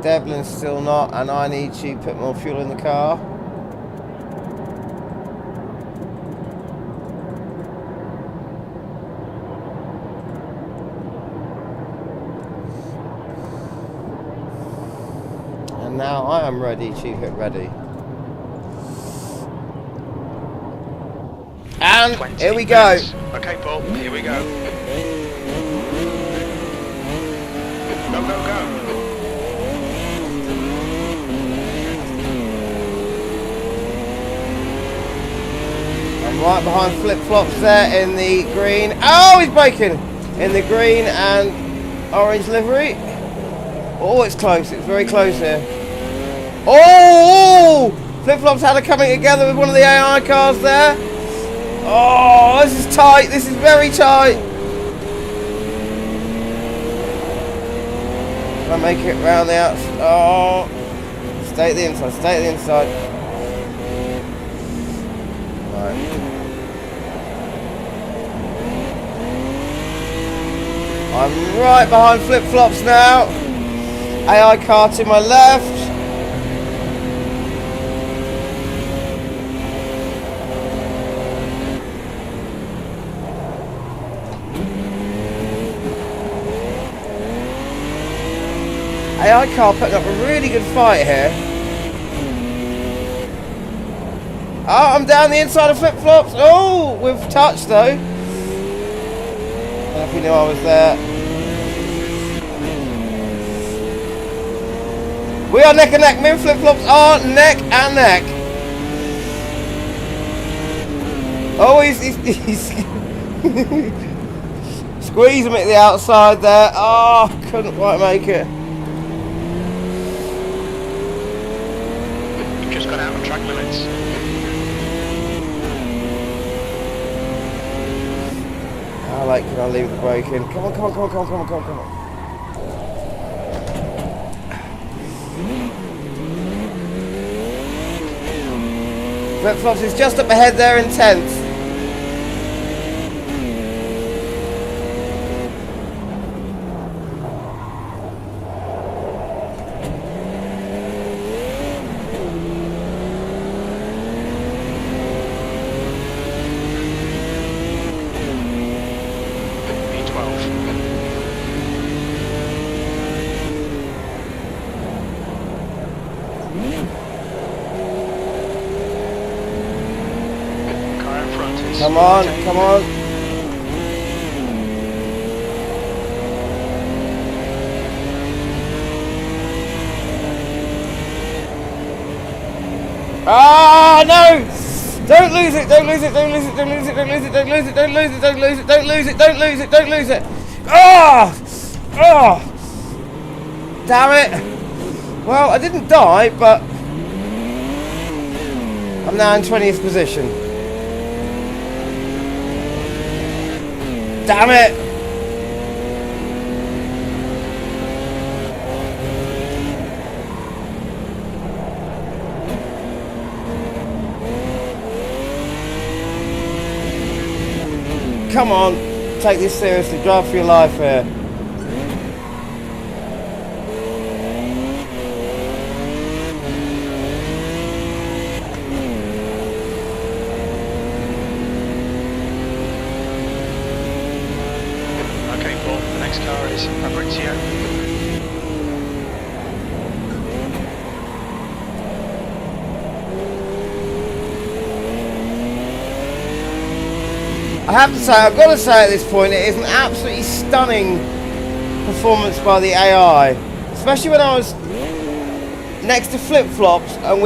Devlin's still not, and I need to put more fuel in the car. Now I am ready to hit ready. And here we go. Okay, Paul, here we go. Go, go, go. Right behind flip-flops there in the green. Oh, he's braking! In the green and orange livery. Oh, it's close. It's very close here. Oh! Flip-flops had it coming together with one of the AI cars there. Oh, this is tight. This is very tight. Can I make it round the outside? Oh. Stay at the inside. Stay at the inside. Right. I'm right behind flip-flops now. AI car to my left. AI car putting up a really good fight here. Oh, I'm down the inside of flip-flops. Oh, with touch though. I don't know if you knew I was there. We are neck and neck. Me and flip-flops are neck and neck. Oh, he's squeezing me at the outside there. Oh, couldn't quite make it. You've just got out of track limits. How late can I leave the brake in? Come on, come on, come on, come on, come on, come on, come on. Flip-flops is just up ahead there in 10th. Come on, come on. Ah, no! Don't lose it, don't lose it, don't lose it, don't lose it, don't lose it, don't lose it, don't lose it, don't lose it, don't lose it, don't lose it, don't lose it. Ah! Oh! Damn it! Well, I didn't die, but I'm now in 20th position. Damn it! Come on, take this seriously, drive for your life here. I have to say, I've got to say at this point, it is an absolutely stunning performance by the AI. Especially when I was next to flip-flops and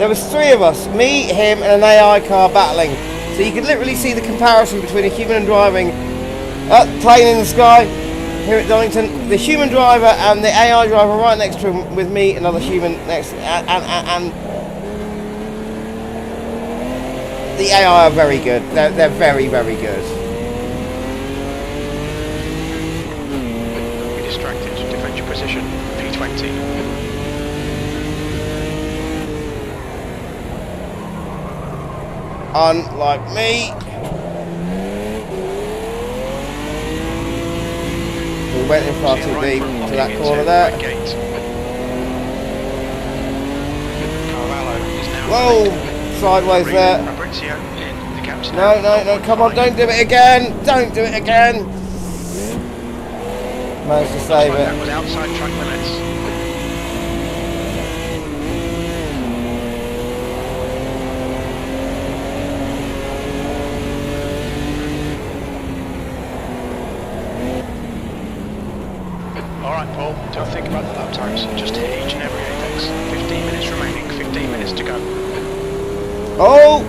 there was three of us, me, him and an AI car battling. So you could literally see the comparison between a human and driving, plane in the sky, here at Donington, the human driver and the AI driver right next to him with me, another human next, and the AI are very good. They're very, very good. Be distracted. Defend your position. P20. Unlike me. We went in far too deep to that corner there. Whoa! Sideways there. No, no, no, come on, don't do it again! Don't do it again! Managed to save it. That was outside track limits. Alright, Paul, don't think about the lap times. Just hit each and every apex. 15 minutes remaining, 15 minutes to go. Oh!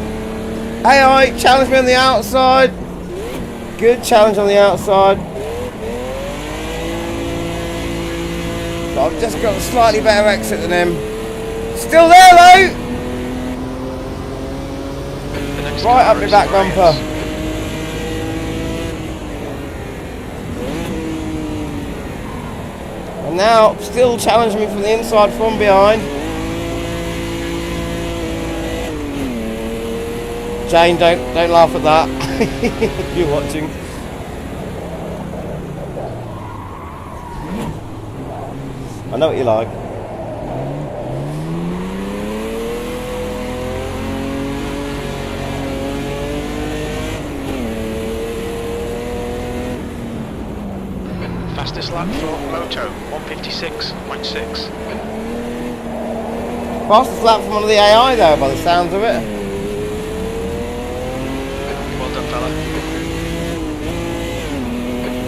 AI, challenge me on the outside. Good challenge on the outside. But I've just got a slightly better exit than him. Still there though! Right up the back bumper. And now, still challenging me from the inside from behind. Jane, don't laugh at that. If you're watching. I know what you like. Fastest lap for Moto, 156.6. Fastest lap from one of the AI though, by the sounds of it. Well done, fella.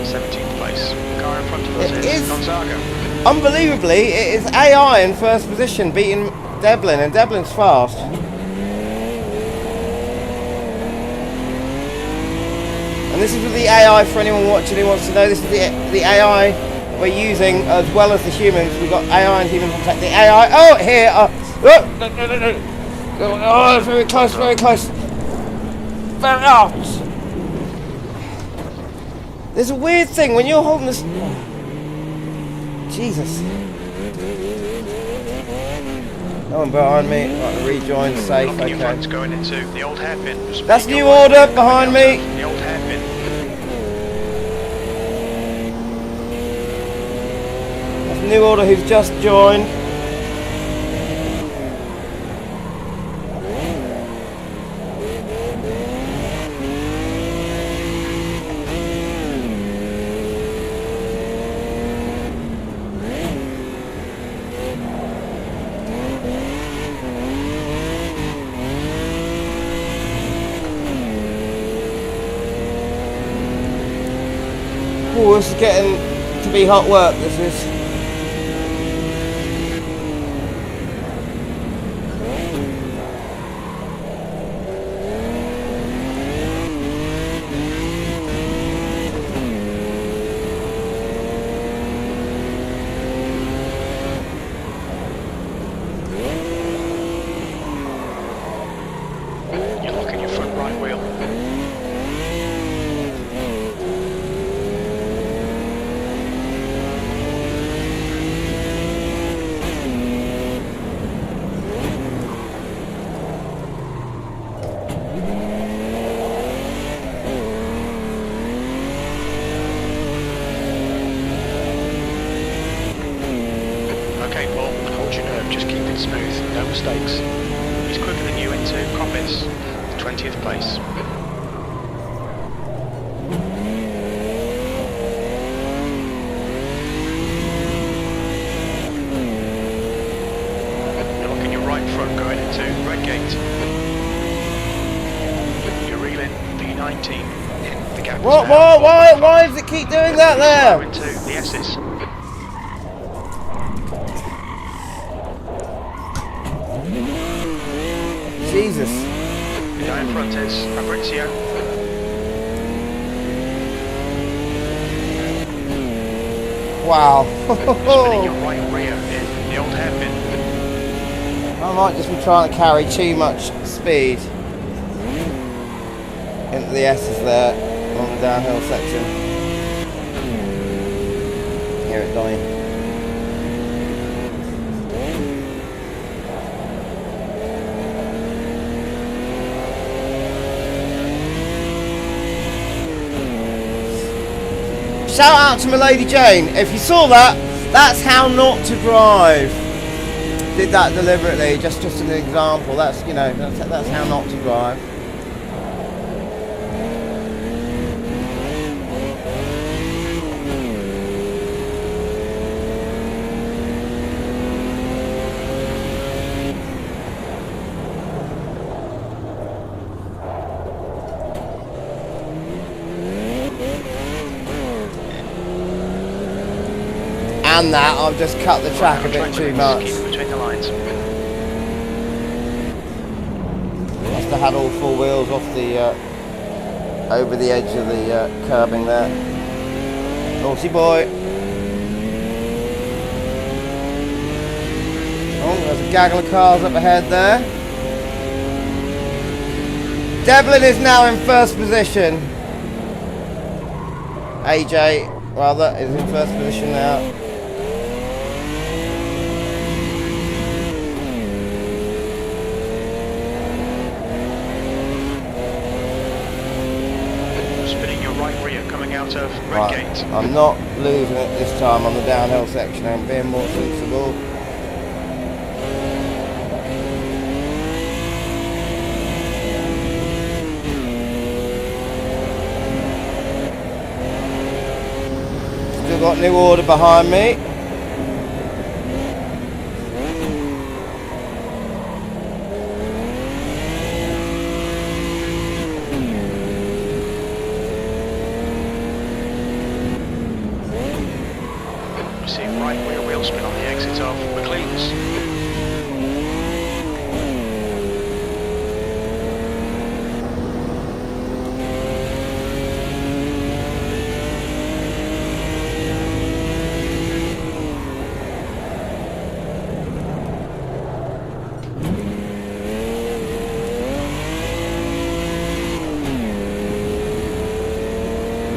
17th place. The car in front of us is Gonzaga. Unbelievably, it is AI in first position, beating Devlin, and Devlin's fast. And this is with the AI, for anyone watching who wants to know, this is the AI we're using as well as the humans. We've got AI and humans protect the AI. Oh, here! Oh, very close, very close. Very out. There's a weird thing when you're holding this. Jesus. No one behind me. Right, the rejoin safe. Okay. Going into the old hairpin. That's New Order behind me. The old hairpin. That's New Order who's just joined. Oh, this is getting to be hot work, this is. You're locking your front right wheel. Okay, Paul, hold your nerve, just keep it smooth, no mistakes. He's quicker than you into COCKPIT, 20th place. You're looking your right front going into red gate. You're reeling V19. The gap is What? now Why does it keep doing that there? into the S's. Jesus. The guy in front is Fabrizio. Wow. Spinning your right rear in the old hairpin. I might just be trying to carry too much speed into the S's there on the downhill section. Here at Donington. Shout out to my lady Jane. If you saw that, that's how not to drive. Did that deliberately, just an example. That's, you know, that's how not to drive. And that, I've just cut the track a bit too much. Keep between the lines. That's must have had all four wheels off the over the edge of the curbing there. Naughty boy. Oh, there's a gaggle of cars up ahead there. Devlin is now in first position. AJ, rather, is in first position now. Spinning your right rear coming out of Red Right, Gate. I'm not losing it this time on the downhill section. I'm being more sensible. Still got New Order behind me. We're seeing right rear wheel spin on the exit of McLean's.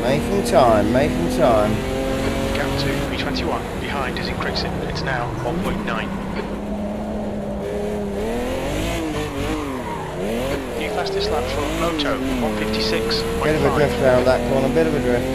Making time, making time. Gap to V21. Behind is increasing. It's now 1.9. New fastest lap for Moto, 156.5. Bit of a drift around that corner, bit of a drift.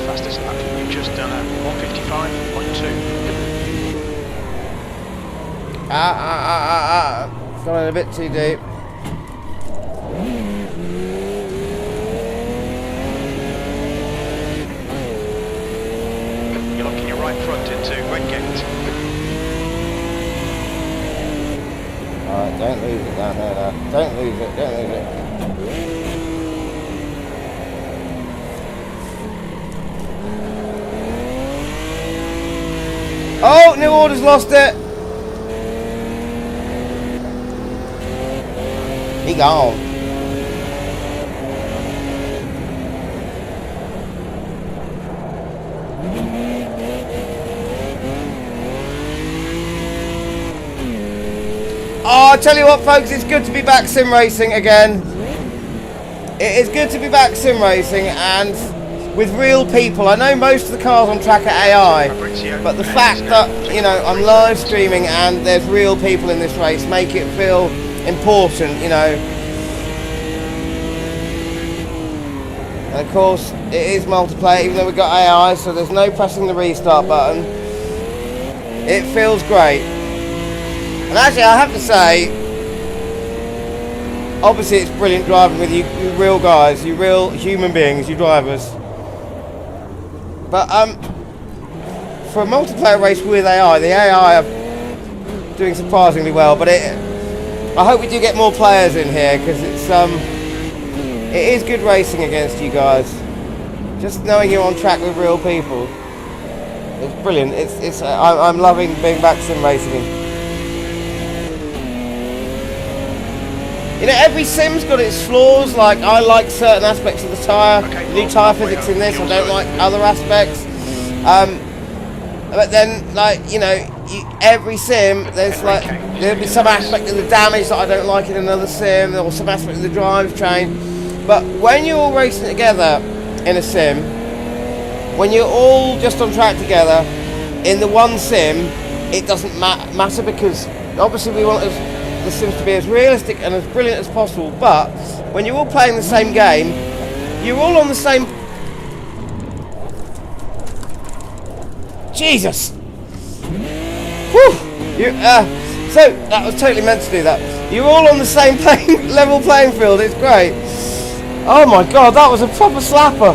Fastest lap we've just done at 155.2. Gone in a bit too deep. You're locking your right front into Red Gate. Alright, don't lose it down there now. Don't lose it, don't lose it. Oh, New Order's lost it. He gone. Oh, I tell you what, folks, it's good to be back sim racing again. It is good to be back sim racing and with real people. I know most of the cars on track are AI, but the fact that, you know, I'm live streaming and there's real people in this race make it feel important, you know. And of course, it is multiplayer, even though we've got AI, so there's no pressing the restart button. It feels great. And actually, I have to say, obviously it's brilliant driving with you real guys, you real human beings, you drivers. But for a multiplayer race with AI, the AI are doing surprisingly well. But I hope we do get more players in here because it is good racing against you guys. Just knowing you're on track with real people, it's brilliant. I'm loving being back sim racing. You know, every sim's got its flaws. Like, I like certain aspects of the tyre, new tyre physics in this. I don't like other aspects. But then, like, you know, every sim, there'll be some aspect of the damage that I don't like in another sim, or some aspect of the drivetrain. But when you're all racing together in a sim, when you're all just on track together in the one sim, it doesn't matter because obviously we want the sims to be as realistic and as brilliant as possible, but when you're all playing the same game, you're all on the same... Jesus! Whew! So, that was totally meant to do that. You're all on the same level playing field, it's great. Oh my god, that was a proper slapper.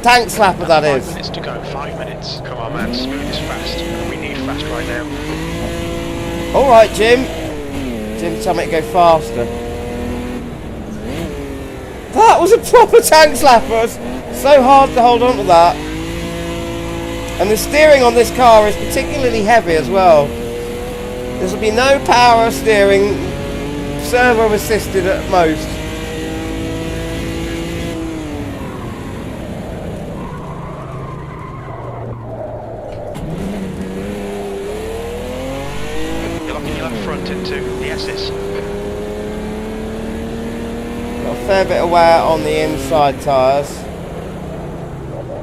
Tank slapper, that is. 5 minutes to go, 5 minutes. Come on man, smooth is fast. We need fast right now. Alright, Jim. Jim, tell me to go faster. That was a proper tank slapper. It's so hard to hold on to that. And the steering on this car is particularly heavy as well. There will be no power steering, servo assisted at most. You're locking your left front into the S's. Got a fair bit of wear on the inside tyres.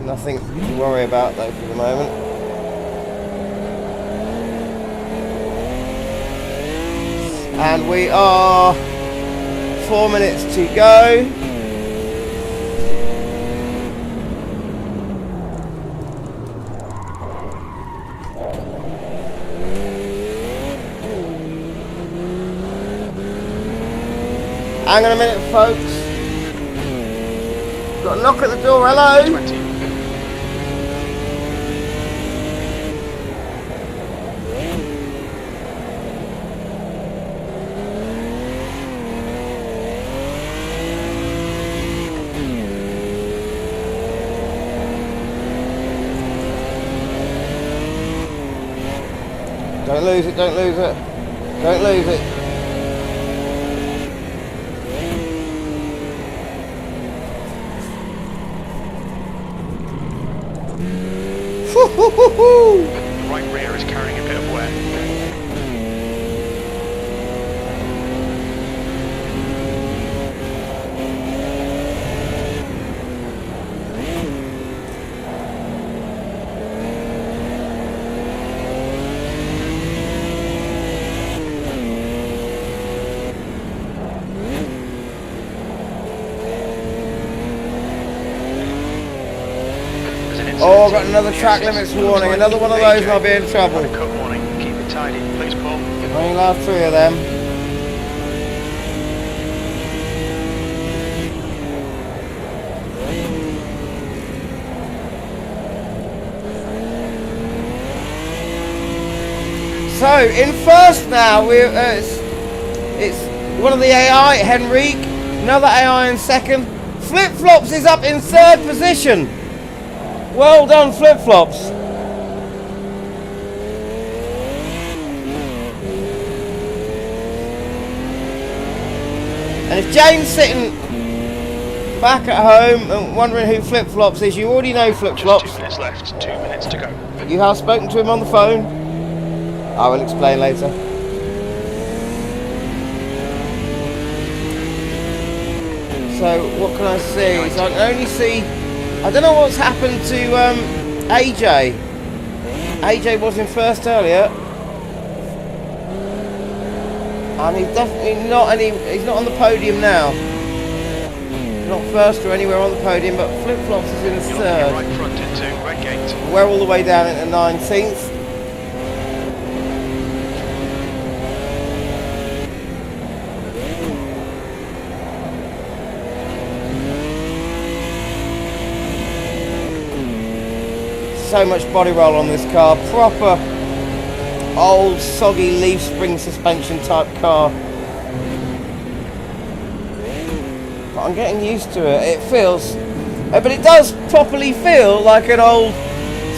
Nothing to worry about though for the moment. And we are 4 minutes to go. Hang on a minute, folks. Got a knock at the door. Hello. 20. Don't lose it, don't lose it. Don't lose it. The right rear is carrying a bit of wear. Oh, I've got another track limits warning. Another one of those and I'll be in trouble. Cut warning. Keep it tidy, please, Paul. I only have 3 of them. So in first now, it's one of the AI, Henrique. Another AI in second. Flip Flops is up in 3rd position. Well done, Flip Flops. And if Jane's sitting back at home and wondering who Flip Flops is, you already know Flip Flops. Just 2 minutes left, 2 minutes to go. You have spoken to him on the phone. I will explain later. So what can I see? So I can only see, I don't know what's happened to AJ. AJ was in first earlier. And he's definitely not he's not on the podium now. Not first or anywhere on the podium, but Flip Flops is in You're third. right front into Redgate. We're all the way down into 19th. So much body roll on this car, proper old soggy leaf spring suspension type car. But I'm getting used to it. It feels, but it does properly feel like an old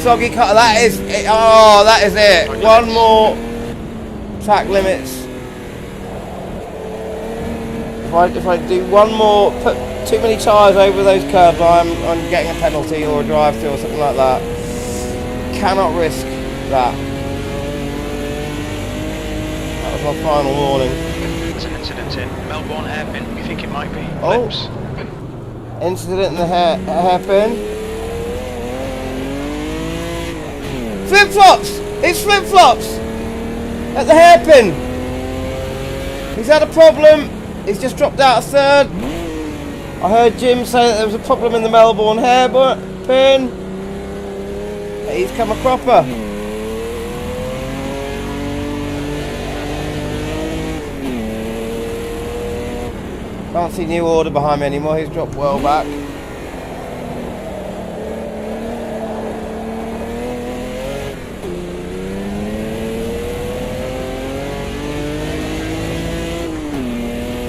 soggy car. That is it. Oh, that is it. One more track limits. If I do one more, put too many tyres over those curbs, I'm getting a penalty or a drive-through or something like that. Cannot risk that. That was my final warning. There's an incident in Melbourne hairpin. We think it might be Oh. Flips. Incident in the hairpin. Flip Flops! It's Flip Flops! At the hairpin! He's had a problem. He's just dropped out of third. I heard Jim say that there was a problem in the Melbourne hairpin. He's come a cropper. Can't see New Order behind me anymore. He's dropped well back.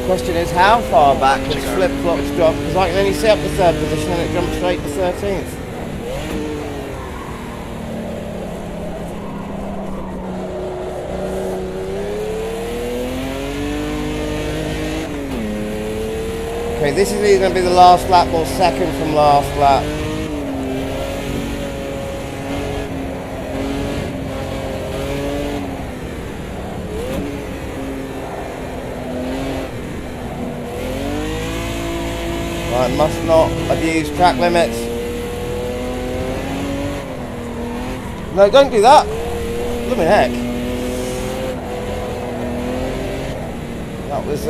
Question is, how far back does flip-flops drop? Because I can only see up the 3rd position and it jumps straight to 13th. Okay, this is either going to be the last lap or second from last lap. I must not abuse track limits. No, don't do that. Blooming heck. That was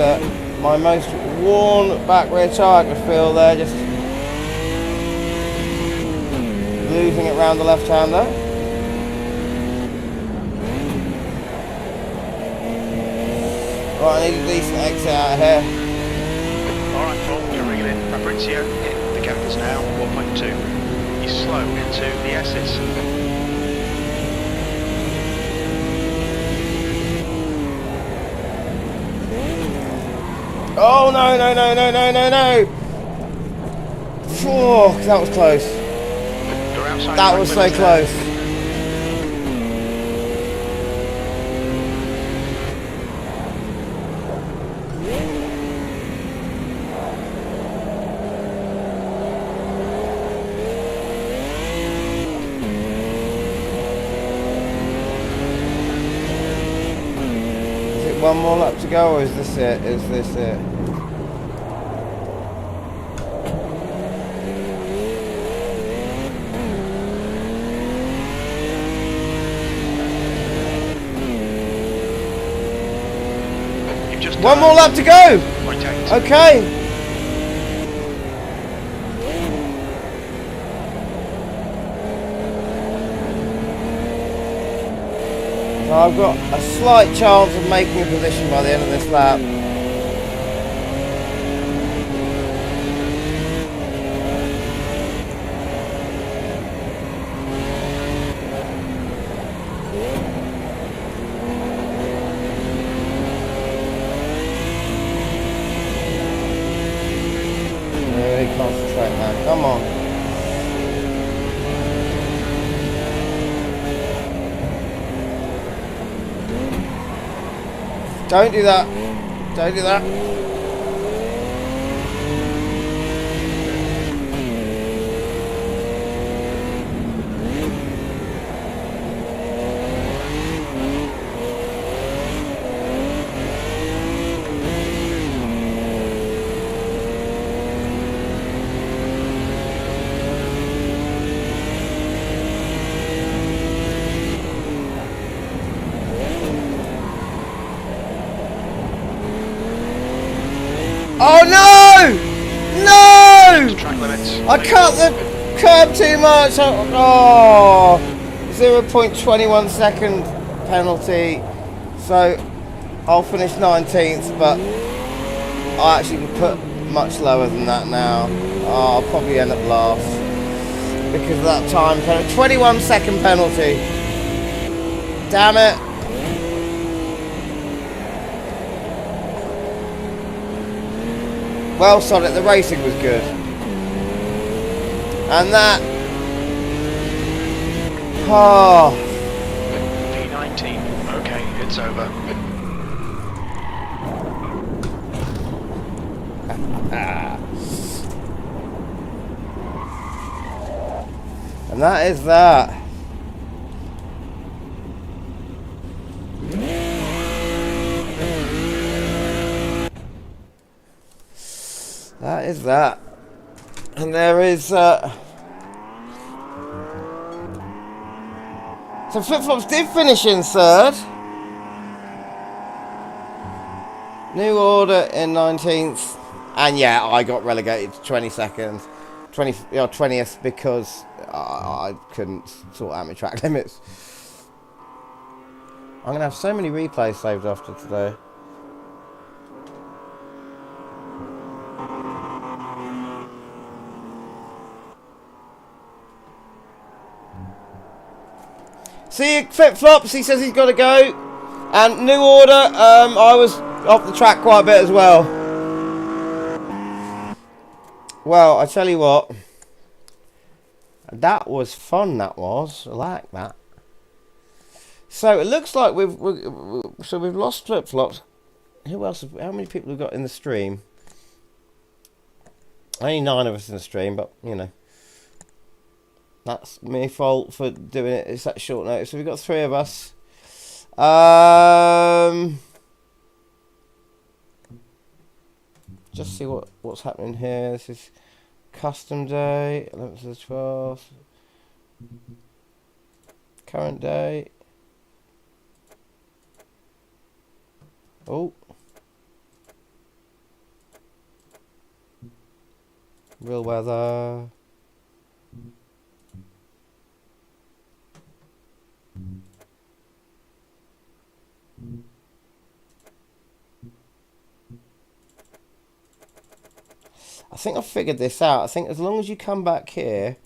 my most worn back rear tyre I could feel there, just losing it round the left-hander. Right, I need a decent exit out of here. Alright, Paul, you're reeling. Fabrizio, the gap is now 1.2. He's slow into the S's. Oh no, no, no, no, no, no, no! Oh, that was close. That was so close. One more lap to go, or is this it? Is this it? You've just one more lap to go! Okay. I've got a slight chance of making a position by the end of this lap. Really concentrate now, come on. Don't do that. Don't do that. Oh no! No! Track limits. I cut the curb too much. Oh, 0.21 second penalty. So I'll finish 19th, but I actually put much lower than that now. Oh, I'll probably end up last because of that time penalty. 21 second penalty. Damn it. Well, Sonic, the racing was good. And that... Oh. P19. Okay, it's over. And that is that. That is that. And there is so Flip-Flops did finish in 3rd. New Order in 19th. And yeah, I got relegated to 22nd. 20th because I couldn't sort out my track limits. I'm going to have so many replays saved after today. See you, Flip-Flops, he says he's got to go. And New Order, I was off the track quite a bit as well. Well, I tell you what, that was fun. That was. I like that. So it looks like we've lost flip flops. Who else? How many people have got in the stream? Only 9 of us in the stream, but you know, that's my fault for doing it. It's that short notice. So we've got 3 of us. Just see what's happening here. This is custom day, 11th to the 12th. Current day. Oh. Real weather. I think I've figured this out. I think as long as you come back here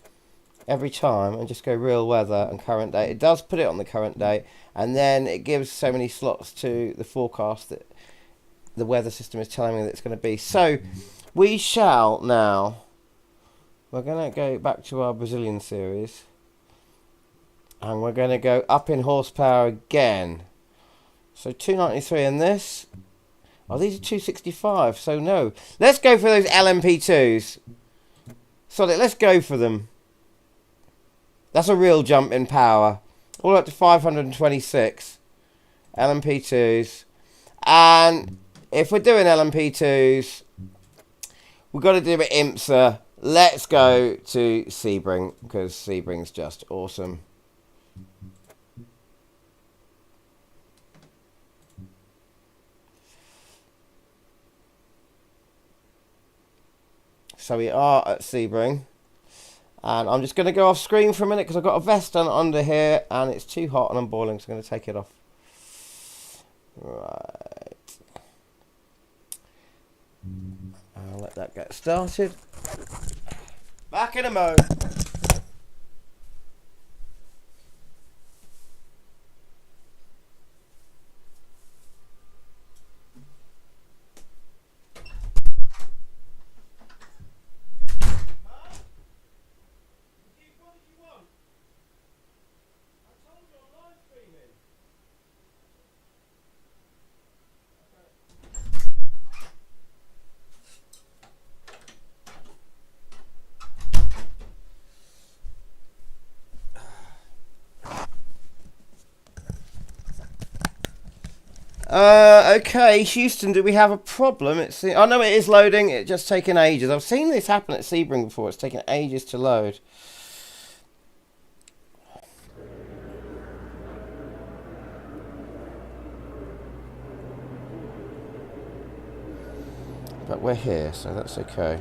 every time and just go real weather and current date, it does put it on the current date, and then it gives so many slots to the forecast that the weather system is telling me that it's going to be. So we shall now, we're going to go back to our Brazilian series, and we're going to go up in horsepower again. So 293 in this. Oh, these are 265, so no. Let's go for those LMP2s. Solid, let's go for them. That's a real jump in power. All up to 526. LMP2s. And if we're doing LMP2s, we've got to do it IMSA. Let's go to Sebring, because Sebring's just awesome. So we are at Sebring, and I'm just going to go off screen for a minute because I've got a vest on under here and it's too hot and I'm boiling, so I'm going to take it off. Right. I'll let that get started. Back in a mo. Okay, Houston, do we have a problem? Oh no, it is loading. It's just taking ages. I've seen this happen at Sebring before. It's taken ages to load. But we're here, so that's okay.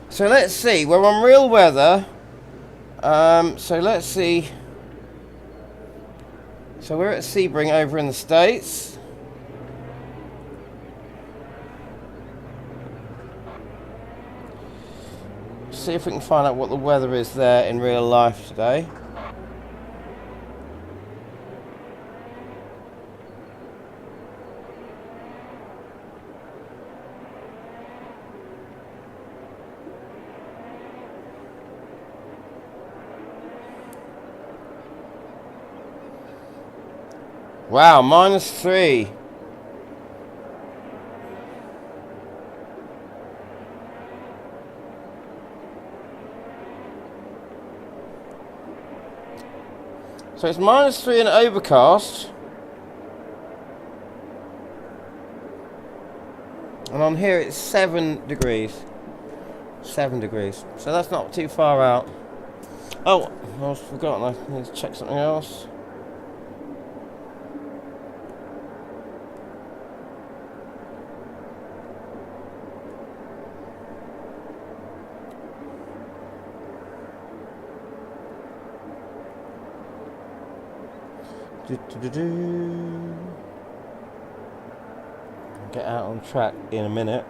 So let's see. We're on real weather. So let's see. So we're at Sebring over in the States. See if we can find out what the weather is there in real life today. Wow, -3. So it's -3 and overcast. And on here it's 7 degrees. 7 degrees. So that's not too far out. Oh, I've forgotten. I need to check something else. Get out on track in a minute.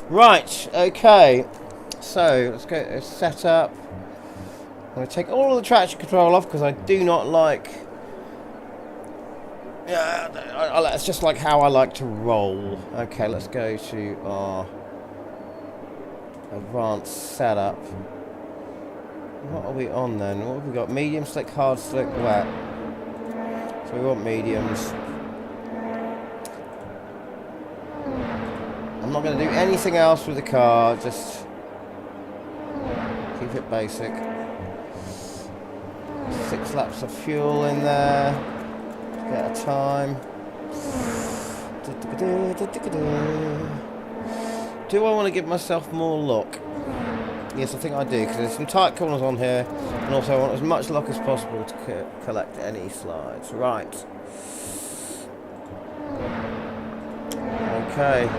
Right, okay. So let's go set up. I'm going to take all of the traction control off because I do not like. Yeah, it's just like how I like to roll. Okay, let's go to our advanced setup. What are we on then? What have we got? Medium, slick, hard, slick, wet. So we want mediums. I'm not going to do anything else with the car, just keep it basic. 6 laps of fuel in there. Get a time. Do I want to give myself more lock? Yes, I think I do, because there's some tight corners on here, and also I want as much lock as possible to collect any slides. Right. Okay.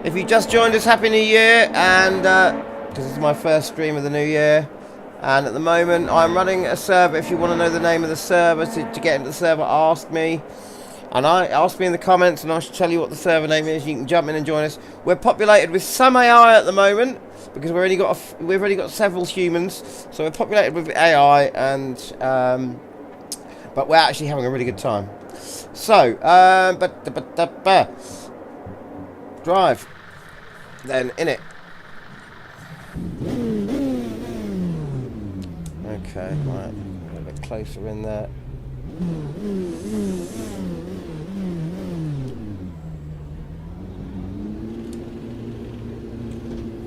If you just joined us, Happy New Year, and because this is my first stream of the new year, and at the moment I'm running a server. If you want to know the name of the server, to get into the server, ask me. And ask me in the comments, and I shall tell you what the server name is. You can jump in and join us. We're populated with some AI at the moment, because we've already got several humans, so we're populated with AI, and but we're actually having a really good time. So, drive, then in it. Okay, right, a little bit closer in there.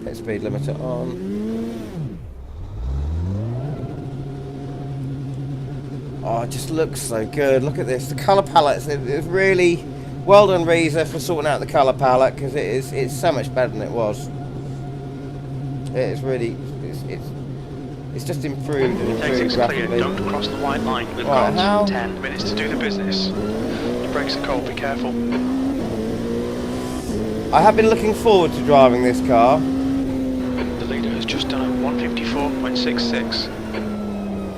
Pit speed limiter on. Oh, it just looks so good. Look at this. The colour palettes. It's really well done, Reza, for sorting out the colour palette, because it's so much better than it was. It is really. It's just improved and improved rapidly. Don't cross the white line. We've got 10 minutes to do the business. The brakes are cold. Be careful. I have been looking forward to driving this car. The leader has just done a 154.66.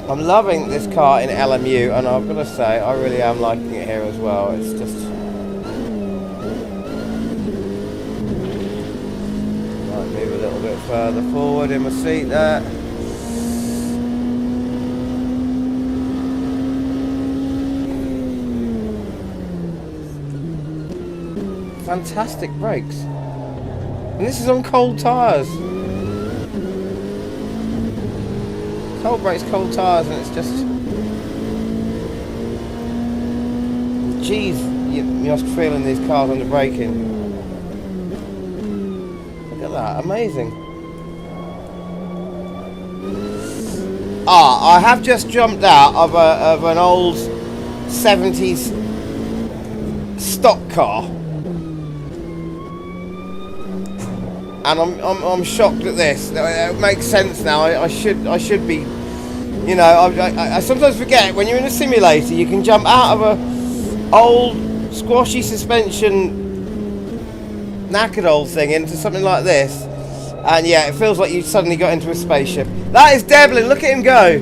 I'm loving this car in LMU, and I've got to say, I really am liking it here as well. It's just... Might move a little bit further forward in my seat there. Fantastic brakes. And this is on cold tyres. Cold brakes, cold tyres, and it's just... Jeez, you must feel in these cars under braking. Look at that, amazing. I have just jumped out of an old 70s stock car. And I'm shocked at this. It makes sense now. I should be, you know. I sometimes forget when you're in a simulator, you can jump out of a old squashy suspension, knackered old thing into something like this, and yeah, it feels like you suddenly got into a spaceship. That is Devlin. Look at him go.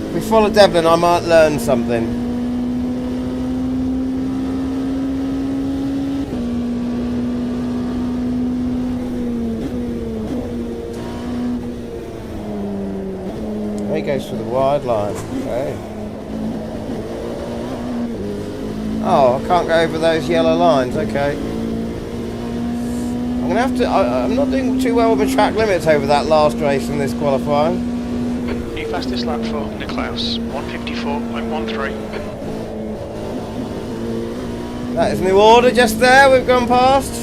If we follow Devlin, I might learn something. He goes for the wide line. Okay. Oh, I can't go over those yellow lines. Okay. I'm gonna have to. I'm not doing too well with the track limits over that last race in this qualifying. New fastest lap for Niklaus, 154.13. That is new order just there. We've gone past.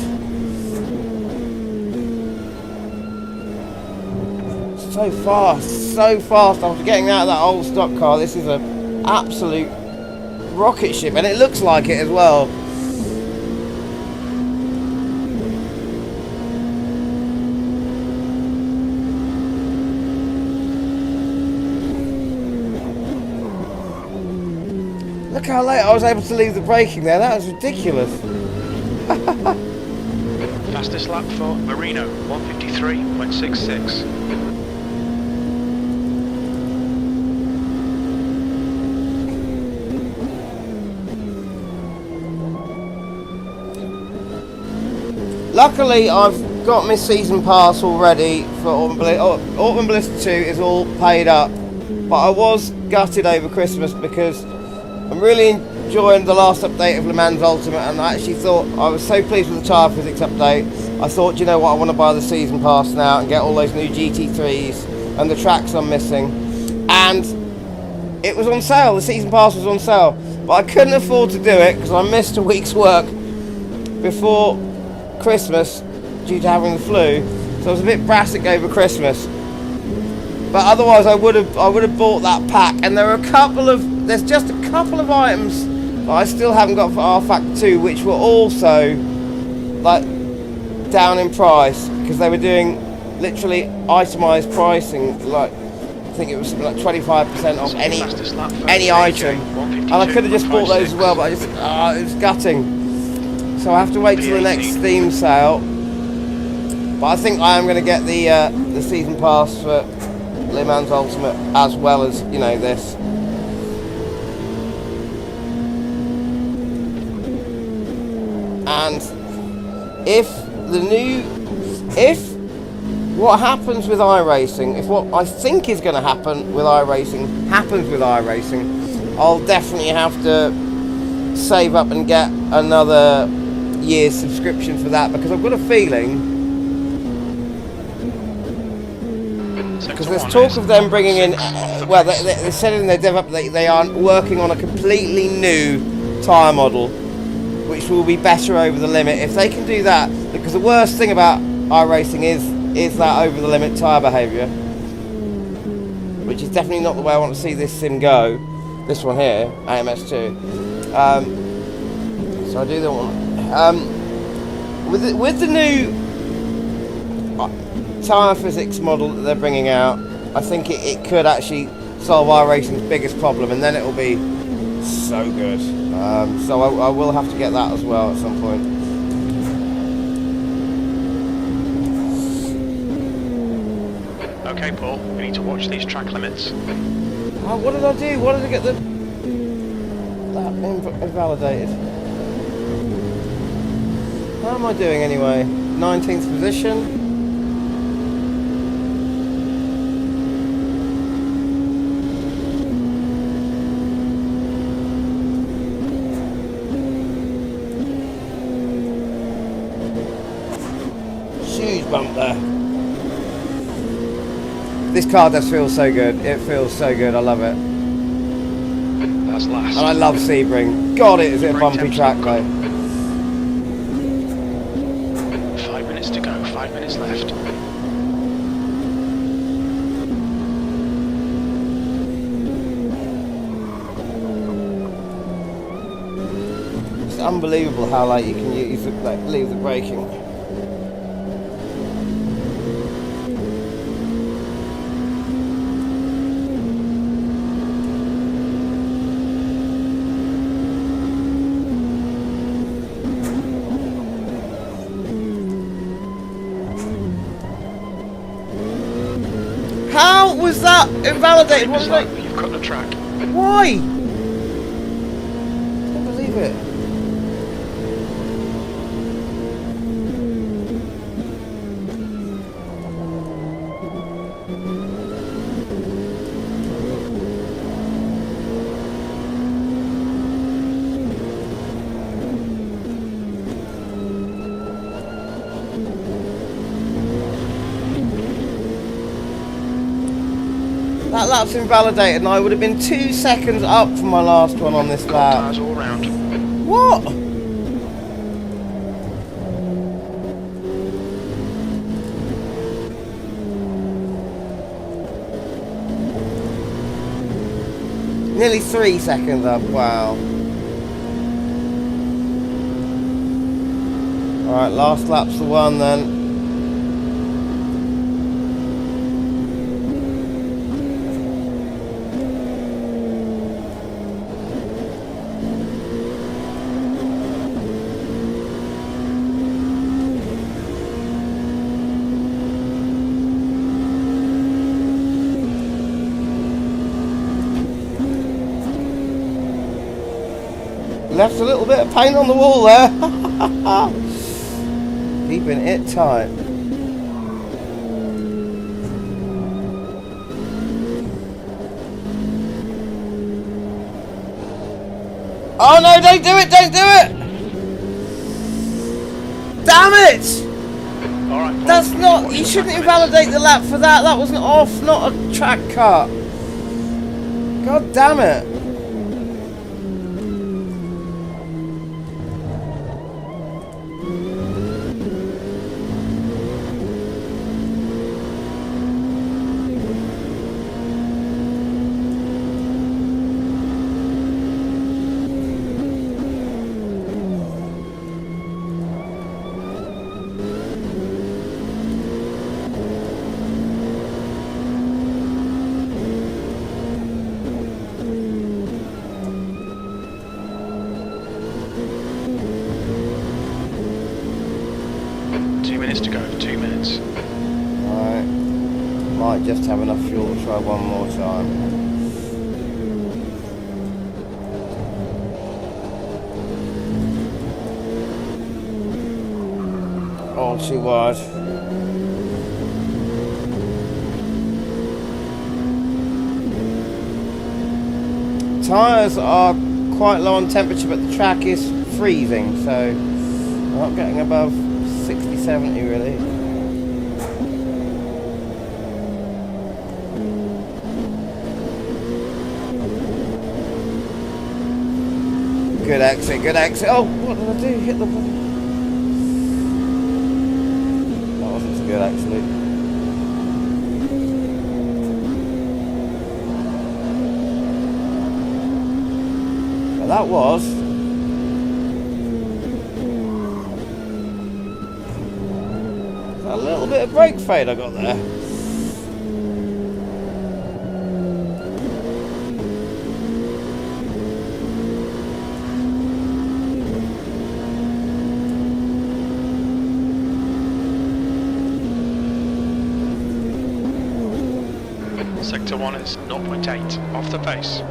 So fast, so fast. After getting out of that old stock car, this is an absolute rocket ship, and it looks like it as well. Look how late I was able to leave the braking there. That was ridiculous. Fastest lap for Marino, 153.66. luckily I've got my season pass already for Autumn Bliss 2 is all paid up, but I was gutted over Christmas because I'm really enjoying the last update of Le Mans Ultimate, and I actually thought, I was so pleased with the tyre physics update, I thought, you know what, I want to buy the season pass now and get all those new GT3s and the tracks I'm missing. And it was on sale, the season pass was on sale, but I couldn't afford to do it because I missed a week's work before Christmas due to having the flu, so I was a bit brassic over Christmas. But otherwise I would have bought that pack, and there's just a couple of items that I still haven't got for R Factor 2, which were also like down in price because they were doing literally itemized pricing, like I think it was like 25% off any item, and I could have just bought those as well, but I just it was gutting. So I have to wait till the next Steam sale. But I think I am going to get the season pass for Le Mans Ultimate as well as, you know, this. And if what happens with iRacing, if what I think is going to happen with iRacing happens with iRacing, I'll definitely have to save up and get another year's subscription for that, because I've got a feeling, because there's talk of them bringing in, well, they said in their dev update they are working on a completely new tyre model which will be better over the limit. If they can do that, because the worst thing about iRacing is that over the limit tyre behaviour, which is definitely not the way I want to see this sim go, this one here, AMS2. So I do the one with the new tyre physics model that they're bringing out. I think it could actually solve iRacing's biggest problem, and then it will be so good. So I will have to get that as well at some point. Okay, Paul, we need to watch these track limits. Oh, what did I do? What did I get that invalidated? How am I doing anyway? 19th position. Huge bump there. This car does feel so good. It feels so good. I love it. That's last. And I love Sebring. God, it is a bumpy track though. 5 minutes to go. 5 minutes left. It's unbelievable how like you can use it, like leave the braking. How was that invalidated? What was that? You've cut the track. Why? I can't believe it. That lap's invalidated, and I would have been 2 seconds up from my last one on this lap. Tyres all round. What? Nearly 3 seconds up, wow. Alright, last lap's the one then. Left a little bit of paint on the wall there. Keeping it tight. Oh no, don't do it, don't do it! Damn it! Alright, That's not, you shouldn't invalidate the lap for that. That was an off, not a track cut. God damn it. Might just have enough fuel to try one more time. Oh, too wide. Tyres are quite low on temperature, but the track is freezing, so I'm not getting above 60, 70 really. Good exit, good exit. Oh, what did I do? Hit the button. That wasn't so good actually. But that was. A little bit of brake fade I got there. Sector 1 is 0.8 off the pace.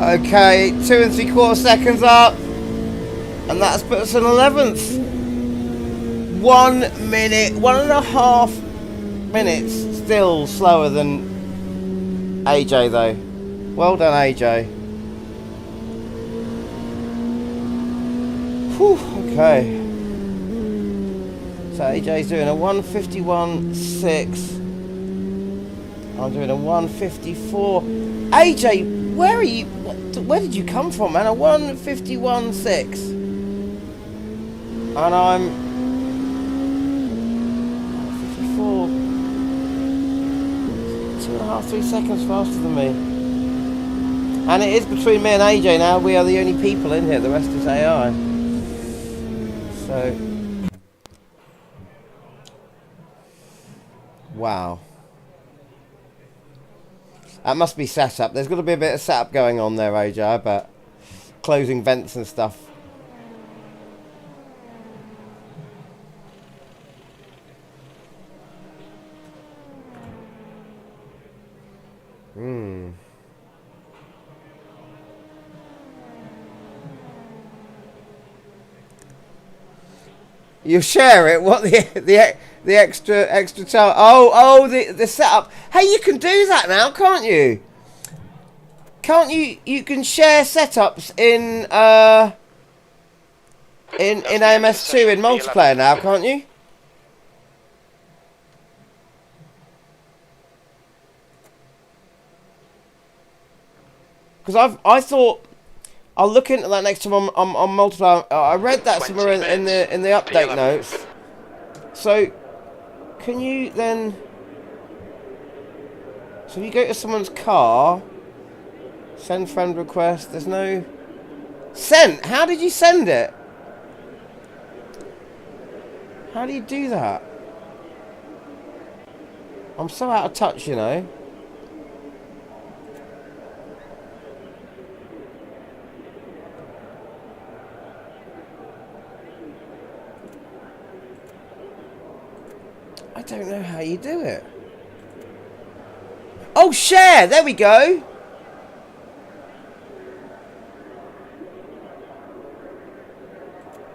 Okay, 2 3/4 seconds up, and that's put us in 11th. 1 minute, 1.5 minutes, still slower than AJ though. Well done, AJ. Whew, okay. So AJ's doing a 1:51.6. I'm doing a 1:54. AJ, where are you? Where did you come from, man? A 1:51.6, and I'm 54. 2.5, 3 seconds faster than me. And it is between me and AJ now. We are the only people in here. The rest is AI. So, wow. That must be setup. There's got to be a bit of setup going on there, AJ, I bet. Closing vents and stuff. You share it? What the The extra tail. The setup. Hey, you can do that now, can't you? Can't you? You can share setups in AMS2 in multiplayer now, can't you? Because I thought I'll look into that next time on multiplayer. I read that somewhere in the update notes. So can you then? So if you go to someone's car, send friend request. There's no sent. How did you send it? How do you do that? I'm so out of touch, you know. I don't know how you do it. Oh, share! There we go!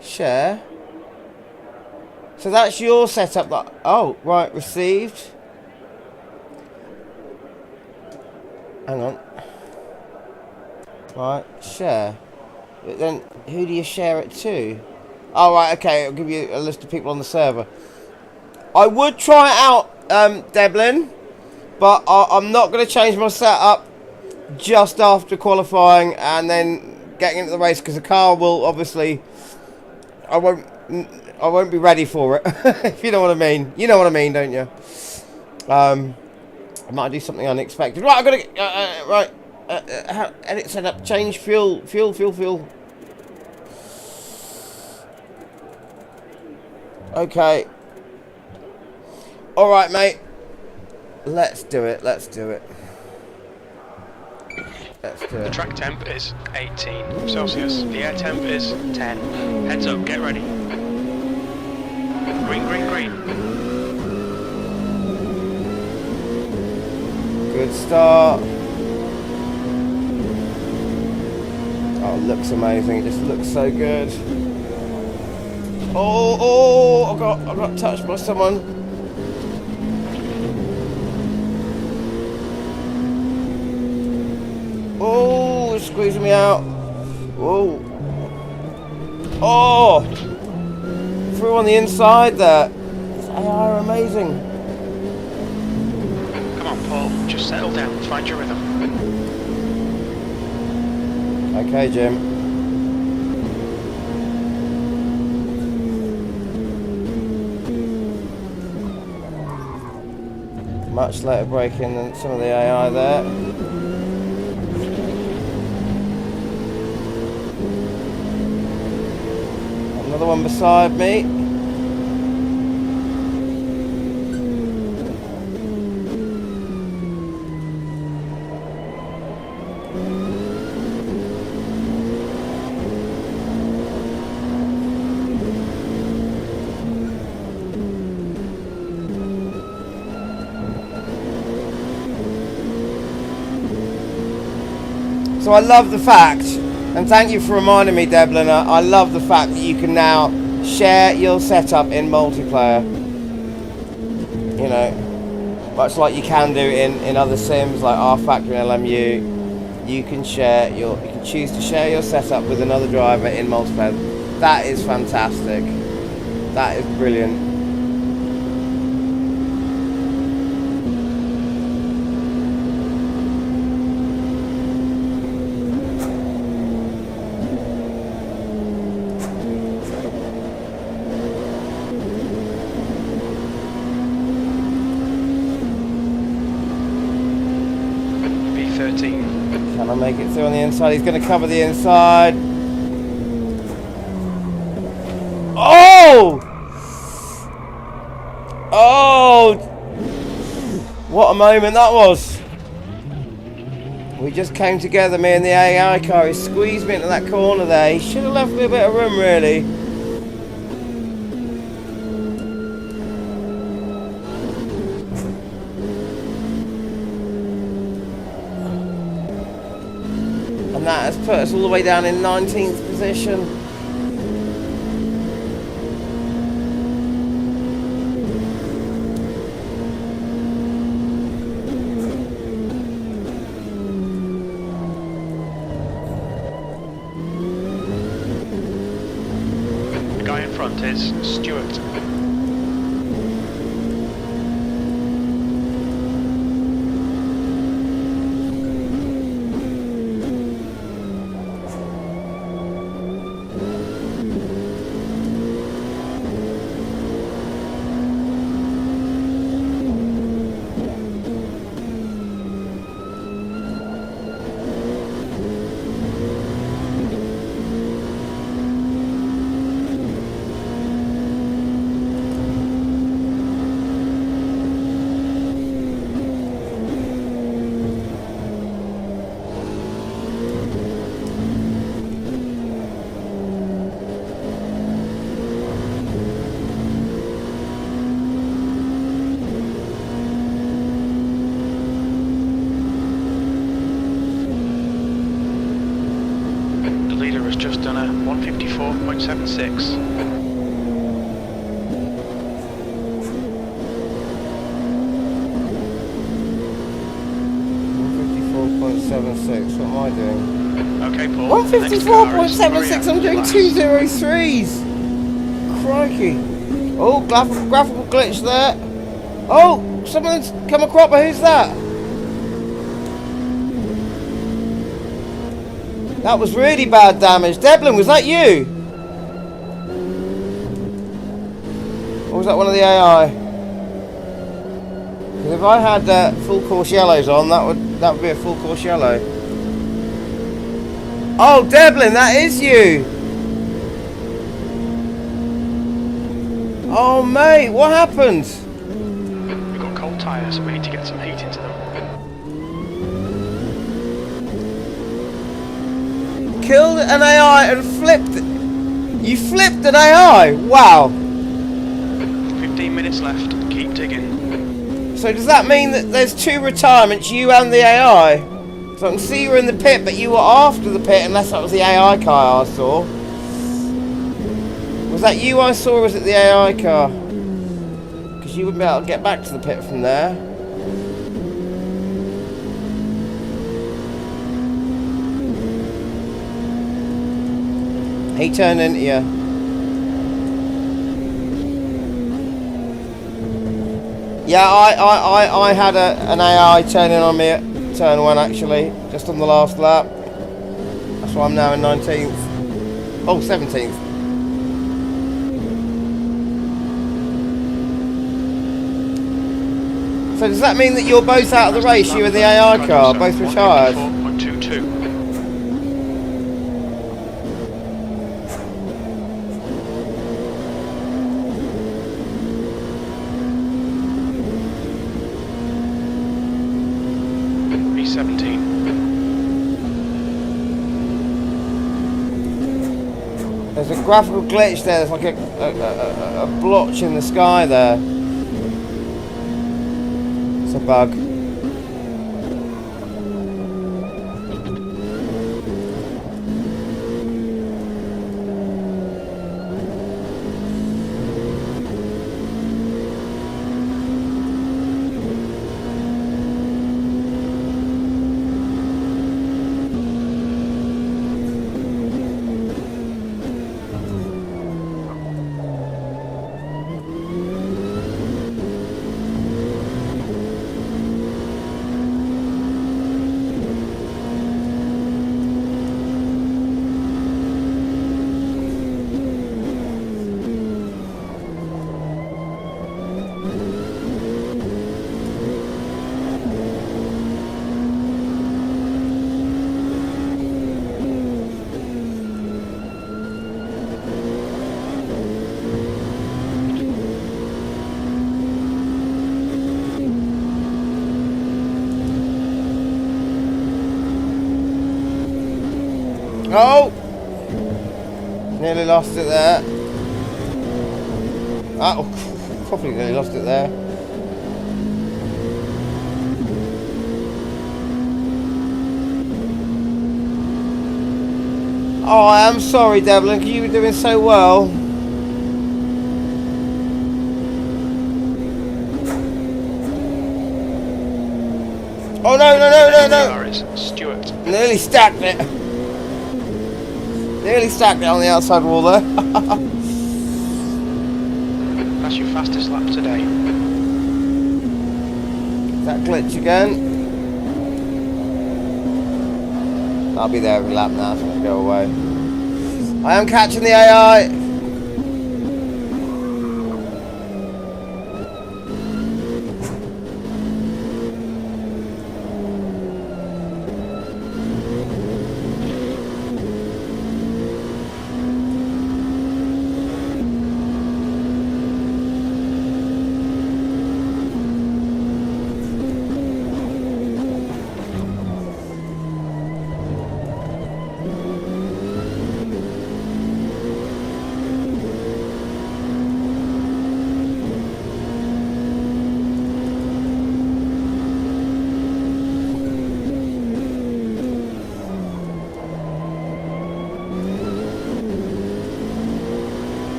Share. So that's your setup. That, oh, right, received. Hang on. Right, share. But then, who do you share it to? Oh, right, okay, it'll give you a list of people on the server. I would try it out, Devlin, but I'm not going to change my setup just after qualifying and then getting into the race, because the car will obviously, I won't be ready for it. If you know what I mean. You know what I mean, don't you? I might do something unexpected. Right, I've got to right. Edit setup, change fuel. Okay. All right, mate. Let's do it. The track temp is 18 Celsius. The air temp is 10. Heads up, get ready. Green. Good start. Oh, it looks amazing. It just looks so good. Oh! I got touched by someone. Oh, it's squeezing me out. Whoa. Oh! Through on the inside there. These AI are amazing. Come on, Paul. Just settle down. Find your rhythm. Okay, Jim. Much later braking than some of the AI there. Another one beside me. So I love the fact, and thank you for reminding me, Devlin, I love the fact that you can now share your setup in multiplayer. You know, much like you can do in other sims like R-Factor and LMU. You can choose to share your setup with another driver in multiplayer. That is fantastic. That is brilliant. Can I make it through on the inside? He's going to cover the inside. Oh! Oh! What a moment that was. We just came together, me and the AI car. He squeezed me into that corner there. He should have left me a bit of room, really. And that has put us all the way down in 19th position. That is Stuart. Just done a 154.76. What am I doing? Okay, Paul. 154.76. I'm doing 203s. Crikey! Oh, graphical glitch there. Oh, someone's come a cropper. Who's that? That was really bad damage. Devlin, was that you? Or was that one of the AI? Because if I had full course yellows on, that would be a full course yellow. Oh, Devlin, that is you. Oh, mate, what happened? We've got cold tyres. We need to get some heat into them. Killed an AI and flipped it. You flipped an AI? Wow. 15 minutes left. Keep digging. So does that mean that there's two retirements, you and the AI? So I can see you were in the pit, but you were after the pit, unless that was the AI car I saw. Was that you I saw, or was it the AI car? Because you wouldn't be able to get back to the pit from there. He turned into you. Yeah, I had an AI turn in on me at turn 1 actually, just on the last lap. That's why I'm now in 19th. Oh, 17th. So does that mean that you're both out of the race, you and the AI car, both retired? 154.22. There's a graphical glitch there, there's like a blotch in the sky there. It's a bug. Oh! Nearly lost it there. Oh, probably nearly lost it there. Oh, I am sorry, Devlin, because you were doing so well. Oh, no. Stuart. Nearly stacked it. Nearly stacked it on the outside wall there. That's your fastest lap today. Is that glitch again? I'll be there every lap now, so I'll go away. I am catching the AI!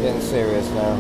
Getting serious now.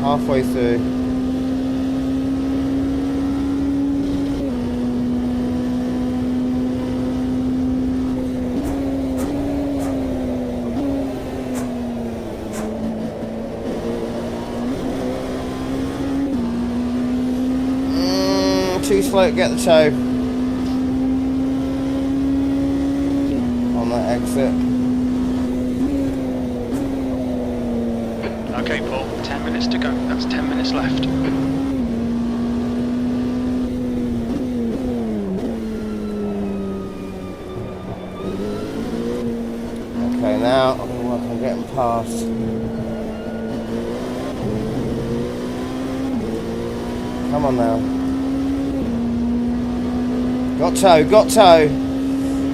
Halfway through. Too slow to get the toe on that exit. Okay, Paul, 10 minutes to go. That's 10 minutes left. Okay, now I'm going to work on getting past. Come on now. Got toe, got toe.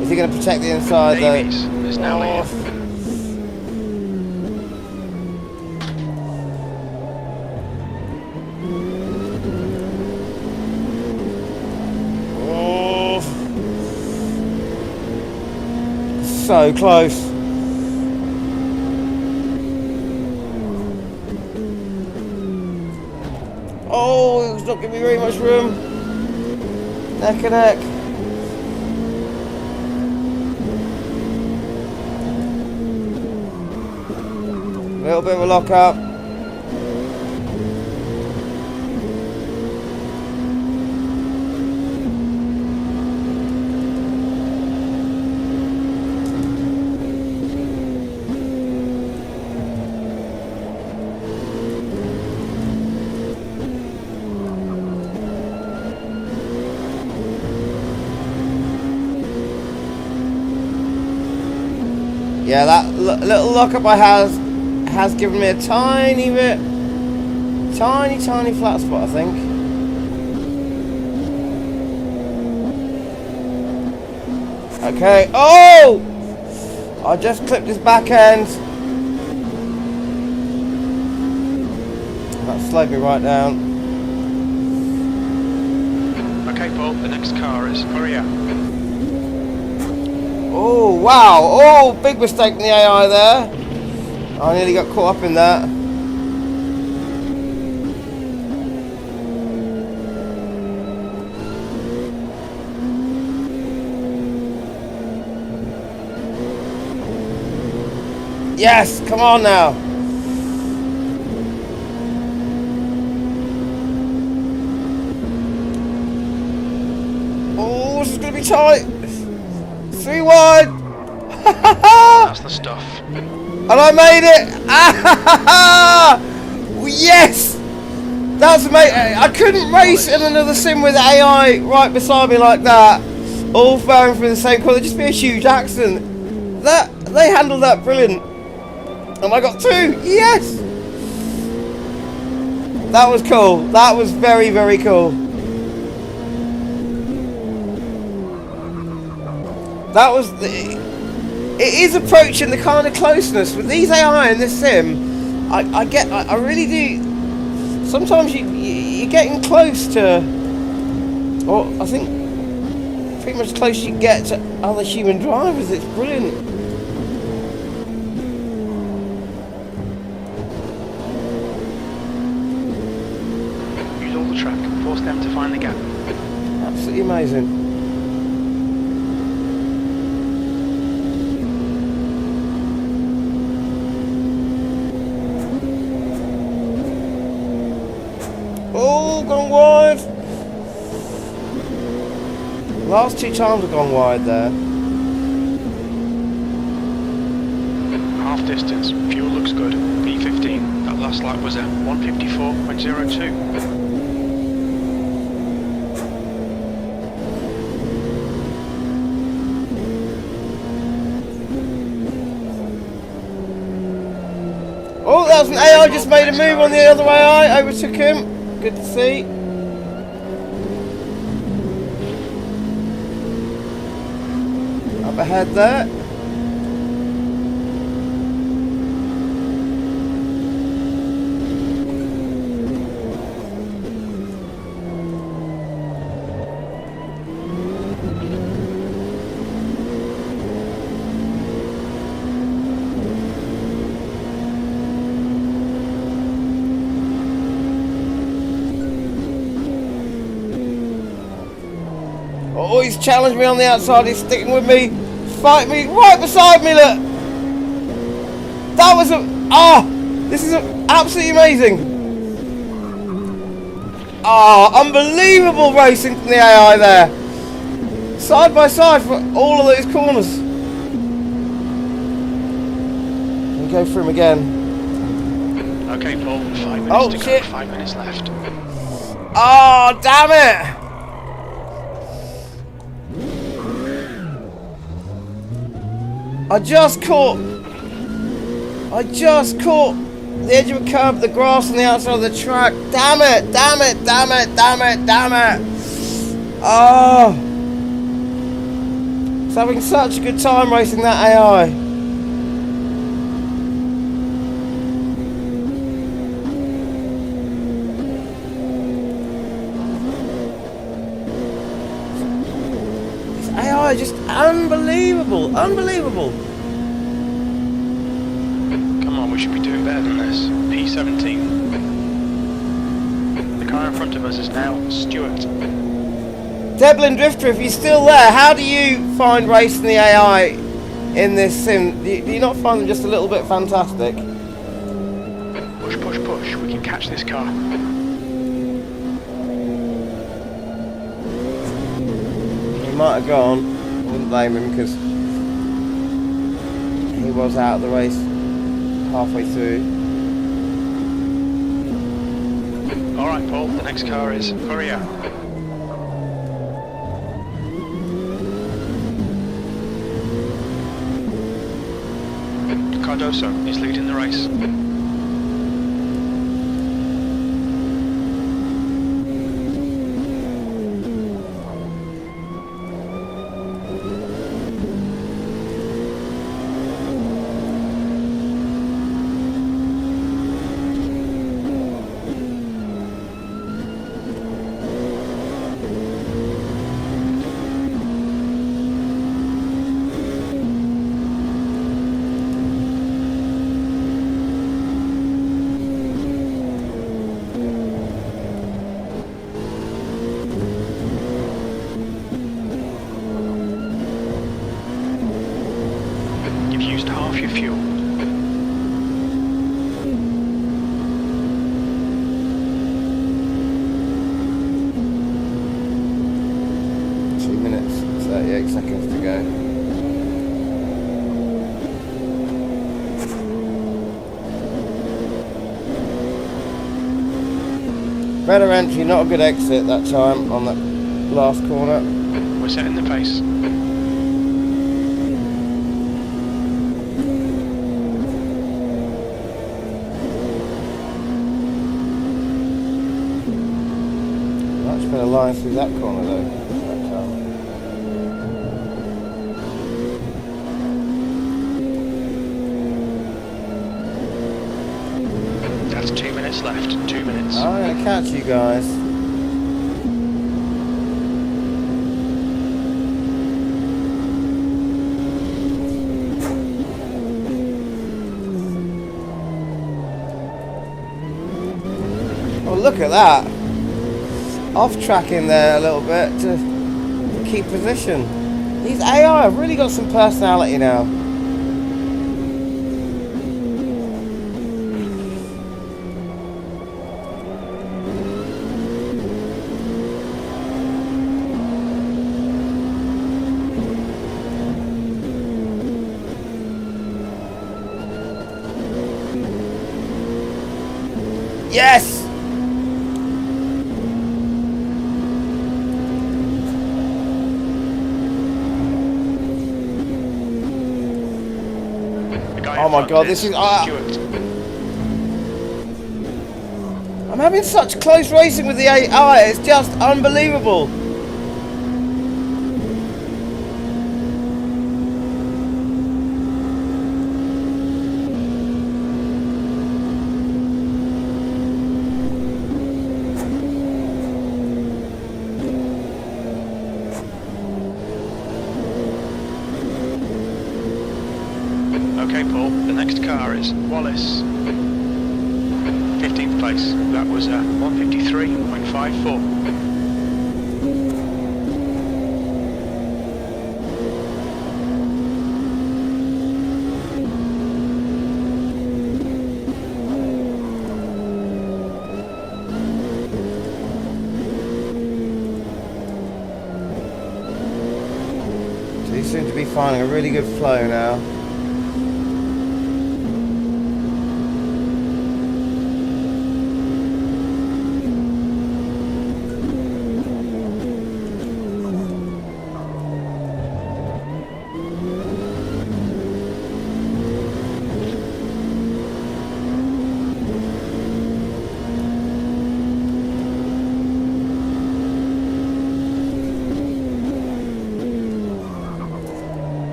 Is he going to protect the inside Davies though? is now here. So close. Oh, it's not giving me very much room. Neck and neck. A little bit of a lock up. Yeah, that little lockup I has given me a tiny bit, tiny flat spot, I think. Okay. Oh! I just clipped his back end. That slowed me right down. Okay, Paul, the next car is hurry up. Oh, wow. Oh, big mistake in the AI there. I nearly got caught up in that. Yes, come on now. Oh, this is going to be tight. 3 wide. That's the stuff. And I made it. Yes. That's amazing. I couldn't race in another sim with AI right beside me like that, all firing through the same corner. It'd just be a huge accident. They handled that brilliant. And I got 2. Yes. That was cool. That was very, very cool. That was it is approaching the kind of closeness with these AI in this sim. I really do. Sometimes you're getting close to, or I think pretty much close you get to other human drivers. It's brilliant. Use all the track, force them to find the gap. Absolutely amazing. Oh, gone wide. Last 2 times have gone wide there. Half distance, fuel looks good. P15, that last lap was at 154.02. Oh, that was an AI just made a move on the other way. I overtook him. Good to see. Up ahead there. Oh, he's challenged me on the outside. He's sticking with me. Fight me right beside me, look. That was this is absolutely amazing. Unbelievable racing from the AI there. Side by side for all of those corners. We go through him again. Okay, Paul, 5 minutes to shit. go, 5 minutes left. Oh, damn it. I just caught the edge of a curb, the grass on the outside of the track. Damn it, damn it, damn it, damn it, damn it. Oh. I was having such a good time racing that AI. This AI is just unbelievable, unbelievable. We should be doing better than this. P17. The car in front of us is now Stuart. Devlin Drifter, if you're still there, how do you find racing the AI in this sim? Do you not find them just a little bit fantastic? Push, push, push. We can catch this car. He might have gone. I wouldn't blame him because he was out of the race halfway through. Alright, Paul, the next car is hurry up. Cardoso is leading the race. Your fuel. Minutes, 38 seconds to go. Better entry, not a good exit that time on that last corner. We're setting the pace. Been a line through that corner though. minutes left. 2 minutes. I'm going to catch you guys. Oh, look at that. Off tracking there a little bit to keep position. These AI have really got some personality now. Yes! Oh my god, this is... I'm having such close racing with the AI, it's just unbelievable. Okay, Paul, the next car is Wallace. 15th place. That was 153.54. So you seem to be finding a really good flow now.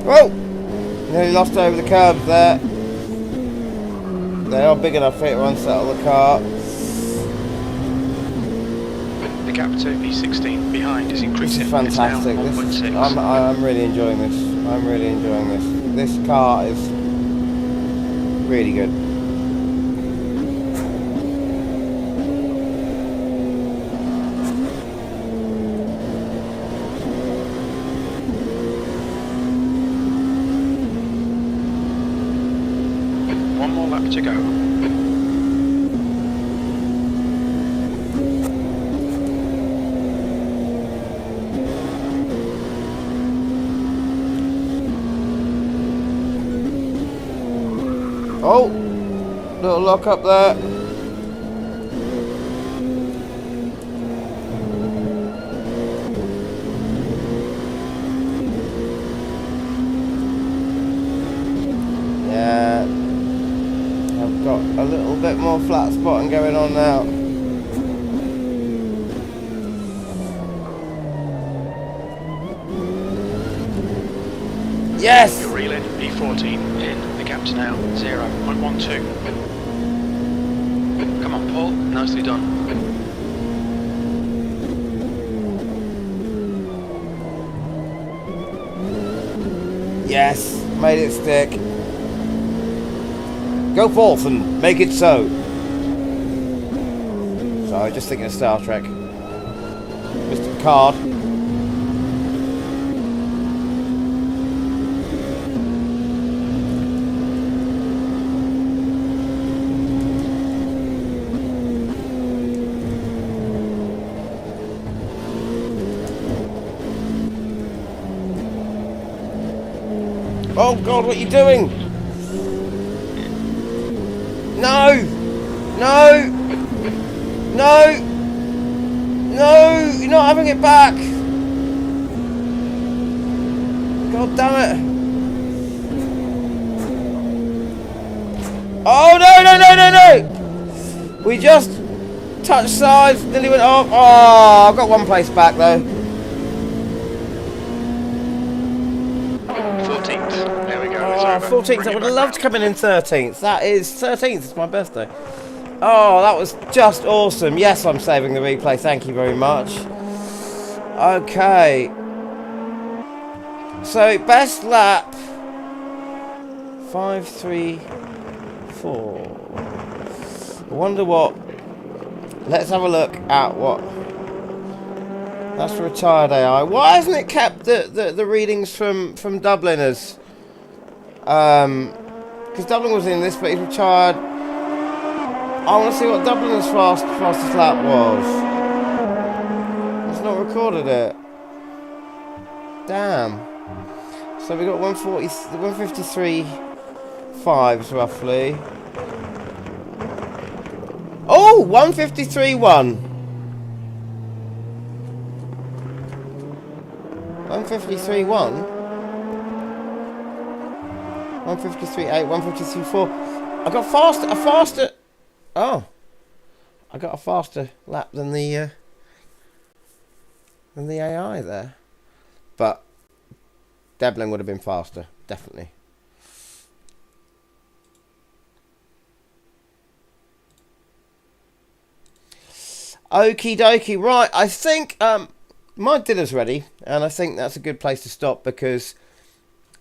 Whoa! Nearly lost over the curbs there. They are big enough for it to unsettle the car. The gap to V16 behind is increasing. This is fantastic. It's now 1.6. I'm really enjoying this. I'm really enjoying this. This car is really good. One more lap to go. Oh, little lock up there. Yeah, I've got a little bit more flat spotting going on now. Yes! You're reeling V14 in. The gap's now 0.12. Come on, Paul. Nicely done. Yes, made it stick. Go forth and make it so. Sorry, just thinking of Star Trek. Mr. Picard. Oh God, what are you doing? No! No! No! No, you're not having it back. God damn it. Oh, no, no, no, no, no. We just touched sides, nearly went off. Oh, I've got one place back, though. 14th. There we go. Oh, 14th. I would have loved to come in 13th. That is 13th. It's my birthday. Oh, that was just awesome. Yes, I'm saving the replay. Thank you very much. Okay. So, best lap. 5.34. I wonder what. Let's have a look at what. That's retired AI. Why hasn't it kept the readings from Dubliners? Because Dublin was in this, but he's retired. I want to see what Dubliners fastest lap was. It's not recorded it. Damn. So we got 153.5 roughly. Oh, 153.1. 153.1. 153.8. 153.4. I got a faster. Oh, I got a faster lap than the AI there, but Devlin would have been faster, definitely. Okie dokie, right, I think my dinner's ready, and I think that's a good place to stop because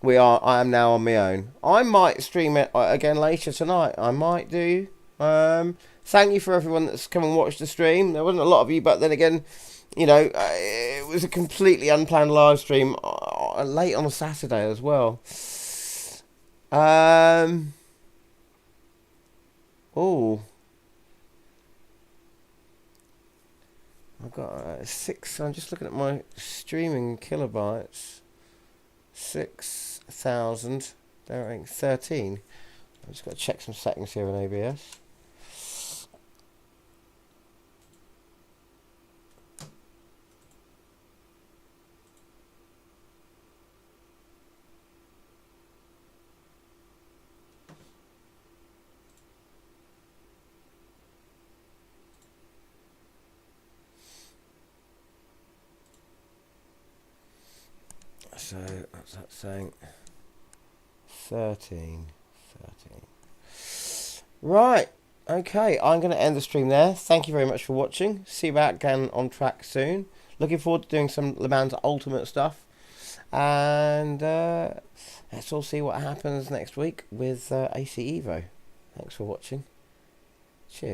I am now on my own. I might stream it again later tonight. I might do. Thank you for everyone that's come and watched the stream. There wasn't a lot of you, but then again, you know, it was a completely unplanned live stream late on a Saturday as well. Oh, I've got 6. I'm just looking at my streaming kilobytes. 6,000. There ain't 13. I've just got to check some settings here in ABS. So, what's that saying? 13. Right. Okay, I'm going to end the stream there. Thank you very much for watching. See you back again on track soon. Looking forward to doing some Le Mans Ultimate stuff. And let's all see what happens next week with AC Evo. Thanks for watching. Cheers.